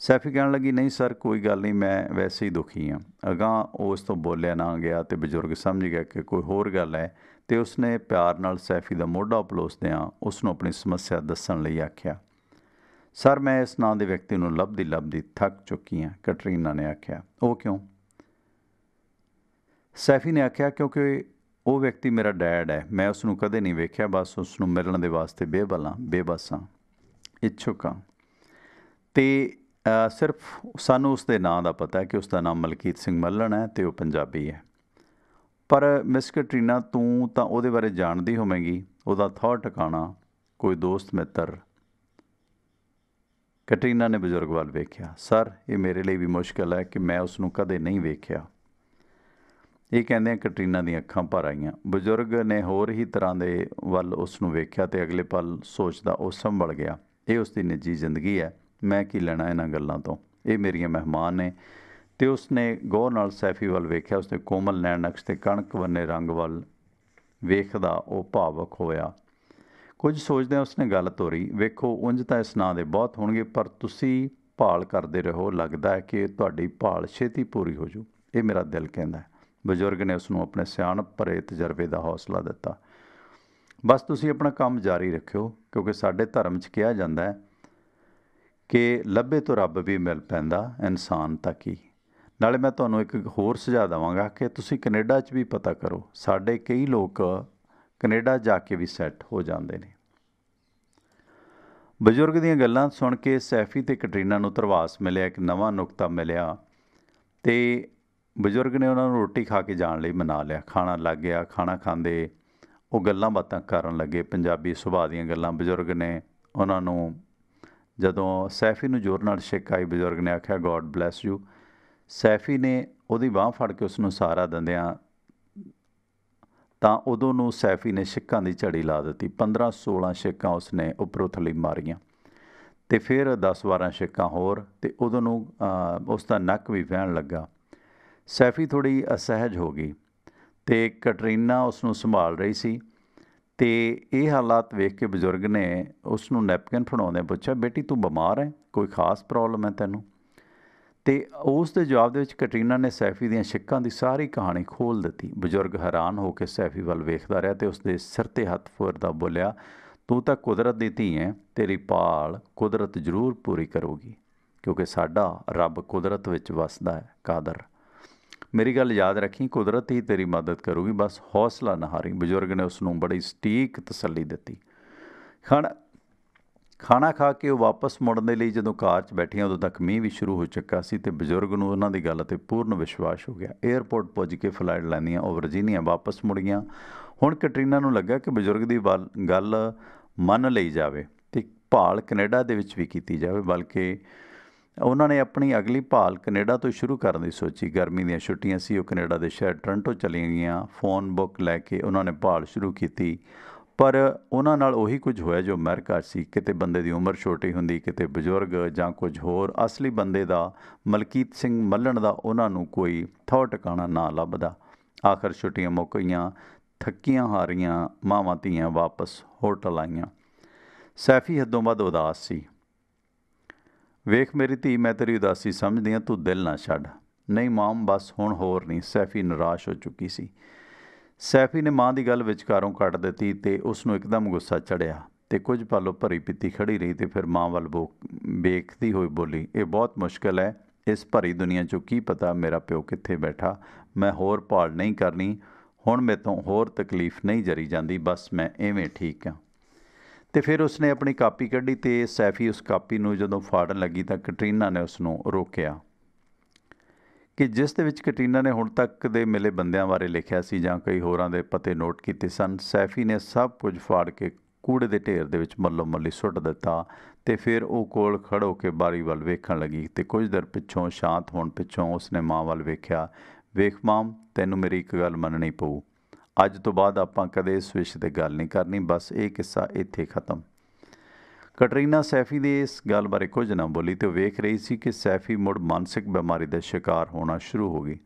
S1: ਸੈਫੀ ਕਹਿਣ ਲੱਗੀ, ਨਹੀਂ ਸਰ, ਕੋਈ ਗੱਲ ਨਹੀਂ, ਮੈਂ ਵੈਸੇ ਹੀ ਦੁਖੀ ਹਾਂ। ਅਗਾਂਹ ਉਹ ਉਸ ਤੋਂ ਬੋਲਿਆ ਨਾ ਗਿਆ ਤੇ ਬਜ਼ੁਰਗ ਸਮਝ ਗਿਆ ਕਿ ਕੋਈ ਹੋਰ ਗੱਲ ਹੈ ਤੇ ਉਸਨੇ ਪਿਆਰ ਨਾਲ ਸੈਫੀ ਦਾ ਮੋਢਾ ਪਲੋਸਦਿਆਂ ਉਸ ਨੂੰ ਆਪਣੀ ਸਮੱਸਿਆ ਦੱਸਣ ਲਈ ਆਖਿਆ। ਸਰ, ਮੈਂ ਇਸ ਨਾਂ ਦੇ ਵਿਅਕਤੀ ਨੂੰ ਲੱਭਦੀ ਥੱਕ ਚੁੱਕੀ ਹਾਂ, ਕੈਟਰੀਨਾ ਨੇ ਆਖਿਆ। ਉਹ ਕਿਉਂ? ਸੈਫੀ ਨੇ ਆਖਿਆ, ਕਿਉਂਕਿ ਉਹ ਵਿਅਕਤੀ ਮੇਰਾ ਡੈਡ ਹੈ। ਮੈਂ ਉਸ ਨੂੰ ਕਦੇ ਨਹੀਂ ਵੇਖਿਆ, ਬਸ ਉਸ ਨੂੰ ਮਿਲਣ ਦੇ ਵਾਸਤੇ ਬੇਬਸ ਹਾਂ, ਇੱਛੁਕ ਹਾਂ ਤੇ ਸਿਰਫ ਸਾਨੂੰ ਉਸ ਦੇ ਨਾਂ ਦਾ ਪਤਾ ਹੈ ਕਿ ਉਸ ਦਾ ਨਾਮ ਮਲਕੀਤ ਸਿੰਘ ਮੱਲਣ ਹੈ ਤੇ ਉਹ ਪੰਜਾਬੀ ਹੈ। पर मिस कैटरीना तू तो ਉਹਦੇ ਬਾਰੇ ਜਾਣਦੀ ਹੋਵੇਂਗੀ, ਉਹਦਾ ਥਾਂ ਟਿਕਾਣਾ, ਕੋਈ ਦੋਸਤ ਮਿੱਤਰ। ਕੈਟਰੀਨਾ ਨੇ ਬਜ਼ੁਰਗ ਵੱਲ ਵੇਖਿਆ। ਸਰ, ਇਹ ਮੇਰੇ ਲਈ ਵੀ ਮੁਸ਼ਕਿਲ ਹੈ ਕਿ ਮੈਂ ਉਸ ਨੂੰ ਕਦੇ ਨਹੀਂ ਵੇਖਿਆ। ਇਹ ਕਹਿੰਦਿਆਂ ਕੈਟਰੀਨਾ ਦੀਆਂ ਅੱਖਾਂ ਭਰ ਆਈਆਂ। ਬਜ਼ੁਰਗ ਨੇ ਹੋਰ ਹੀ ਤਰ੍ਹਾਂ ਦੇ ਵੱਲ ਉਸ ਨੂੰ ਵੇਖਿਆ ਤੇ ਅਗਲੇ ਪਲ ਸੋਚਦਾ ਉਹ ਸੰਭਲ ਗਿਆ। ਇਹ ਉਸ ਦੀ ਨਿੱਜੀ ਜ਼ਿੰਦਗੀ ਹੈ, ਮੈਂ ਕੀ ਲੈਣਾ ਇਹਨਾਂ ਗੱਲਾਂ ਤੋਂ। ਇਹ ਮੇਰੀਆਂ ਮਹਿਮਾਨ ਨੇ। ਤੇ ਉਸਨੇ ਗੌਰ ਨਾਲ ਸੈਫੀ ਵੱਲ ਵੇਖਿਆ। ਉਸਦੇ ਕੋਮਲ ਨੈਣ ਨਕਸ਼ ਤੇ ਕਣਕ ਵੰਨੇ ਰੰਗ ਵੱਲ ਵੇਖਦਾ ਉਹ ਭਾਵੁਕ ਹੋਇਆ। ਕੁਝ ਸੋਚਦਿਆਂ ਉਸਨੇ ਗੱਲ ਤੋਰੀ। ਵੇਖੋ, ਉਂਝ ਤਾਂ ਇਸ ਨਾਂ ਦੇ ਬਹੁਤ ਹੋਣਗੇ, ਪਰ ਤੁਸੀਂ ਭਾਲ ਕਰਦੇ ਰਹੋ, ਲੱਗਦਾ ਹੈ ਕਿ ਤੁਹਾਡੀ ਭਾਲ ਛੇਤੀ ਪੂਰੀ ਹੋ ਜੂ, ਇਹ ਮੇਰਾ ਦਿਲ ਕਹਿੰਦਾ। ਬਜ਼ੁਰਗ ਨੇ ਉਸ ਨੂੰ ਆਪਣੇ ਸਿਆਣਪ ਭਰੇ ਤਜਰਬੇ ਦਾ ਹੌਸਲਾ ਦਿੱਤਾ। ਬਸ ਤੁਸੀਂ ਆਪਣਾ ਕੰਮ ਜਾਰੀ ਰੱਖਿਓ, ਕਿਉਂਕਿ ਸਾਡੇ ਧਰਮ 'ਚ ਕਿਹਾ ਜਾਂਦਾ ਹੈ ਕਿ ਲੱਭੇ ਤੋਂ ਰੱਬ ਵੀ ਮਿਲ ਪੈਂਦਾ, ਇਨਸਾਨ ਤੱਕ ਹੀ। ਨਾਲੇ ਮੈਂ ਤੁਹਾਨੂੰ ਇੱਕ ਹੋਰ ਸੁਝਾਅ ਦੇਵਾਂਗਾ ਕਿ ਤੁਸੀਂ ਕੈਨੇਡਾ 'ਚ ਵੀ ਪਤਾ ਕਰੋ। ਸਾਡੇ ਕਈ ਲੋਕ ਕੈਨੇਡਾ ਜਾ ਕੇ ਵੀ ਸੈੱਟ ਹੋ ਜਾਂਦੇ ਨੇ। ਬਜ਼ੁਰਗ ਦੀਆਂ ਗੱਲਾਂ ਸੁਣ ਕੇ ਸੈਫੀ ਤੇ ਕੈਟਰੀਨਾ ਨੂੰ ਧਰਵਾਸ ਮਿਲਿਆ, ਇੱਕ ਨਵਾਂ ਨੁਕਤਾ ਮਿਲਿਆ ਤੇ ਬਜ਼ੁਰਗ ਨੇ ਉਹਨਾਂ ਨੂੰ ਰੋਟੀ ਖਾ ਕੇ ਜਾਣ ਲਈ ਮਨਾ ਲਿਆ। ਖਾਣਾ ਲੱਗ ਗਿਆ। ਖਾਣਾ ਖਾਂਦੇ ਉਹ ਗੱਲਾਂ ਬਾਤਾਂ ਕਰਨ ਲੱਗੇ, ਪੰਜਾਬੀ ਸੁਭਾਅ ਦੀਆਂ ਗੱਲਾਂ। ਬਜ਼ੁਰਗ ਨੇ ਉਹਨਾਂ ਨੂੰ, ਜਦੋਂ ਸੈਫੀ ਨੂੰ ਜ਼ੋਰ ਨਾਲ ਛਿੱਕ ਆਈ, ਬਜ਼ੁਰਗ ਨੇ ਆਖਿਆ, ਗੋਡ ਬਲੈਸ ਯੂ। ਸੈਫੀ ਨੇ ਉਹਦੀ ਬਾਂਹ ਫੜ ਕੇ ਉਸ ਨੂੰ ਸਹਾਰਾ ਦਿੰਦਿਆਂ ਤਾਂ ਉਦੋਂ ਨੂੰ ਸੈਫੀ ਨੇ ਛਿੱਕਾਂ ਦੀ ਝੜੀ ਲਾ ਦਿੱਤੀ। 15-16 ਛਿੱਕਾਂ ਉਸਨੇ ਉੱਪਰੋਂ ਥੱਲੇ ਮਾਰੀਆਂ ਅਤੇ ਫਿਰ 10-12 ਛਿੱਕਾਂ ਹੋਰ, ਅਤੇ ਉਦੋਂ ਨੂੰ ਉਸ ਦਾ ਨੱਕ ਵੀ ਵਹਿਣ ਲੱਗਾ। ਸੈਫੀ ਥੋੜ੍ਹੀ ਅਸਹਿਜ ਹੋ ਗਈ ਅਤੇ ਕੈਟਰੀਨਾ ਉਸ ਨੂੰ ਸੰਭਾਲ ਰਹੀ ਸੀ। ਅਤੇ ਇਹ ਹਾਲਾਤ ਵੇਖ ਕੇ ਬਜ਼ੁਰਗ ਨੇ ਉਸ ਨੂੰ ਨੈਪਕਿਨ ਫੜਾਉਂਦਿਆਂ ਪੁੱਛਿਆ, ਬੇਟੀ ਤੂੰ ਬਿਮਾਰ ਹੈ, ਕੋਈ ਖ਼ਾਸ ਪ੍ਰੋਬਲਮ ਹੈ ਤੈਨੂੰ? ਅਤੇ ਉਸ ਦੇ ਜਵਾਬ ਦੇ ਵਿੱਚ ਕੈਟਰੀਨਾ ਨੇ ਸੈਫੀ ਦੀਆਂ ਛਿੱਕਾਂ ਦੀ ਸਾਰੀ ਕਹਾਣੀ ਖੋਲ੍ਹ ਦਿੱਤੀ। ਬਜ਼ੁਰਗ ਹੈਰਾਨ ਹੋ ਕੇ ਸੈਫੀ ਵੱਲ ਵੇਖਦਾ ਰਿਹਾ ਅਤੇ ਉਸ ਦੇ ਸਿਰ 'ਤੇ ਹੱਥ ਫੇਰਦਾ ਬੋਲਿਆ, ਤੂੰ ਤਾਂ ਕੁਦਰਤ ਦੀ ਧੀ ਹੈ, ਤੇਰੀ ਭਾਲ ਕੁਦਰਤ ਜ਼ਰੂਰ ਪੂਰੀ ਕਰੂਗੀ, ਕਿਉਂਕਿ ਸਾਡਾ ਰੱਬ ਕੁਦਰਤ ਵਿੱਚ ਵੱਸਦਾ ਹੈ। ਕਾਦਰ, ਮੇਰੀ ਗੱਲ ਯਾਦ ਰੱਖੀ, ਕੁਦਰਤ ਹੀ ਤੇਰੀ ਮਦਦ ਕਰੂਗੀ, ਬਸ ਹੌਸਲਾ ਨਾ ਹਾਰੀ। ਬਜ਼ੁਰਗ ਨੇ ਉਸ ਨੂੰ ਬੜੀ ਸਟੀਕ ਤਸੱਲੀ ਦਿੱਤੀ। ਖਾਣਾ ਖਾ ਕੇ ਉਹ ਵਾਪਸ ਮੁੜਨ ਦੇ ਲਈ ਜਦੋਂ ਕਾਰ 'ਚ ਬੈਠੀਆਂ, ਉਦੋਂ ਤੱਕ ਮੀਂਹ ਵੀ ਸ਼ੁਰੂ ਹੋ ਚੁੱਕਾ ਸੀ ਅਤੇ ਬਜ਼ੁਰਗ ਨੂੰ ਉਹਨਾਂ ਦੀ ਗੱਲ 'ਤੇ ਪੂਰਨ ਵਿਸ਼ਵਾਸ ਹੋ ਗਿਆ। ਏਅਰਪੋਰਟ ਪੁੱਜ ਕੇ ਫਲਾਈਟ ਲੈਂਦੀਆਂ ਉਹ ਵਰਜੀਨੀਆ ਵਾਪਸ ਮੁੜ ਗਈਆਂ। ਹੁਣ ਕੈਟਰੀਨਾ ਨੂੰ ਲੱਗਾ ਕਿ ਬਜ਼ੁਰਗ ਦੀ ਗੱਲ ਮੰਨ ਲਈ ਜਾਵੇ ਅਤੇ ਭਾਲ ਕੈਨੇਡਾ ਦੇ ਵਿੱਚ ਵੀ ਕੀਤੀ ਜਾਵੇ। ਬਲਕਿ ਉਹਨਾਂ ਨੇ ਆਪਣੀ ਅਗਲੀ ਭਾਲ ਕੈਨੇਡਾ ਤੋਂ ਸ਼ੁਰੂ ਕਰਨ ਦੀ ਸੋਚੀ। ਗਰਮੀ ਦੀਆਂ ਛੁੱਟੀਆਂ ਸੀ, ਉਹ ਕੈਨੇਡਾ ਦੇ ਸ਼ਹਿਰ ਟੋਰਾਂਟੋ ਚਲੀਆਂ ਗਈਆਂ। ਫੋਨ ਬੁੱਕ ਲੈ ਕੇ ਉਹਨਾਂ ਨੇ ਭਾਲ ਸ਼ੁਰੂ ਕੀਤੀ, ਪਰ ਉਹਨਾਂ ਨਾਲ ਉਹੀ ਕੁਝ ਹੋਇਆ ਜੋ ਅਮਰੀਕਾ ਸੀ। ਕਿਤੇ ਬੰਦੇ ਦੀ ਉਮਰ ਛੋਟੀ ਹੁੰਦੀ, ਕਿਤੇ ਬਜ਼ੁਰਗ ਜਾਂ ਕੁਝ ਹੋਰ। ਅਸਲੀ ਬੰਦੇ ਦਾ, ਮਲਕੀਤ ਸਿੰਘ ਮੱਲਣ ਦਾ, ਉਹਨਾਂ ਨੂੰ ਕੋਈ ਥਹੁ ਟਿਕਾਣਾ ਨਾ ਲੱਭਦਾ। ਆਖਰ ਛੁੱਟੀਆਂ ਮੁੱਕ ਗਈਆਂ। ਥੱਕੀਆਂ ਹਾਰੀਆਂ ਮਾਵਾਂ ਧੀਆਂ ਵਾਪਸ ਹੋਟਲ ਆਈਆਂ। ਸੈਫੀ ਹੱਦੋਂ ਵੱਧ ਉਦਾਸ ਸੀ। ਵੇਖ ਮੇਰੀ ਧੀ, ਮੈਂ ਤੇਰੀ ਉਦਾਸੀ ਸਮਝਦੀ ਹਾਂ, ਤੂੰ ਦਿਲ ਨਾ ਛੱਡ। ਨਹੀਂ ਮਾਮ, ਬਸ ਹੁਣ ਹੋਰ ਨਹੀਂ। ਸੈਫੀ ਨਿਰਾਸ਼ ਹੋ ਚੁੱਕੀ ਸੀ। ਸੈਫੀ ਨੇ ਮਾਂ ਦੀ ਗੱਲ ਵਿਚਕਾਰੋਂ ਕੱਟ ਦਿੱਤੀ ਅਤੇ ਉਸ ਨੂੰ ਇੱਕਦਮ ਗੁੱਸਾ ਚੜ੍ਹਿਆ ਅਤੇ ਕੁਝ ਪਲ ਉਹ ਭਰੀ ਪੀਤੀ ਖੜ੍ਹੀ ਰਹੀ ਅਤੇ ਫਿਰ ਮਾਂ ਵੱਲ ਵੇਖਦੀ ਹੋਈ ਬੋਲੀ, ਇਹ ਬਹੁਤ ਮੁਸ਼ਕਿਲ ਹੈ, ਇਸ ਭਰੀ ਦੁਨੀਆ 'ਚੋਂ ਕੀ ਪਤਾ ਮੇਰਾ ਪਿਓ ਕਿੱਥੇ ਬੈਠਾ। ਮੈਂ ਹੋਰ ਭਾਲ ਨਹੀਂ ਕਰਨੀ, ਹੁਣ ਮੇਰੇ ਤੋਂ ਹੋਰ ਤਕਲੀਫ ਨਹੀਂ ਜਰੀ ਜਾਂਦੀ, ਬਸ ਮੈਂ ਇਵੇਂ ਠੀਕ ਹਾਂ। ਅਤੇ ਫਿਰ ਉਸਨੇ ਆਪਣੀ ਕਾਪੀ ਕੱਢੀ ਅਤੇ ਸੈਫੀ ਉਸ ਕਾਪੀ ਨੂੰ ਜਦੋਂ ਫਾੜਨ ਲੱਗੀ ਤਾਂ ਕੈਟਰੀਨਾ ਨੇ ਉਸ ਨੂੰ ਰੋਕਿਆ, ਕਿ ਜਿਸ ਦੇ ਵਿੱਚ ਕੈਟਰੀਨਾ ਨੇ ਹੁਣ ਤੱਕ ਦੇ ਮਿਲੇ ਬੰਦਿਆਂ ਬਾਰੇ ਲਿਖਿਆ ਸੀ ਜਾਂ ਕਈ ਹੋਰਾਂ ਦੇ ਪਤੇ ਨੋਟ ਕੀਤੇ ਸਨ। ਸੈਫੀ ਨੇ ਸਭ ਕੁਝ ਫਾੜ ਕੇ ਕੂੜੇ ਦੇ ਢੇਰ ਦੇ ਵਿੱਚ ਮੱਲੋ ਮੱਲੀ ਸੁੱਟ ਦਿੱਤਾ ਅਤੇ ਫਿਰ ਉਹ ਕੋਲ ਖੜ੍ਹ ਹੋ ਕੇ ਬਾਰੀ ਵੱਲ ਵੇਖਣ ਲੱਗੀ ਅਤੇ ਕੁਝ ਦੇਰ ਪਿੱਛੋਂ, ਸ਼ਾਂਤ ਹੋਣ ਪਿੱਛੋਂ, ਉਸਨੇ ਮਾਂ ਵੱਲ ਵੇਖਿਆ। ਵੇਖ ਮਾਮ, ਤੈਨੂੰ ਮੇਰੀ ਇੱਕ ਗੱਲ ਮੰਨਣੀ ਪਊ। ਅੱਜ ਤੋਂ ਬਾਅਦ ਆਪਾਂ ਕਦੇ ਇਸ ਵਿਸ਼ੇ 'ਤੇ ਗੱਲ ਨਹੀਂ ਕਰਨੀ, ਬਸ ਇਹ ਕਿੱਸਾ ਇੱਥੇ ਖ਼ਤਮ। ਕੈਟਰੀਨਾ ਸੈਫੀ ਦੀ ਇਸ ਗੱਲ ਬਾਰੇ ਕੁਝ ਨਾ ਬੋਲੀ ਅਤੇ ਉਹ ਵੇਖ ਰਹੀ ਸੀ ਕਿ ਸੈਫੀ ਮੁੜ ਮਾਨਸਿਕ ਬਿਮਾਰੀ ਦਾ ਸ਼ਿਕਾਰ ਹੋਣਾ ਸ਼ੁਰੂ ਹੋ ਗਈ।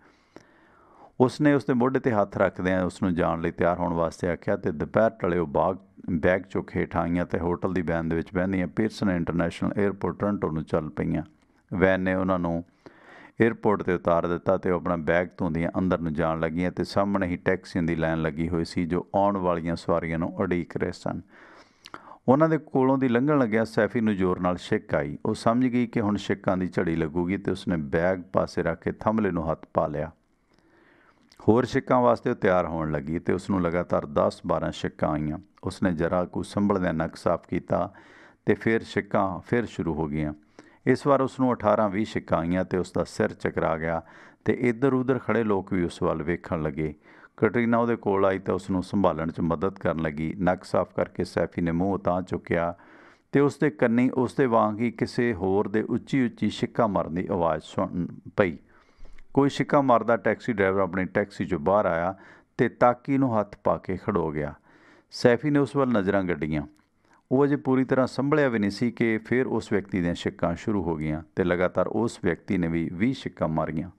S1: ਉਸਨੇ ਉਸਦੇ ਮੋਢੇ 'ਤੇ ਹੱਥ ਰੱਖਦਿਆਂ ਉਸ ਨੂੰ ਜਾਣ ਲਈ ਤਿਆਰ ਹੋਣ ਵਾਸਤੇ ਆਖਿਆ ਅਤੇ ਦੁਪਹਿਰ ਟਲੇ ਉਹ ਬੈਗ ਚੁੱਕ ਹੇਠ ਆਈਆਂ ਅਤੇ ਹੋਟਲ ਦੀ ਵੈਨ ਦੇ ਵਿੱਚ ਬਹਿੰਦੀਆਂ ਪੀਅਰਸਨ ਇੰਟਰਨੈਸ਼ਨਲ ਏਅਰਪੋਰਟ ਟੋਰਾਂਟੋ ਨੂੰ ਚੱਲ ਪਈਆਂ। ਵੈਨ ਨੇ ਉਹਨਾਂ ਨੂੰ ਏਅਰਪੋਰਟ 'ਤੇ ਉਤਾਰ ਦਿੱਤਾ ਅਤੇ ਉਹ ਆਪਣਾ ਬੈਗ ਧੋਂਦੀਆਂ ਅੰਦਰ ਨੂੰ ਜਾਣ ਲੱਗੀਆਂ ਅਤੇ ਸਾਹਮਣੇ ਹੀ ਟੈਕਸੀਆਂ ਦੀ ਲਾਈਨ ਲੱਗੀ ਹੋਈ ਸੀ ਜੋ ਆਉਣ ਵਾਲੀਆਂ ਸਵਾਰੀਆਂ ਨੂੰ ਉਡੀਕ ਰਹੇ ਸਨ। ਉਹਨਾਂ ਦੇ ਕੋਲੋਂ ਦੀ ਲੰਘਣ ਲੱਗਿਆ ਸੈਫੀ ਨੂੰ ਜ਼ੋਰ ਨਾਲ ਛਿੱਕ ਆਈ। ਉਹ ਸਮਝ ਗਈ ਕਿ ਹੁਣ ਛਿੱਕਾਂ ਦੀ ਝੜੀ ਲੱਗੂਗੀ ਅਤੇ ਉਸਨੇ ਬੈਗ ਪਾਸੇ ਰੱਖ ਕੇ ਥੰਮਲੇ ਨੂੰ ਹੱਥ ਪਾ ਲਿਆ। ਹੋਰ ਛਿੱਕਾਂ ਵਾਸਤੇ ਉਹ ਤਿਆਰ ਹੋਣ ਲੱਗੀ ਅਤੇ ਉਸ ਨੂੰ ਲਗਾਤਾਰ 10-12 ਛਿੱਕਾਂ ਆਈਆਂ। ਉਸਨੇ ਜਰਾ ਕੁ ਸੰਭਲਦਿਆਂ ਨੱਕ ਸਾਫ਼ ਕੀਤਾ ਅਤੇ ਫਿਰ ਛਿੱਕਾਂ ਫਿਰ ਸ਼ੁਰੂ ਹੋ ਗਈਆਂ। ਇਸ ਵਾਰ ਉਸ ਨੂੰ 18-20 ਛਿੱਕਾਂ ਆਈਆਂ ਅਤੇ ਉਸ ਦਾ ਸਿਰ ਚਕਰਾ ਗਿਆ ਅਤੇ ਇੱਧਰ ਉੱਧਰ ਖੜ੍ਹੇ ਲੋਕ ਵੀ ਉਸ ਵੱਲ ਵੇਖਣ ਲੱਗੇ। ਕੈਟਰੀਨਾ ਉਹਦੇ ਕੋਲ ਆਈ ਤਾਂ ਉਸਨੂੰ ਸੰਭਾਲਣ 'ਚ ਮਦਦ ਕਰਨ ਲੱਗੀ। ਨੱਕ ਸਾਫ਼ ਕਰਕੇ ਸੈਫੀ ਨੇ ਮੂੰਹ ਉਤਾਂਹ ਚੁੱਕਿਆ ਤੇ ਉਸਦੇ ਕੰਨੀ ਉਸਦੇ ਵਾਂਗ ਹੀ ਕਿਸੇ ਹੋਰ ਦੇ ਉੱਚੀ ਉੱਚੀ ਛਿੱਕਾਂ ਮਾਰਨ ਦੀ ਆਵਾਜ਼ ਸੁਣ ਪਈ। ਕੋਈ ਛਿੱਕਾਂ ਮਾਰਦਾ ਟੈਕਸੀ ਡਰਾਈਵਰ ਆਪਣੀ ਟੈਕਸੀ 'ਚੋਂ ਬਾਹਰ ਆਇਆ ਤੇ ਤਾਕੀ ਨੂੰ ਹੱਥ ਪਾ ਕੇ ਖੜੋ ਗਿਆ। ਸੈਫੀ ਨੇ ਉਸ ਵੱਲ ਨਜ਼ਰਾਂ ਗੱਡੀਆਂ। ਉਹ ਅਜੇ ਪੂਰੀ ਤਰ੍ਹਾਂ ਸੰਭਲਿਆ ਵੀ ਨਹੀਂ ਸੀ ਕਿ ਫਿਰ ਉਸ ਵਿਅਕਤੀ ਦੀਆਂ ਛਿੱਕਾਂ ਸ਼ੁਰੂ ਹੋ ਗਈਆਂ ਤੇ ਲਗਾਤਾਰ ਉਸ ਵਿਅਕਤੀ ਨੇ ਵੀ 20 ਛਿੱਕਾਂ ਮਾਰੀਆਂ।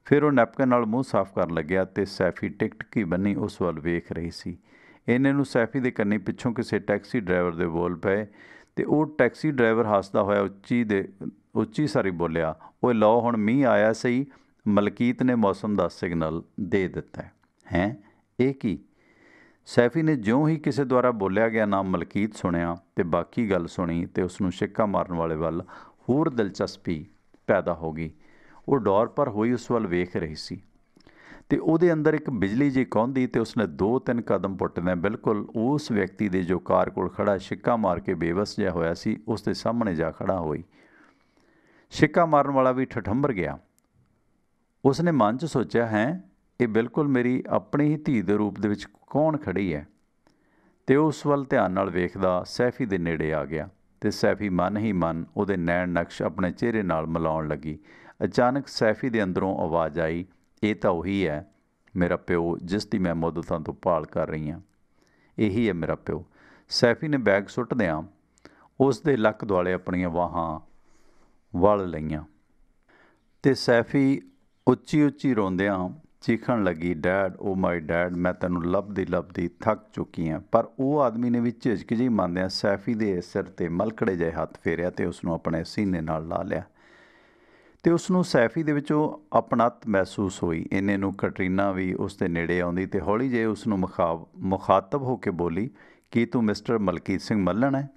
S1: ਫਿਰ ਉਹ ਨੈਪਕਿਨ ਨਾਲ ਮੂੰਹ ਸਾਫ਼ ਕਰਨ ਲੱਗਿਆ ਤੇ ਸੈਫੀ ਟਿਕਟਕੀ ਬੰਨੀ ਉਸ ਵੱਲ ਵੇਖ ਰਹੀ ਸੀ। ਇੰਨੇ ਨੂੰ ਸੈਫੀ ਦੇ ਕੰਨੀ ਪਿੱਛੋਂ ਕਿਸੇ ਟੈਕਸੀ ਡਰਾਈਵਰ ਦੇ ਬੋਲ ਪਏ ਤੇ ਉਹ ਟੈਕਸੀ ਡਰਾਈਵਰ ਹੱਸਦਾ ਹੋਇਆ ਉੱਚੀ ਸਾਰੀ ਬੋਲਿਆ, ਓਏ ਲਓ ਹੁਣ ਮੀਂਹ ਆਇਆ ਸਹੀ, ਮਲਕੀਤ ਨੇ ਮੌਸਮ ਦਾ ਸਿਗਨਲ ਦੇ ਦਿੱਤਾ ਹੈ। ਇਹ ਕੀ? ਸੈਫੀ ਨੇ ਜਿਉਂ ਹੀ ਕਿਸੇ ਦੁਆਰਾ ਬੋਲਿਆ ਗਿਆ ਨਾਮ ਮਲਕੀਤ ਸੁਣਿਆ ਤੇ ਬਾਕੀ ਗੱਲ ਸੁਣੀ ਤੇ ਉਸਨੂੰ ਛਿੱਕਾਂ ਮਾਰਨ ਵਾਲੇ ਵੱਲ ਹੋਰ ਦਿਲਚਸਪੀ ਪੈਦਾ ਹੋ ਗਈ। ਉਹ ਡੌਰ ਪਰ ਹੋਈ ਉਸ ਵੱਲ ਵੇਖ ਰਹੀ ਸੀ ਤੇ ਉਹਦੇ ਅੰਦਰ ਇੱਕ ਬਿਜਲੀ ਜਿਹੀ ਕੌਂਦੀ ਤੇ ਉਸਨੇ 2-3 ਕਦਮ ਪੁੱਟਦਿਆਂ ਬਿਲਕੁਲ ਉਸ ਵਿਅਕਤੀ ਦੇ ਜੋ ਕਾਰ ਕੋਲ ਖੜਾ ਛਿੱਕਾਂ ਮਾਰ ਕੇ ਬੇਵੱਸ ਜਿਹਾ ਹੋਇਆ ਸੀ ਉਸ ਦੇ ਸਾਹਮਣੇ ਜਾ ਖੜਾ ਹੋਈ। ਛਿੱਕਾਂ ਮਾਰਨ ਵਾਲਾ ਵੀ ਠਠੰਬਰ ਗਿਆ। ਉਸਨੇ ਮਨ 'ਚ ਸੋਚਿਆ, ਹੈ ਇਹ ਬਿਲਕੁਲ ਮੇਰੀ ਆਪਣੀ ਹੀ ਧੀ ਦੇ ਰੂਪ ਦੇ ਵਿੱਚ ਕੌਣ ਖੜੀ ਹੈ? ਤੇ ਉਸ ਵੱਲ ਧਿਆਨ ਨਾਲ ਵੇਖਦਾ ਸੈਫੀ ਦੇ ਨੇੜੇ ਆ ਗਿਆ ਤੇ ਸੈਫੀ ਮਨ ਹੀ ਮਨ ਉਹਦੇ ਨੈਣ ਨਕਸ਼ ਆਪਣੇ ਚਿਹਰੇ ਨਾਲ ਮਿਲਾਉਣ ਲੱਗੀ। ਅਚਾਨਕ ਸੈਫੀ ਦੇ ਅੰਦਰੋਂ ਆਵਾਜ਼ ਆਈ, ਇਹ ਤਾਂ ਉਹੀ ਹੈ ਮੇਰਾ ਪਿਓ ਜਿਸ ਦੀ ਮੈਂ ਮੁੱਦਤਾਂ ਤੋਂ ਭਾਲ ਕਰ ਰਹੀ ਹਾਂ। ਇਹੀ ਹੈ ਮੇਰਾ ਪਿਓ। ਸੈਫੀ ਨੇ ਬੈਗ ਸੁੱਟਦਿਆਂ ਉਸ ਦੇ ਲੱਕ ਦੁਆਲੇ ਆਪਣੀਆਂ ਬਾਹਾਂ ਵਲ ਲਈਆਂ ਤੇ ਸੈਫੀ ਉੱਚੀ ਉੱਚੀ ਰੋਂਦਿਆਂ ਚੀਖਣ ਲੱਗੀ, ਡੈਡ, ਓ ਮਾਈ ਡੈਡ, ਮੈਂ ਤੈਨੂੰ ਲੱਭਦੀ ਥੱਕ ਚੁੱਕੀ ਹਾਂ। ਪਰ ਉਹ ਆਦਮੀ ਨੇ ਵੀ ਝਿਜਕ ਜਿਹੀ ਮੰਨਦਿਆਂ ਸੈਫੀ ਦੇ ਸਿਰ 'ਤੇ ਮਲਕੜੇ ਜਿਹੇ ਹੱਥ ਫੇਰਿਆ ਤੇ ਉਸਨੂੰ ਆਪਣੇ ਸੀਨੇ ਨਾਲ ਲਾ ਲਿਆ ਤੇ ਉਸਨੂੰ ਸੈਫੀ ਦੇ ਵਿੱਚੋਂ ਆਪਣੱਤ ਮਹਿਸੂਸ ਹੋਈ। ਇੰਨੇ ਨੂੰ ਕੈਟਰੀਨਾ ਵੀ ਉਸ ਦੇ ਨੇੜੇ ਆਉਂਦੀ ਤੇ ਹੌਲੀ ਜਿਹੇ ਉਸਨੂੰ ਮੁਖਾਤਬ ਹੋ ਕੇ ਬੋਲੀ, ਕੀ ਤੂੰ ਮਿਸਟਰ ਮਲਕੀਤ ਸਿੰਘ ਮੱਲਣ ਹੈ?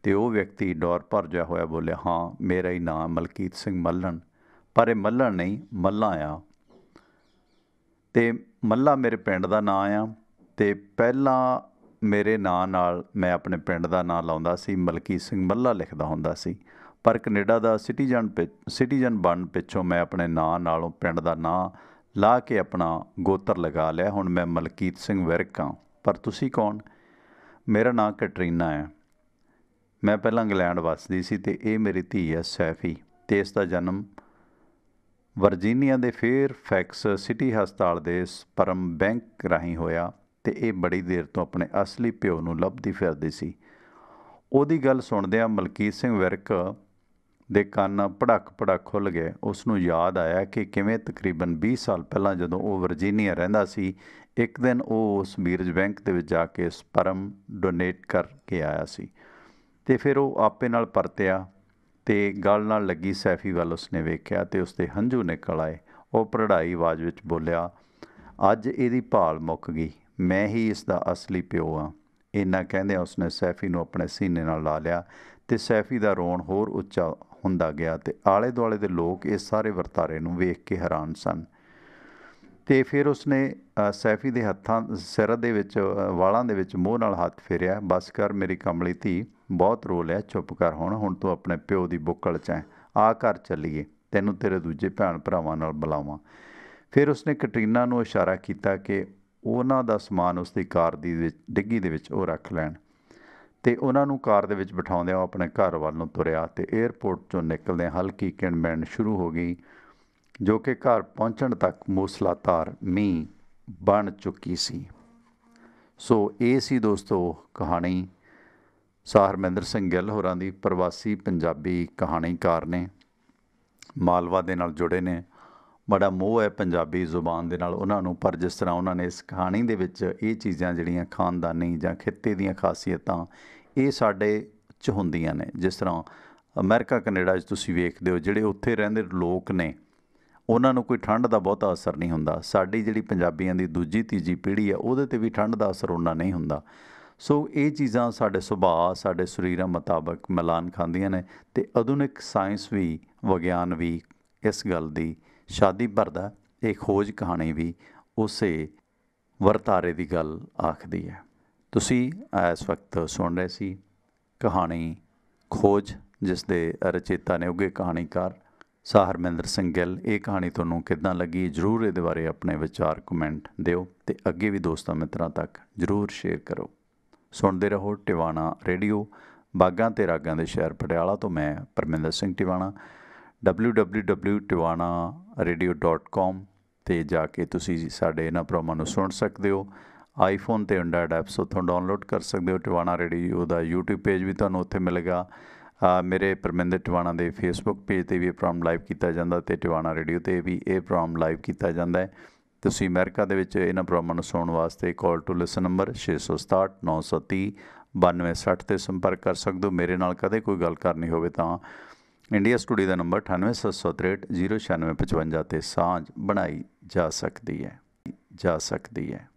S1: ਤੇ ਉਹ ਵਿਅਕਤੀ ਡੌਰ ਭਰ ਜਿਹਾ ਹੋਇਆ ਬੋਲਿਆ, ਹਾਂ ਮੇਰਾ ਹੀ ਨਾਂ ਮਲਕੀਤ ਸਿੰਘ ਮੱਲਣ, ਪਰ ਇਹ ਮੱਲਣ ਨਹੀਂ ਮੱਲਾਂ ਆ ਤੇ ਮੱਲਾ ਮੇਰੇ ਪਿੰਡ ਦਾ ਨਾਂ ਆ ਤੇ ਪਹਿਲਾਂ ਮੇਰੇ ਨਾਂ ਨਾਲ ਮੈਂ ਆਪਣੇ ਪਿੰਡ ਦਾ ਨਾਂ ਲਾਉਂਦਾ ਸੀ, ਮਲਕੀਤ ਸਿੰਘ ਮੱਲਾ ਲਿਖਦਾ ਹੁੰਦਾ ਸੀ, ਪਰ ਕੈਨੇਡਾ ਦਾ ਸਿਟੀਜ਼ਨ ਬਣਨ ਪਿੱਛੋਂ ਮੈਂ ਆਪਣੇ ਨਾਂ ਨਾਲੋਂ ਪਿੰਡ ਦਾ ਨਾਂ ਲਾ ਕੇ ਆਪਣਾ ਗੋਤਰ ਲਗਾ ਲਿਆ। ਹੁਣ ਮੈਂ ਮਲਕੀਤ ਸਿੰਘ ਵਿਰਕ ਹਾਂ। ਪਰ ਤੁਸੀਂ ਕੌਣ? ਮੇਰਾ ਨਾਂ ਕੈਟਰੀਨਾ ਹੈ। ਮੈਂ ਪਹਿਲਾਂ ਇੰਗਲੈਂਡ ਵੱਸਦੀ ਸੀ ਤੇ ਇਹ ਮੇਰੀ ਧੀ ਹੈ ਸੈਫੀ ਤੇ ਇਸ ਦਾ ਜਨਮ ਵਰਜੀਨੀਆ ਦੇ ਫੇਅਰਫੈਕਸ ਸਿਟੀ ਹਸਪਤਾਲ ਦੇ ਸਪਰਮ ਬੈਂਕ ਰਾਹੀਂ ਹੋਇਆ ਤੇ ਇਹ ਬੜੀ ਦੇਰ ਤੋਂ ਆਪਣੇ ਅਸਲੀ ਪਿਓ ਨੂੰ ਲੱਭਦੀ ਫਿਰਦੀ ਸੀ। ਉਹਦੀ ਗੱਲ ਸੁਣਦਿਆਂ ਮਲਕੀਤ ਸਿੰਘ ਵਿਰਕ ਦੇ ਕੰਨ ਭੜਕ ਖੁੱਲ੍ਹ ਗਏ। ਉਸ ਨੂੰ ਯਾਦ ਆਇਆ ਕਿ ਕਿਵੇਂ ਤਕਰੀਬਨ 20 ਸਾਲ ਪਹਿਲਾਂ ਜਦੋਂ ਉਹ ਵਰਜੀਨੀਆ ਰਹਿੰਦਾ ਸੀ, ਇੱਕ ਦਿਨ ਉਹ ਉਸ ਬੀਰਜ ਬੈਂਕ ਦੇ ਵਿੱਚ ਜਾ ਕੇ ਸਪਰਮ ਡੋਨੇਟ ਕਰਕੇ ਆਇਆ ਸੀ ਤੇ ਫਿਰ ਉਹ ਆਪੇ ਨਾਲ ਪਰਤਿਆ ਤੇ ਗਲ ਨਾਲ ਲੱਗੀ ਸੈਫੀ ਵੱਲ ਉਸਨੇ ਵੇਖਿਆ ਤੇ ਉਸਦੇ ਹੰਝੂ ਨਿਕਲ ਆਏ। ਉਹ ਭਰੜਾਈ ਆਵਾਜ਼ ਵਿੱਚ ਬੋਲਿਆ, ਅੱਜ ਇਹਦੀ ਭਾਲ ਮੁੱਕ ਗਈ, ਮੈਂ ਹੀ ਇਸ ਦਾ ਅਸਲੀ ਪਿਓ ਹਾਂ। ਇੰਨਾ ਕਹਿੰਦਿਆਂ ਉਸਨੇ ਸੈਫੀ ਨੂੰ ਆਪਣੇ ਸੀਨੇ ਨਾਲ ਲਾ ਲਿਆ ਤੇ ਸੈਫੀ ਦਾ ਰੋਣ ਹੋਰ ਉੱਚਾ ਹੁੰਦਾ ਗਿਆ ਤੇ ਆਲੇ ਦੁਆਲੇ ਦੇ ਲੋਕ ਇਸ ਸਾਰੇ ਵਰਤਾਰੇ ਨੂੰ ਵੇਖ ਕੇ ਹੈਰਾਨ ਸਨ। ਤੇ ਫਿਰ ਉਸਨੇ ਸੈਫੀ ਦੇ ਸਿਰ ਦੇ ਵਿੱਚ ਵਾਲਾਂ ਦੇ ਵਿੱਚ ਮੋਹ ਨਾਲ ਹੱਥ ਫੇਰਿਆ। ਬਸ ਕਰ ਮੇਰੀ ਕਮਲੀ ਧੀ, ਬਹੁਤ ਰੋ ਲਿਆ, ਚੁੱਪ ਕਰ ਹੁਣ ਤੂੰ ਆਪਣੇ ਪਿਓ ਦੀ ਬੁੱਕਲ 'ਚ ਹੈ, ਆ ਘਰ ਚੱਲੀਏ, ਤੈਨੂੰ ਤੇਰੇ ਦੂਜੇ ਭੈਣ ਭਰਾਵਾਂ ਨਾਲ ਬੁਲਾਵਾਂ। ਫਿਰ ਉਸਨੇ ਕੈਟਰੀਨਾ ਨੂੰ ਇਸ਼ਾਰਾ ਕੀਤਾ ਕਿ ਉਹਨਾਂ ਦਾ ਸਮਾਨ ਉਸਦੀ ਕਾਰ ਦੀ ਡਿੱਗੀ ਦੇ ਵਿੱਚ ਉਹ ਰੱਖ ਲੈਣ ਤੇ ਉਹਨਾਂ ਨੂੰ ਕਾਰ ਦੇ ਵਿੱਚ ਬਿਠਾਉਂਦਿਆਂ ਉਹ ਆਪਣੇ ਘਰ ਵੱਲ ਨੂੰ ਤੁਰਿਆ ਤੇ ਏਅਰਪੋਰਟ 'ਚੋਂ ਨਿਕਲਦਿਆਂ ਹਲਕੀ ਕਿਣਮਿਣ ਸ਼ੁਰੂ ਹੋ ਗਈ ਜੋ ਕਿ ਘਰ ਪਹੁੰਚਣ ਤੱਕ ਮੂਸਲਾਧਾਰ ਮੀਂਹ ਬਣ ਚੁੱਕੀ ਸੀ। ਸੋ ਇਹ ਸੀ ਦੋਸਤੋ ਕਹਾਣੀ ਸਾਹ ਹਰਮਿੰਦਰ ਸਿੰਘ ਗਿੱਲ ਹੋਰਾਂ ਦੀ। ਪ੍ਰਵਾਸੀ ਪੰਜਾਬੀ ਕਹਾਣੀਕਾਰ ਨੇ, ਮਾਲਵਾ ਦੇ ਨਾਲ ਜੁੜੇ ਨੇ, ਬੜਾ ਮੋਹ ਹੈ ਪੰਜਾਬੀ ਜ਼ੁਬਾਨ ਦੇ ਨਾਲ ਉਹਨਾਂ ਨੂੰ। ਪਰ ਜਿਸ ਤਰ੍ਹਾਂ ਉਹਨਾਂ ਨੇ ਇਸ ਕਹਾਣੀ ਦੇ ਵਿੱਚ ਇਹ ਚੀਜ਼ਾਂ ਜਿਹੜੀਆਂ ਖਾਨਦਾਨੀ ਜਾਂ ਖਿੱਤੇ ਦੀਆਂ ਖਾਸੀਅਤਾਂ ਇਹ ਸਾਡੇ 'ਚ ਹੁੰਦੀਆਂ ਨੇ। ਜਿਸ ਤਰ੍ਹਾਂ ਅਮਰੀਕਾ ਕੈਨੇਡਾ 'ਚ ਤੁਸੀਂ ਵੇਖਦੇ ਹੋ ਜਿਹੜੇ ਉੱਥੇ ਰਹਿੰਦੇ ਲੋਕ ਨੇ ਉਹਨਾਂ ਨੂੰ ਕੋਈ ਠੰਡ ਦਾ ਬਹੁਤਾ ਅਸਰ ਨਹੀਂ ਹੁੰਦਾ। ਸਾਡੀ ਜਿਹੜੀ ਪੰਜਾਬੀਆਂ ਦੀ ਦੂਜੀ ਤੀਜੀ ਪੀੜ੍ਹੀ ਆ ਉਹਦੇ 'ਤੇ ਵੀ ਠੰਡ ਦਾ ਅਸਰ ਉਹਨਾਂ ਨਹੀਂ ਹੁੰਦਾ। ਸੋ ਇਹ ਚੀਜ਼ਾਂ ਸਾਡੇ ਸੁਭਾਅ ਸਾਡੇ ਸਰੀਰਾਂ ਮੁਤਾਬਕ ਮਿਲਾਨ ਖਾਂਦੀਆਂ ਨੇ ਤੇ ਆਧੁਨਿਕ ਸਾਇੰਸ ਵੀ ਵਿਗਿਆਨ ਵੀ ਇਸ ਗੱਲ ਦੀ ਸ਼ਾਦੀ ਭਰਦਾ। ਇਹ ਖੋਜ ਕਹਾਣੀ ਵੀ ਉਸੇ ਵਰਤਾਰੇ ਦੀ ਗੱਲ ਆਖਦੀ ਹੈ। ਤੁਸੀਂ ਇਸ ਵਕਤ ਸੁਣ ਰਹੇ ਸੀ ਕਹਾਣੀ ਖੋਜ, ਜਿਸ ਦੇ ਰਚੇਤਾ ਨੇ ਉੱਘੇ ਕਹਾਣੀਕਾਰ शाह हरमिंदर सिंह गिल। ये कहानी तुहानूं किदां लगी, जरूर ये बारे अपने विचार कमेंट दिओ ते अगे भी दोस्तां मित्रां तक जरूर शेयर करो। सुणदे रहो टिवाणा रेडियो, बागां ते रागां दे शहर पटियाला तो मैं परमिंदर सिंह टिवाणा। www.tiwanaradio.com ते जाके तुसी साडे इन्हां प्रोग्रामां नूं सुण सकदे हो। आईफोन ते एंड्राइड ऐप्स उत्थों डाउनलोड कर सकते हो। टिवाणा रेडियो का यूट्यूब पेज भी तुहानूं उत्थे मिलेगा। मेरे परमिंदर टिवाणा के फेसबुक पेज पर भी प्रोग्राम लाइव किया जाता तो टिवाणा रेडियो पर भी ये प्रोग्राम लाइव किया जाता है। तुसी अमेरिका दे विच इन्हां प्रोग्रामां नूं सुणन वास्ते कॉल टू लिसन नंबर 667 930 9260 ते संपर्क कर सकते हो। मेरे नाल कदे कोई गल करनी होवे तां इंडिया स्टूडियो का नंबर 98 763 09655 ते सांझ बनाई जा सकती है।